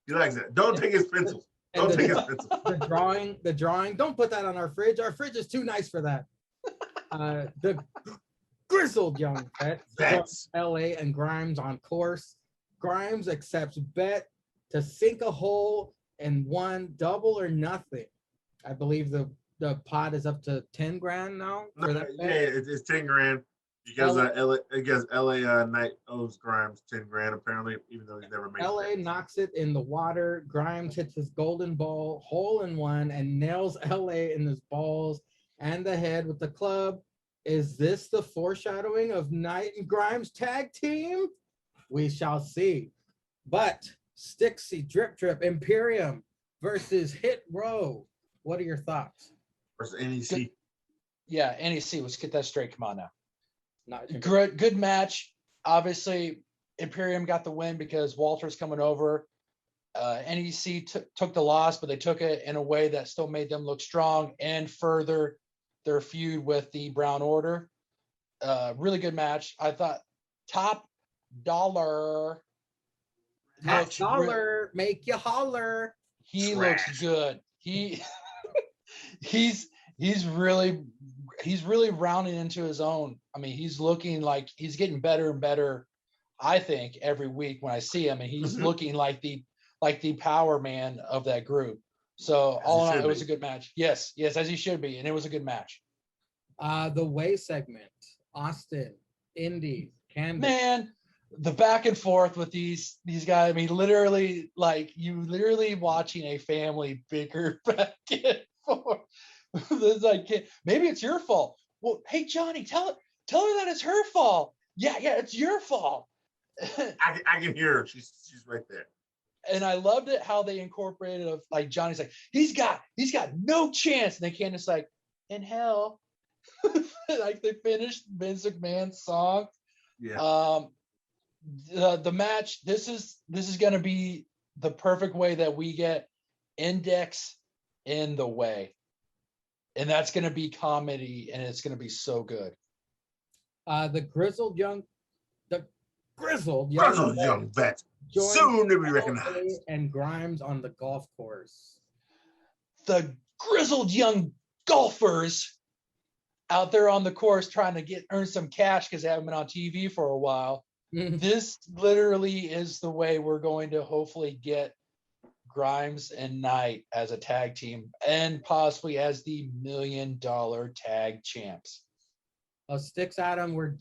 He likes that. Don't take his pencils. The drawing. Don't put that on our fridge. Our fridge is too nice for that. The grizzled young vets, LA and Grimes on course. Grimes accepts bet to sink a hole and one double or nothing. I believe the pot is up to 10 grand now. For that bet. Yeah, it's 10 grand. Because LA Knight owes Grimes 10 grand apparently, even though he's never made it. LA knocks it in the water. Grimes hits his golden ball hole in one and nails LA in his balls and the head with the club. Is this the foreshadowing of Knight and Grimes tag team? We shall see. But Stixy Drip Drip Imperium versus Hit Row. What are your thoughts? Versus NEC. Yeah, NEC. Let's get that straight. Come on now. Good match. Obviously, Imperium got the win because Walter's coming over. NEC took the loss, but they took it in a way that still made them look strong and further their feud with the Brown Order. Really good match. I thought Top Dollar looks Dollar, make you holler. he Trash. looks good. He's really rounding into his own. I mean, he's looking like he's getting better and better. I think every week when I see him, and he's looking like the power man of that group. So all in all, it was a good match. Yes, as he should be, and it was a good match. The way segment, Austin, Indy, Candace. Man, the back and forth with these guys. I mean, literally, like you literally watching a family bicker back and forth. It's like, maybe it's your fault. Well, hey Johnny, tell her that it's her fault. Yeah, it's your fault. I can hear her. She's right there. And I loved it how they incorporated of like Johnny's like he's got no chance, and they can't just like in hell. Like they finished Vince McMahon's song. Yeah. The match. This is going to be the perfect way that we get Index in the way, and that's going to be comedy, and it's going to be so good. The grizzled young vet. Soon to be recognized. And Grimes on the golf course. The grizzled young golfers out there on the course trying to earn some cash because they haven't been on TV for a while. This literally is the way we're going to hopefully get Grimes and Knight as a tag team and possibly as the $1 million tag champs. Stixadam, we're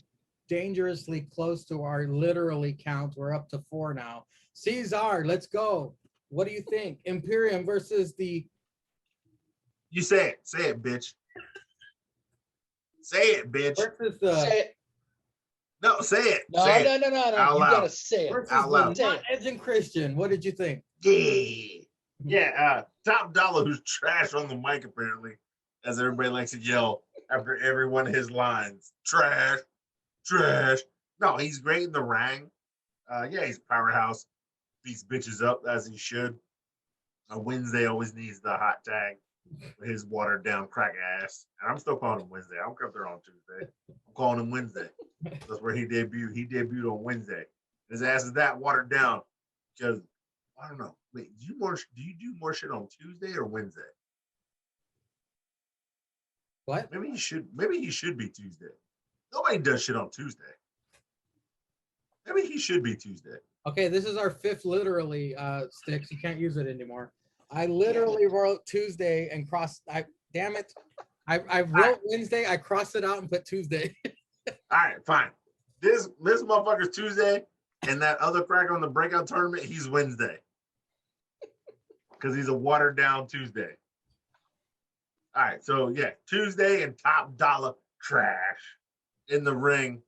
dangerously close to our literally count. We're up to 4 now. Ceizar, let's go. What do you think? Imperium versus the... You say it, bitch. Say it, bitch. Versus the... Say it. No, say it. No. Say You it. gotta say it. Versus Out loud. the Edge and Christian. What did you think? Yeah. Top Dollar, who's trash on the mic apparently, as everybody likes to yell after every one of his lines. Trash. No, he's great in the ring. He's a powerhouse. Beats bitches up as he should. Wednesday always needs the hot tag with his watered down crack ass. And I'm still calling him Wednesday. I don't care if they're on Tuesday. I'm calling him Wednesday. That's where he debuted. He debuted on Wednesday. His ass is that watered down because I don't know. Wait, do you do more shit on Tuesday or Wednesday? What? Maybe he should be Tuesday. Nobody does shit on Tuesday. Maybe he should be Tuesday. Okay, this is our 5th literally Sticks. You can't use it anymore. I literally wrote Tuesday and crossed. Damn it. I wrote Wednesday. I crossed it out and put Tuesday. All right, fine. This motherfucker's Tuesday, and that other cracker on the breakout tournament, he's Wednesday. Because he's a watered down Tuesday. All right, so yeah, Tuesday and Top Dollar trash in the ring,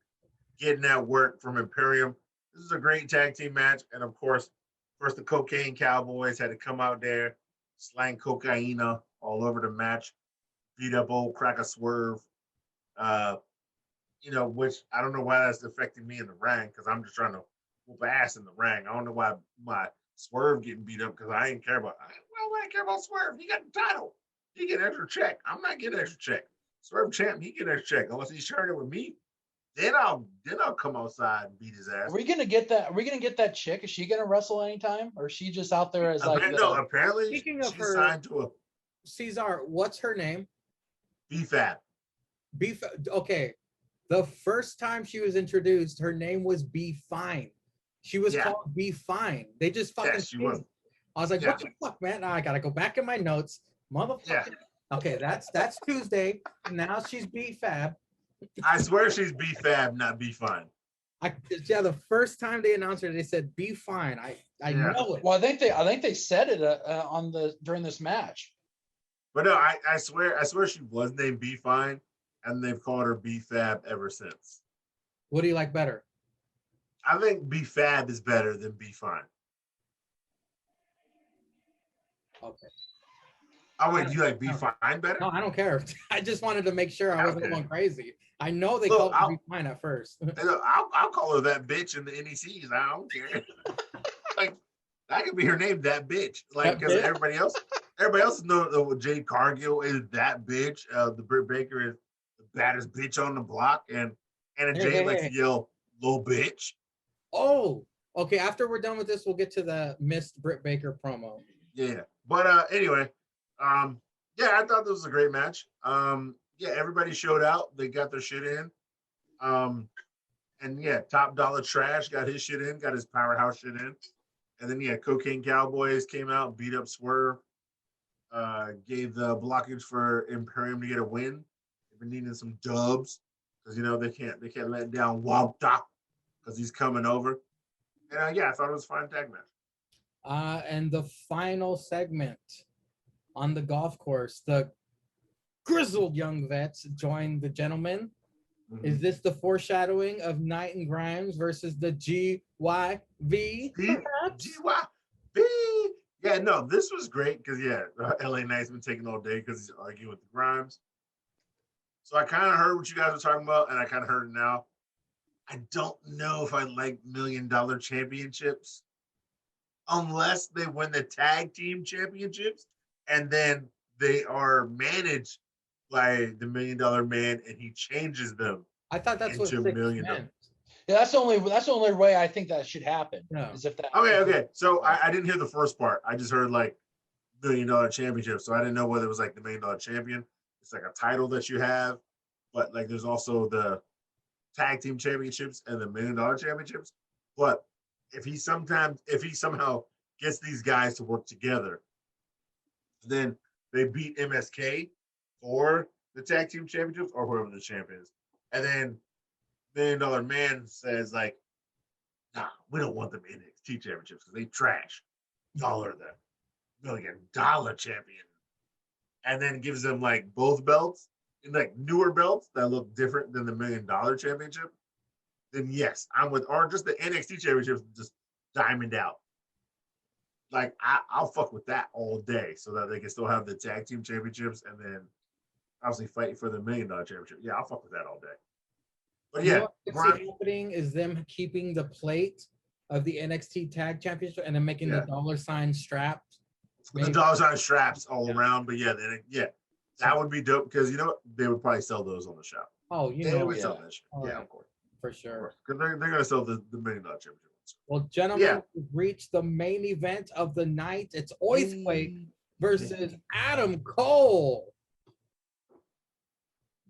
getting that work from Imperium. This is a great tag team match, and of course, first the Cocaine Cowboys had to come out there, slang cocaina all over the match, beat up old Cracker Swerve. Which I don't know why that's affecting me in the ring because I'm just trying to whoop ass in the ring. I don't know why my Swerve getting beat up because I ain't care about. Why would I care about Swerve? He got the title. He get extra check. I'm not getting extra check. Swerve champ, he get extra check unless he's sharing it with me. Then I'll come outside and beat his ass. Are we gonna get that? Are we gonna get that chick? Is she gonna wrestle anytime, or is she just out there as like? No, apparently Speaking of she's her, signed to a Ceizar, what's her name? BFAB. Okay. The first time she was introduced, her name was Be Fine. She was called Be Fine. They just fucking. Yes, she was. I was like, what the fuck, man? Now I gotta go back in my notes, motherfucker. Yeah. Okay, that's Tuesday. Now she's B-Fab. I swear she's B-Fab, not B-Fine. The first time they announced her, they said Be Fine. I know it. Well, I think they said it during this match. But no, I swear she was named B-Fine, and they've called her B-Fab ever since. What do you like better? I think B-Fab is better than B-Fine. Okay. Oh wait, do you like B-Fine better? No, I don't care. I just wanted to make sure I wasn't going crazy. I know they Look, called her Be Fine at first. I'll call her that bitch in the NECs. I don't care. Like that could be her name, that bitch. Like because everybody else knows Jade Cargill is that bitch. The Britt Baker is the baddest bitch on the block, and Anna Hey, Jay hey, likes hey. to yell, "Little bitch." Oh, okay. After we're done with this, we'll get to the missed Britt Baker promo. Yeah. But anyway, yeah, I thought this was a great match. Yeah, everybody showed out. They got their shit in. And yeah, Top Dollar Trash got his shit in, got his powerhouse shit in. And then yeah, Cocaine Cowboys came out, beat up Swerve, gave the blockage for Imperium to get a win. They've been needing some dubs because you know they can't let down Walter because he's coming over. And yeah, I thought it was a fine tag match. And the final segment on the golf course, the grizzled young vets joined the gentlemen. Mhm. Is this the foreshadowing of Knight and Grimes versus the GYV? Perhaps? GYV. Yeah, no, this was great because yeah, LA Knight's been taking all day because he's arguing with the Grimes. So I kind of heard what you guys were talking about, and I kind of heard it now. I don't know if I like $1 million championships unless they win the tag team championships and then they are managed by the $1 million man and he changes them I thought that's what into six million meant. Yeah, that's the only way I think that should happen. No. Is if that. Okay. So I didn't hear the first part. I just heard like $1 million championship. So I didn't know whether it was like the $1 million champion. It's like a title that you have, but like there's also the tag team championships and the $1 million championships. But if he somehow gets these guys to work together, then they beat MSK for the tag team championships or whoever the champ is. And then $1 million man says like, nah, we don't want them NXT championships because they trash. Y'all are the $1 million champion. And then gives them like both belts and like newer belts that look different than the $1 million championship. Then yes, I'm with, or just the NXT championships just diamond out. Like I'll fuck with that all day so that they can still have the tag team championships and then obviously fighting for the $1 million championship. Yeah, I'll fuck with that all day. But You know yeah, what I could see happening is them keeping the plate of the NXT Tag Championship and then making the $ strapped. the $sign straps all around. But yeah, that would be dope because you know what? They would probably sell those on the shop. Oh, you They know, would sell that shit. Oh, Yeah, yeah. of course. For sure. Because they're gonna sell the $1 million championship. Well, gentlemen, we've reached the main event of the night. It's Oathquake versus Adam Cole.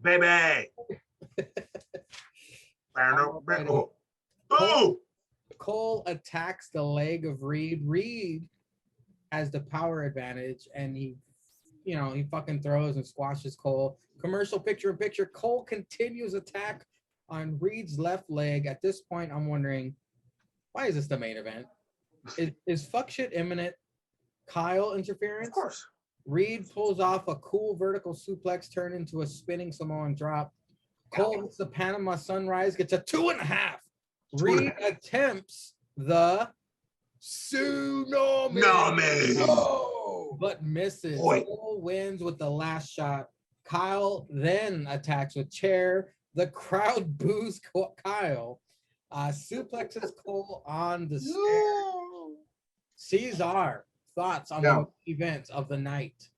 Baby. Cole attacks the leg of Reed. Reed has the power advantage, and he fucking throws and squashes Cole. Commercial picture-in-picture. Cole continues attack on Reed's left leg. At this point, I'm wondering, why is this the main event? Is fuck shit imminent? Kyle interference? Of course. Reed pulls off a cool vertical suplex turn into a spinning Samoan drop. Cole hits the Panama Sunrise, gets a 2.5. Reed attempts the tsunami. No. But misses. Boy. Cole wins with the last shot. Kyle then attacks with chair. The crowd boos Kyle. Suplexes Cole on the stairs. Ceizar, thoughts on the events of the night?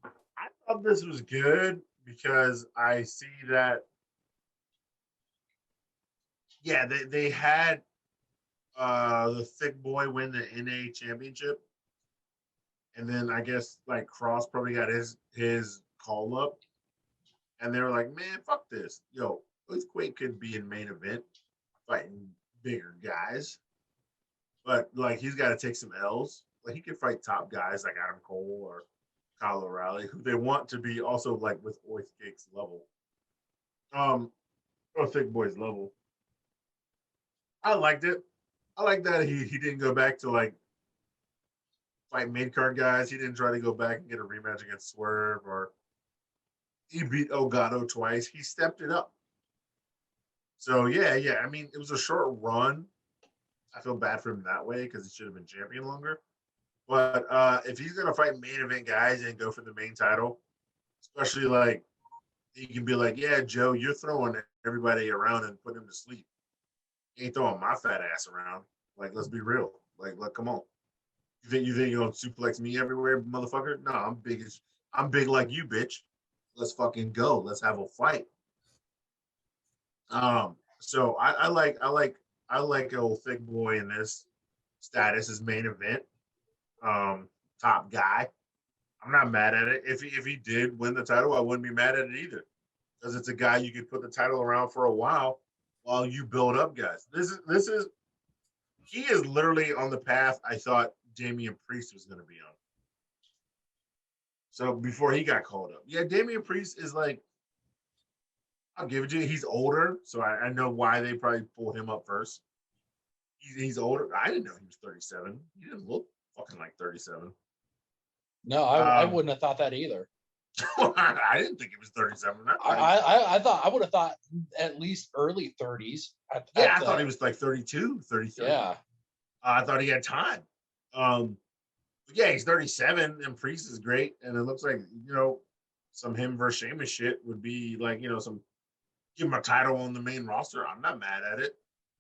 I thought this was good because I see that. Yeah, they had the thick boy win the NA championship, and then I guess like Cross probably got his call up, and they were like, "Man, fuck this, yo, Earthquake could be in main event fighting bigger guys, but like he's got to take some L's. Like he could fight top guys like Adam Cole or Kyle O'Reilly, who they want to be also like with Earthquake's level, or thick boy's level." I liked it. I like that he didn't go back to like fight mid card guys. He didn't try to go back and get a rematch against Swerve, or he beat Elgato twice. He stepped it up. So yeah. I mean, it was a short run. I feel bad for him that way because he should have been champion longer. But if he's gonna fight main event guys and go for the main title, especially like he can be like, yeah, Joe, you're throwing everybody around and putting him to sleep. Ain't throwing my fat ass around. Like, let's be real. Like, come on. You think you're gonna suplex me everywhere, motherfucker? No, I'm big like you, bitch. Let's fucking go. Let's have a fight. So I like old thick boy in this status as main event, top guy. I'm not mad at it. If he did win the title, I wouldn't be mad at it either, because it's a guy you could put the title around for a while you build up guys. This is he is literally on the path I thought Damian Priest was going to be on. So before he got called up, yeah, Damian Priest is like, I'll give it to you. He's older, so I know why they probably pulled him up first. He's older. I didn't know he was 37. He didn't look fucking like 37. No, I wouldn't have thought that either. I didn't think he was 37. I thought I would have thought at least early 30s. I thought he was like 32, 33. Yeah. I thought he had time. But yeah, he's 37, and Priest is great, and it looks like some him versus Sheamus shit would be like some give him a title on the main roster. I'm not mad at it.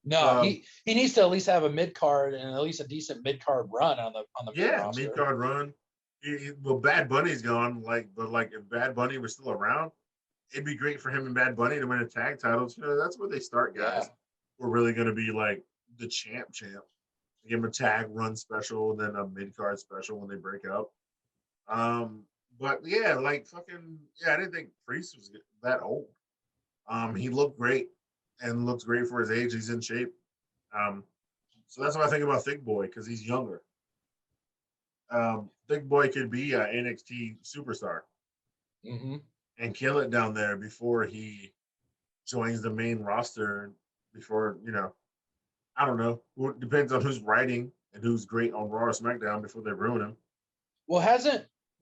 No, he needs to at least have a mid card and at least a decent mid card run on the main roster. Mid card run. Well, Bad Bunny's gone. But if Bad Bunny was still around, it'd be great for him and Bad Bunny to win a tag titles. That's where they start, guys. Yeah. We're really going to be like the champ. Give him a tag run special and then a mid card special when they break up. But yeah, I didn't think Priest was that old. He looked great and looks great for his age. He's in shape. So that's what I think about Thick Boy, because he's younger. Thick Boy could be an NXT superstar and kill it down there before he joins the main roster. Before I don't know. It depends on who's writing and who's great on Raw or SmackDown before they ruin him. Well,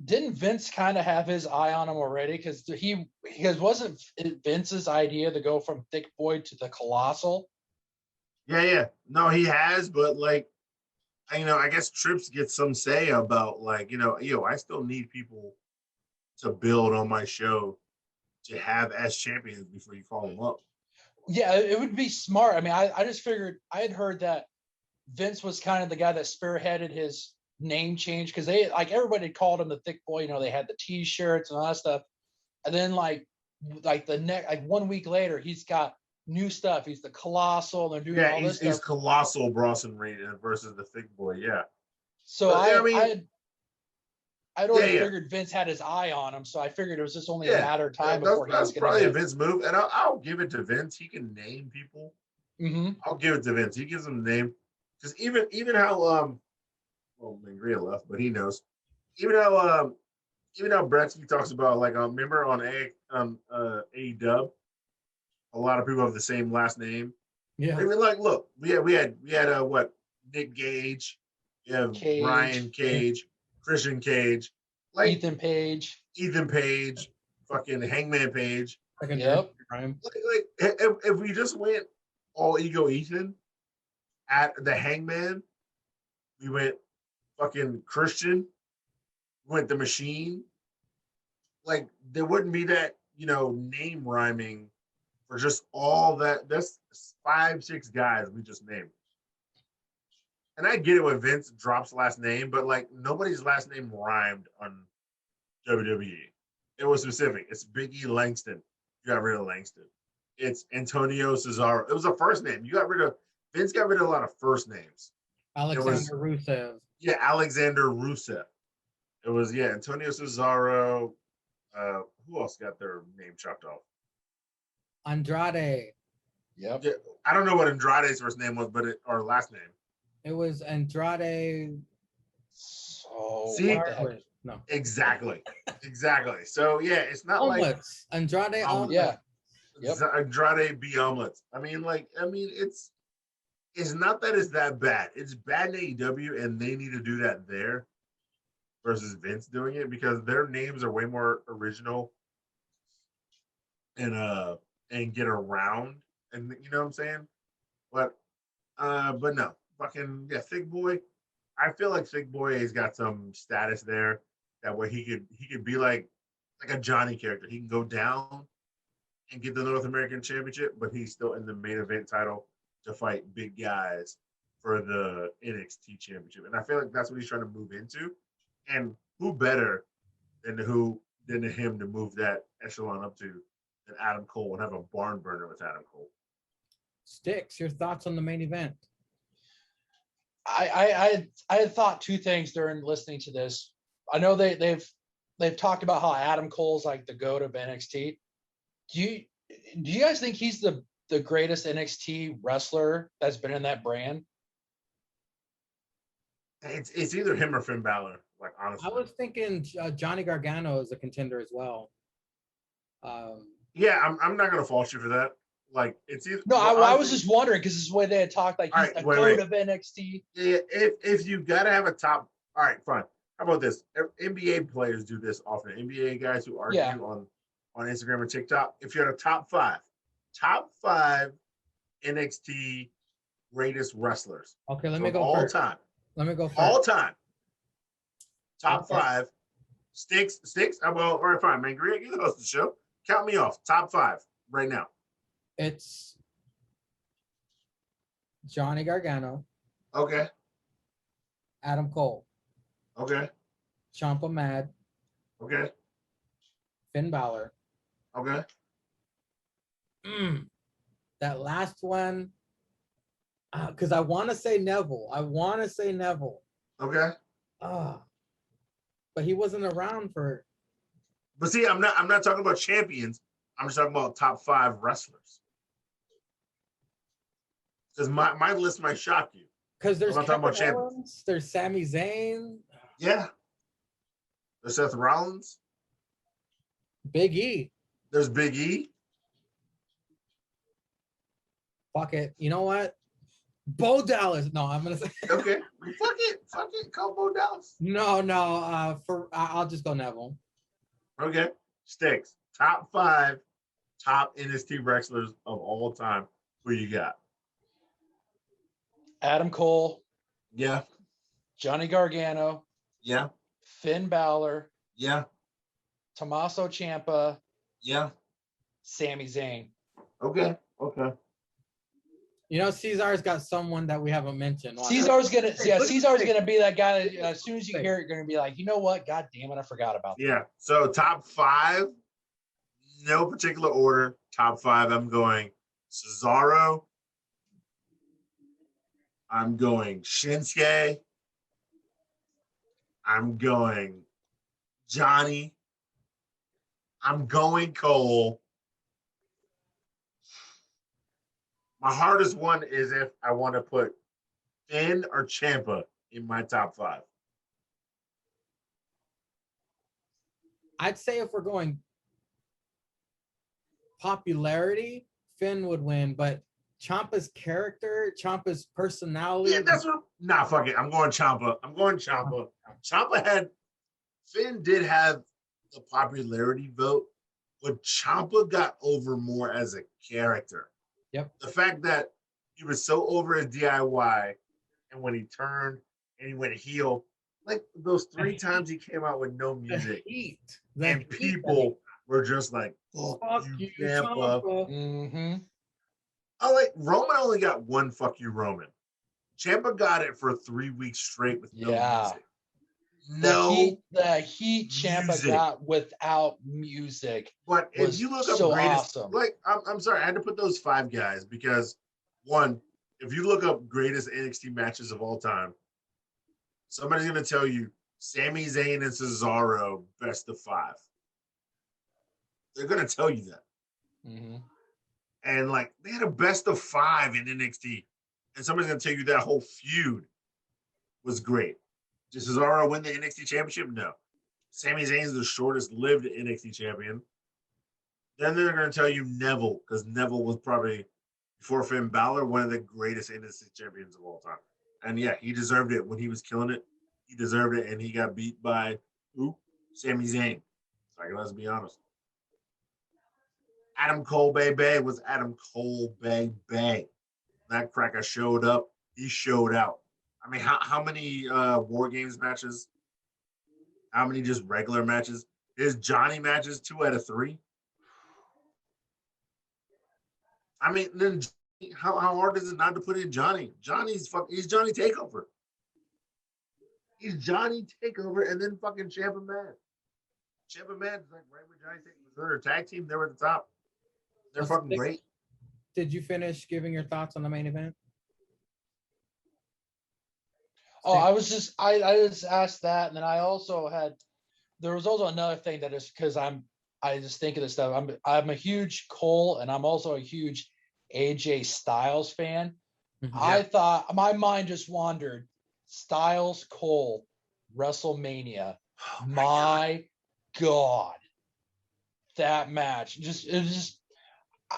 didn't Vince kind of have his eye on him already? Because wasn't it Vince's idea to go from Thick Boy to the Colossal? Yeah. No, he has, but I guess Trips gets some say about I still need people to build on my show to have as champions before you call them up. Yeah, it would be smart. I mean, I just figured I had heard that Vince was kind of the guy that spearheaded his name change, because they everybody called him the Thick Boy. They had the T-shirts and all that stuff, and then the next 1 week later, he's got new stuff. He's the Colossal. They're doing all this stuff. He's Colossal Bronson Reed versus the Thick Boy. Yeah. So I'd already figured Vince had his eye on him, so I figured it was just only a matter of time before he was going to. That's probably a Vince move, and I'll give it to Vince. He can name people. Mm-hmm. I'll give it to Vince. He gives them the name, because even how Mangria left, but he knows. Even how Brettzky talks about remember on AEW, a lot of people have the same last name. Yeah. They were look, we had what, Nick Gage, you have Brian Cage, Christian Cage, Ethan Page, fucking Hangman Page. Yep. If we just went all ego Ethan at the Hangman, we went fucking Christian, we went the Machine. There wouldn't be that name rhyming for just all that. That's 5-6 guys we just named. And I get it when Vince drops last name, but nobody's last name rhymed on WWE. It was specific. It's Big E Langston. You got rid of Langston. It's Antonio Cesaro. It was a first name. Vince got rid of a lot of first names. Alexander Rusev. Yeah, Alexander Rusev. It was Antonio Cesaro. Who else got their name chopped off? Andrade. Yep. Yeah, I don't know what Andrade's first name was, or last name. It was Andrade. See? No. Exactly. So it's not omelets. Andrade omelets. Yeah. Yep. Andrade B omelets. It's not that it's that bad. It's bad in AEW, and they need to do that there versus Vince doing it, because their names are way more original and get around, and you know what I'm saying? But no. Fucking Thick Boy. I feel like Thick Boy has got some status there. That way he could be like a Johnny character. He can go down and get the North American Championship, but he's still in the main event title to fight big guys for the NXT Championship. And I feel like that's what he's trying to move into. And who better than him to move that echelon up to than Adam Cole and have a barn burner with Adam Cole? Sticks, your thoughts on the main event? I had thought two things during listening to this. I know they've talked about how Adam Cole's like the GOAT of NXT. Do you guys think he's the greatest NXT wrestler that's been in that brand? It's either him or Finn Balor. Like honestly, I was thinking Johnny Gargano is a contender as well. Yeah, I'm not gonna fault you for that. Like it's either, No, well, I was just wondering because this is the way they had talked like he's Alright, the wait, GOAT wait. of NXT. if you gotta have a top, all right, fine. How about this? NBA players do this often. NBA guys who argue Yeah. on Instagram or TikTok. If you're at a top five NXT greatest wrestlers Okay, let me of go all first. time, Let me go first. all time. Top Okay. five. Sticks. Well, all right, fine, man. Greg, you host the show. Count me off. Top five right now. It's Johnny Gargano, Okay. Adam Cole, Okay. Ciampa Mad, Okay. Finn Balor. Okay. That last one, because I want to say Neville. Okay. But he wasn't around for. But see, I'm not talking about champions. I'm just talking about top five wrestlers. Because my list might shock you. Because there's I'm not talking about Kevin champions. Owens, there's Sami Zayn, Yeah. There's Seth Rollins. Big E. There's Big E. Fuck it. You know what? Bo Dallas. No, I'm gonna say Okay. Fuck it. Call Bo Dallas. no. I'll just go Neville. Okay. Sticks. Top five top NXT wrestlers of all time. Who you got? Adam Cole, Yeah. Johnny Gargano, Yeah. Finn Balor, Yeah. Tommaso Ciampa, Yeah. Sami Zayn. Okay. You know, Ceizar's got someone that we haven't mentioned. Caesar's gonna be that guy that as soon as you hear it, you're gonna be like, you know what? God damn it, I forgot about that. Yeah. So top five, no particular order. Top five, I'm going Cesaro. I'm going Shinsuke. I'm going Johnny. I'm going Cole. My hardest one is if I want to put Finn or Ciampa in my top five. I'd say if we're going popularity, Finn would win, but Ciampa's character, Ciampa's personality. Yeah, that's what. Nah, fuck it. I'm going Ciampa. Finn did have the popularity vote, but Ciampa got over more as a character. Yep. The fact that he was so over as DIY, and when he turned and he went heel, like those three times he came out with no music, and people were just like, "Fuck you, Ciampa." Mm-hmm. I like Roman only got one "fuck you" Roman. Ciampa got it for 3 weeks straight with no music. The heat Ciampa music. got without music. But if you look up so greatest, awesome. like I'm sorry, I had to put those five guys because one, if you look up greatest NXT matches of all time, somebody's gonna tell you Sami Zayn and Cesaro best of five. They're gonna tell you that. Mm-hmm. And like they had a best of five in NXT, and somebody's gonna tell you that whole feud was great. Did Cesaro win the NXT championship? No. Sami Zayn's the shortest lived NXT champion. Then they're gonna tell you Neville, because Neville was probably before Finn Balor one of the greatest NXT champions of all time. And yeah, he deserved it when he was killing it. He deserved it, and he got beat by who? Sami Zayn. Like, let's be honest. Adam Cole Bay was Adam Cole Bay. That cracker showed up. He showed out. I mean, how many War Games matches? How many just regular matches? His Johnny matches, 2 out of 3. I mean, then how hard is it not to put in Johnny? He's Johnny Takeover. He's Johnny Takeover, and then fucking Ciampa Man. Ciampa Man is like right with Johnny Takeover. They're a tag team. They were at the top. They're fucking great. did you finish giving your thoughts on the main event? Oh, I just asked that, and then I also there was also another thing that is because I just think of this stuff. I'm a huge Cole, and I'm also a huge AJ Styles fan. Mhm. I thought my mind just wandered. Styles Cole WrestleMania. My God, that match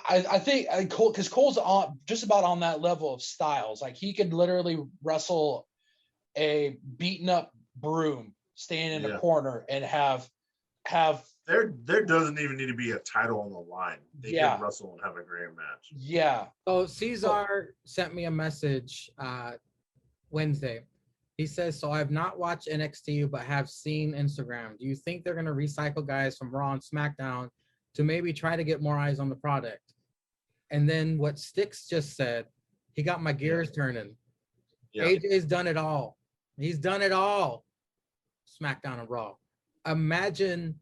I think Cole, because Cole's on just about on that level of Styles. Like he could literally wrestle a beaten up broom standing in a corner and have there doesn't even need to be a title on the line. They can wrestle and have a great match. Yeah. So Ceizar sent me a message Wednesday. He says, so I've not watched NXT, but have seen Instagram. Do you think they're going to recycle guys from Raw and SmackDown to maybe try to get more eyes on the product? And then what Stix just said, he got my gears turning. Yeah. AJ's done it all. He's done it all. SmackDown and Raw. Imagine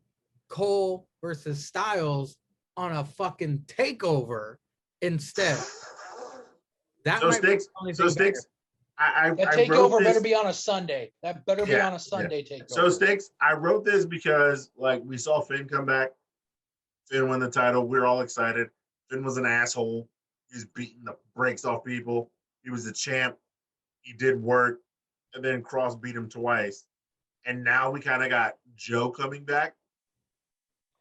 Cole versus Styles on a fucking takeover instead. That so Stix, that takeover better be on a Sunday. That better be on a Sunday takeover. So Stix, I wrote this because like we saw Finn come back. Finn won the title. We're all excited. Finn was an asshole. He was beating the brakes off people. He was the champ. He did work. And then Cross beat him twice. And now we kind of got Joe coming back.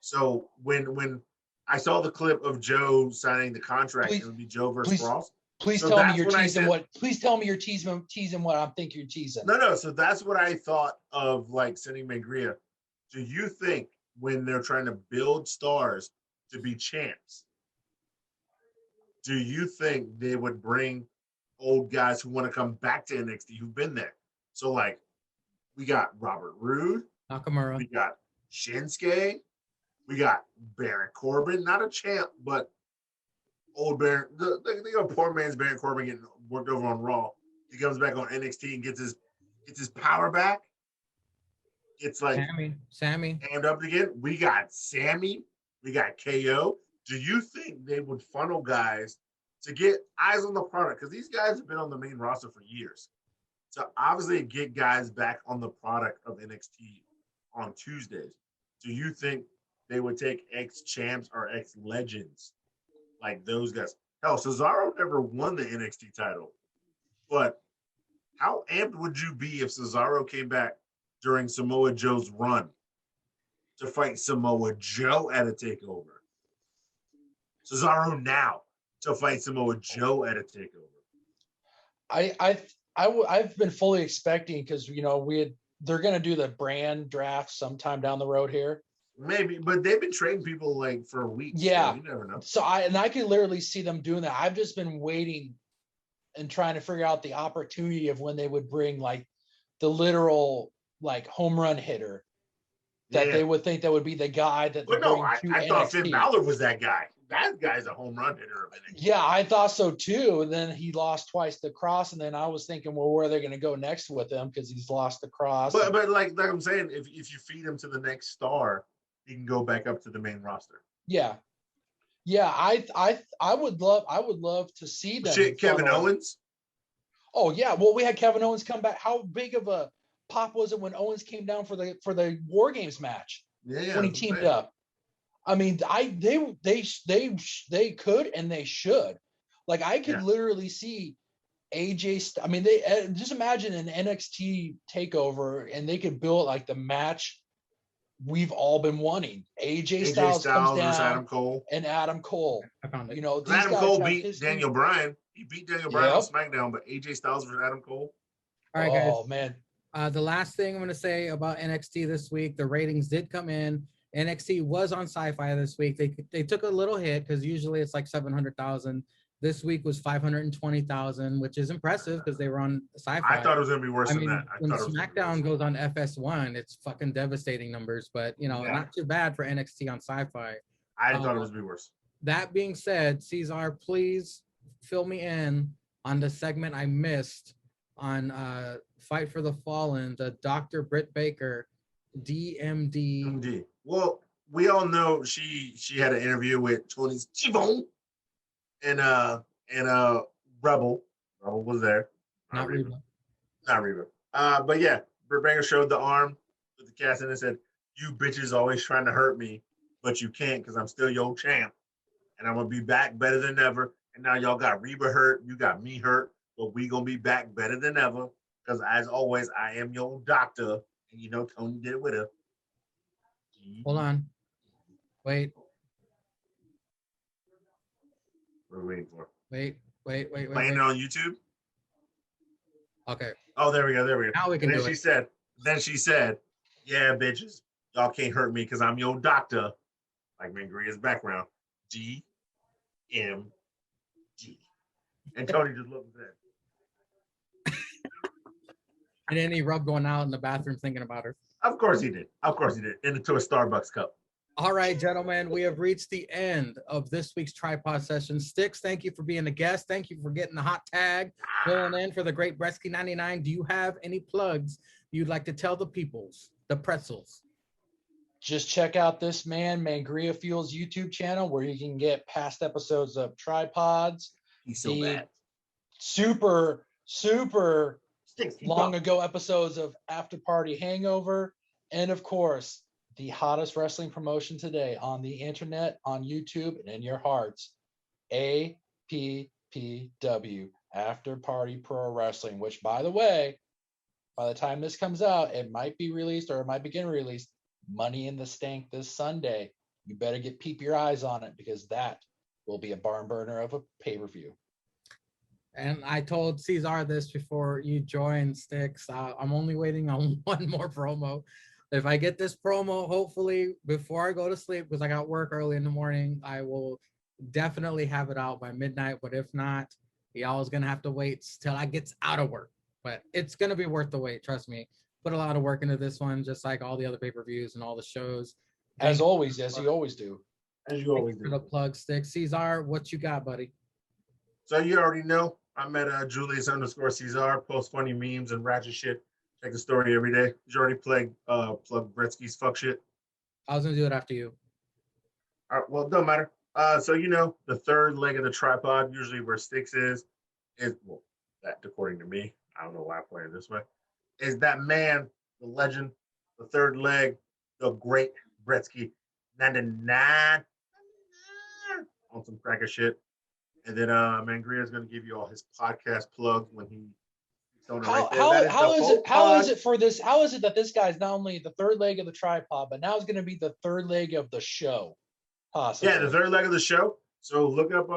So when I saw the clip of Joe signing the contract, it would be Joe versus Cross. Please tell me you're teasing what. Please tell me you're teasing what I'm thinking you're teasing. No. So that's what I thought of, like sending Magria. Do you think when they're trying to build stars to be champs, do you think they would bring old guys who want to come back to NXT who've been there? So like, we got Robert Roode, Nakamura, we got Shinsuke, we got Baron Corbin, not a champ, but old Baron, the poor man's Baron Corbin getting worked over on Raw. He comes back on NXT and gets his power back. It's like Sammy amped up again. We got Sammy, we got KO. Do you think they would funnel guys to get eyes on the product? Because these guys have been on the main roster for years. So obviously get guys back on the product of NXT on Tuesdays. Do you think they would take ex-champs or ex-legends like those guys? Hell, Cesaro never won the NXT title. But how amped would you be if Cesaro came back during Samoa Joe's run to fight Samoa Joe at a takeover? Cesaro now to fight Samoa Joe at a takeover. I've been fully expecting, because they're going to do the brand draft sometime down the road here. Maybe, but they've been trading people like for weeks. Yeah, so you never know. So I can literally see them doing that. I've just been waiting and trying to figure out the opportunity of when they would bring like the literal like home run hitter that they would think that would be the guy that. But no, I thought Finn Balor was that guy. That guy's a home run hitter. Yeah, I thought so too. And then he lost twice to Cross, and then I was thinking, well, where are they going to go next with him, because he's lost the Cross. But like I'm saying, if you feed him to the next star, he can go back up to the main roster. Yeah. I would love to see them. Shit, Kevin Owens. Oh yeah, well we had Kevin Owens come back. How big of a pop was it when Owens came down for the War Games match? Yeah, when he teamed up. I mean, they could and they should. Like I could literally see AJ. I mean, they just imagine an NXT takeover, and they could build like the match we've all been wanting. AJ Styles comes down, Adam Cole. Adam Cole. These Adam Cole beat Daniel Bryan. He beat Daniel Bryan on SmackDown, but AJ Styles versus Adam Cole. All right, guys. Oh man. The last thing I'm going to say about NXT this week, the ratings did come in. NXT was on Sci-Fi this week. They took a little hit because usually it's like 700,000. This week was 520,000, which is impressive because they were on Sci-Fi. I thought it was going to be worse than that. When SmackDown goes on FS1, it's fucking devastating numbers, but not too bad for NXT on Sci-Fi. I thought it was going to be worse. That being said, Ceizar, please fill me in on the segment I missed on Fight for the Fallen, the Dr. Britt Baker, DMD. Well, we all know she had an interview with Tony Schiavone, and Rebel. Rebel was there. Not Reba. Reba. Not Reba. But yeah, Britt Baker showed the arm with the cast and it said, "You bitches always trying to hurt me, but you can't because I'm still your champ, and I'm gonna be back better than ever." And now y'all got Reba hurt, you got me hurt, but we gonna be back better than ever because as always, I am your doctor, and you know Tony did it with her. Hold on. Wait. What are we waiting for? Wait. Playing it on YouTube. Okay. Oh, there we go. Now we can And do it. then she said, "Yeah, bitches, y'all can't hurt me because I'm your doctor." Like Mangria's background. GMG. And Tony just looked at that. And then he rubbed one out in the bathroom thinking about her. Of course he did. Into a Starbucks cup. All right, gentlemen, we have reached the end of this week's tripod session. Stix, thank you for being a guest. Thank you for getting the hot tag, filling in for the great Brettzky 99. Do you have any plugs you'd like to tell the peoples, the pretzels? Just check out this man, Mangria Fuel's YouTube channel, where you can get past episodes of Tripods. He's so bad. Super Stix, keep long up. ago episodes of After Party Hangover. And of course, the hottest wrestling promotion today on the internet, on YouTube, and in your hearts, APPW, After Party Pro Wrestling, which, by the way, by the time this comes out, it might be released or it might begin released. Money in the Stank this Sunday. You better keep your eyes on it because that will be a barn burner of a pay-per-view. And I told Ceizar this before you joined, Stix. I'm only waiting on one more promo. If I get this promo, hopefully before I go to sleep, because I got work early in the morning, I will definitely have it out by midnight. But if not, y'all is gonna have to wait till I gets out of work. But it's gonna be worth the wait, trust me. Put a lot of work into this one, just like all the other pay-per-views and all the shows. As always, as you always do. As you always For the do. plug, Stix. Ceizar, what you got, buddy? So you already know I'm at Julius_Ceizar, post funny memes and ratchet shit. Check the story every day. You already plug Brettzky's fuck shit. I was gonna do it after you. All right, well, it don't matter. So you know the third leg of the tripod, usually where Stix is well, that according to me, I don't know why I play it this way, is that man, the legend, the third leg, the great Brettzky 99 on some cracker shit. And then Mangria is going to give you all his podcast plugs when he on it right there. How is it that this guy's not only the third leg of the tripod, but now it's going to be the third leg of the show? Possibly. Yeah, the third leg of the show. So look up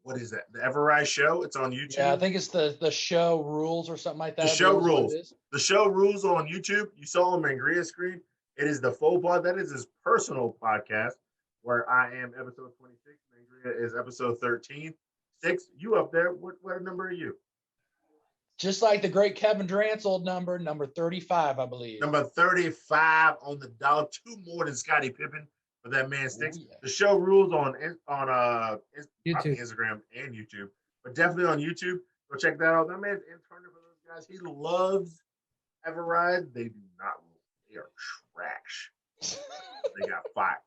what is that? The Ever Rise Show. It's on YouTube. Yeah, I think it's the show rules or something like that. The show rules. The show rules on YouTube. You saw on Mangria's screen. It is the full pod. That is his personal podcast where I am episode 26. Mangria is episode 13. Stix, you up there? What number are you? Just like the great Kevin Durant's old number 35, I believe. Number 35 on the dollar. 2 more than Scottie Pippen for that man Stix. Yeah. The show rules on YouTube. Instagram and YouTube, but definitely on YouTube. Go check that out. That man's intern for those guys. He loves Ever Rise. They do not rule. They are trash. They got fired.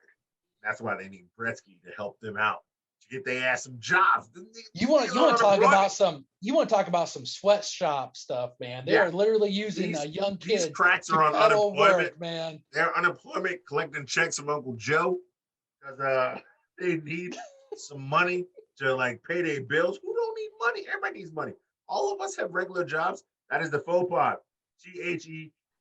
That's why they need Brettzky to help them out to get their ass some jobs. You want to talk about some sweatshop stuff, man. They are literally using a young kid. These cracks are on unemployment, work, man. They're unemployment, collecting checks from Uncle Joe because they need some money to like pay their bills. Who don't need money? Everybody needs money. All of us have regular jobs. That is the faux pod.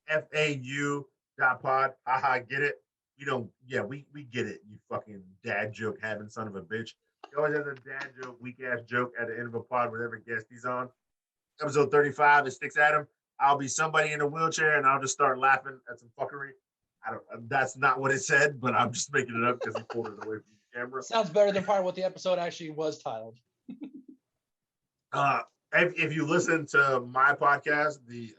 THEFAU.pod. Haha, get it? We don't. Yeah, we get it. You fucking dad joke having son of a bitch. He always has a dad joke, weak ass joke at the end of a pod, whatever guest he's on. Episode 35 is Stixadam. I'll be somebody in a wheelchair and I'll just start laughing at some fuckery. That's not what it said, but I'm just making it up because he pulled it away from the camera. Sounds better than part of what the episode actually was titled. If you listen to my podcast, the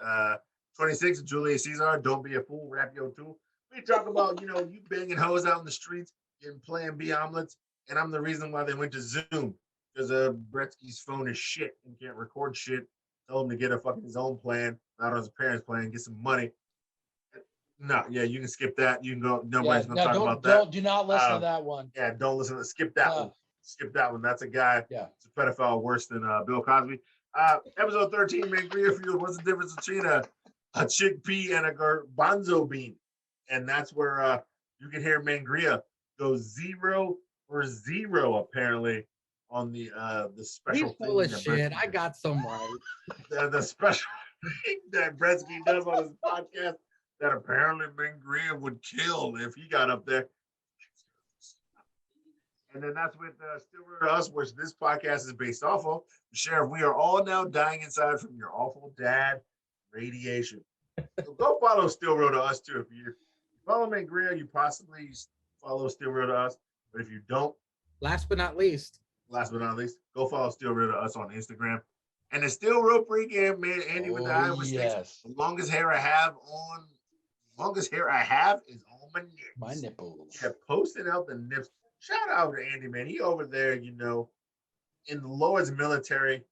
26 Julius Ceizar, Don't Be a Fool, Rap Your Tool. We talk about, you banging hoes out in the streets and playing B omelets. And I'm the reason why they went to Zoom. Because Brettzky's phone is shit and can't record shit. Tell him to get his own plan, not on his parents' plan, get some money. No, yeah, you can skip that. You can go. Nobody's going to talk about that. Do not listen to that one. Yeah, don't listen. Skip that one. skip that one. That's a guy. Yeah. It's a pedophile worse than Bill Cosby. Episode 13, Mangria Field. What's the difference between a chickpea and a garbanzo bean? And that's where you can hear Mangria go 0 for 0 apparently on the special He's full of thing. shit. I got some right. The special thing that Brettzky does on his podcast that apparently Mangria would kill if he got up there. And then that's with Still Real to Us, which this podcast is based off of. Sheriff, we are all now dying inside from your awful dad radiation. So go follow Still Real to Us too. If you follow Mangria, you possibly follow Still Real to Us. But if you don't, Last but not least, go follow Still Real to Us on Instagram. And it's Still Real pregame, man. Andy with the eye with Stix. The longest hair I have is on my nips. My nipples. Yeah, posting out the nips. Shout out to Andy, man. He over there, in the lowest military,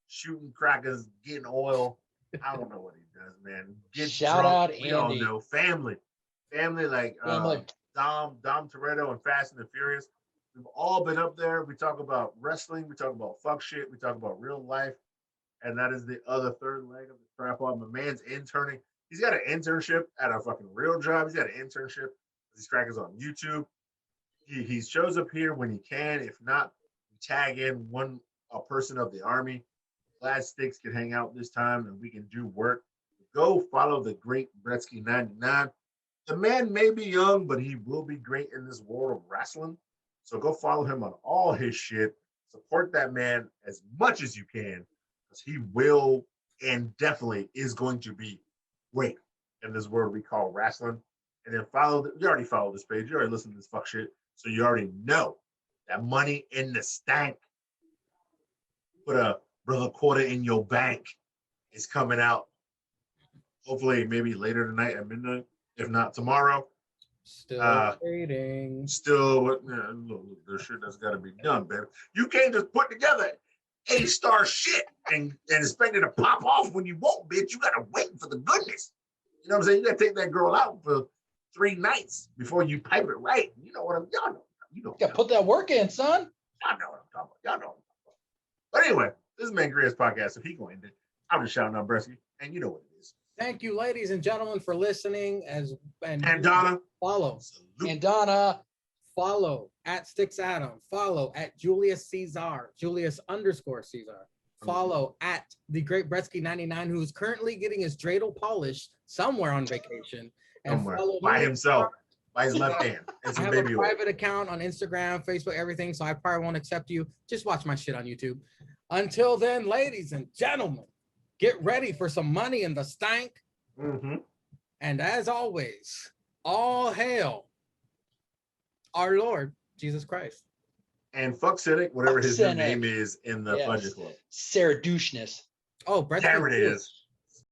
shooting crackers, getting oil. I don't know what he does, man. Shout out we Andy. all know family like Dom Toretto and Fast and the Furious. We've all been up there. We talk about wrestling. We talk about fuck shit. We talk about real life. And that is the other third leg of the tripod. My man's interning. He's got an internship at a fucking real job. He's got an internship. These crackers on YouTube. He shows up here when he can. If not, we tag in a person of the army. Glad Stix can hang out this time and we can do work. Go follow the great Brettzky 99. The man may be young, but he will be great in this world of wrestling. So go follow him on all his shit. Support that man as much as you can, because he will and definitely is going to be great in this world we call wrestling. And then you already followed this page. You already listened to this fuck shit. So you already know that money in the stank. Put a brother quarter in your bank is coming out. Hopefully, maybe later tonight at midnight. If not tomorrow. still waiting. Look, there's shit that's got to be done, baby. You can't just put together A-star shit and expect it to pop off when you want, bitch. You got to wait for the goodness. You know what I'm saying? You got to take that girl out for 3 nights before you pipe it right. You know what I'm y'all know. You know. You got to put that work in, son. Y'all know what I'm talking about. Y'all know what I'm talking about. But anyway, this is Mangria's podcast. If he going to end it, I'm just shouting out Brettzky, and you know what it is. Thank you, ladies and gentlemen, for listening. And Donna. Follow. Salute. And Donna. Follow at Stixadam. Follow at Julius Ceizar. Julius_Ceizar. Follow at the great Brettzky 99, who's currently getting his dreidel polished somewhere on vacation. And Somewhere. follow By me. himself. By his left hand. And I some have baby a oil. private account on Instagram, Facebook, everything, so I probably won't accept you. Just watch my shit on YouTube. Until then, ladies and gentlemen, get ready for some money in the stank. Mm-hmm. And as always, all hail our Lord Jesus Christ. And fuck Cynic, whatever Fuck his new Cynic. name is in the Yes. Budget Club. Sarah Doucheness. Oh, Brettzky There it too. is.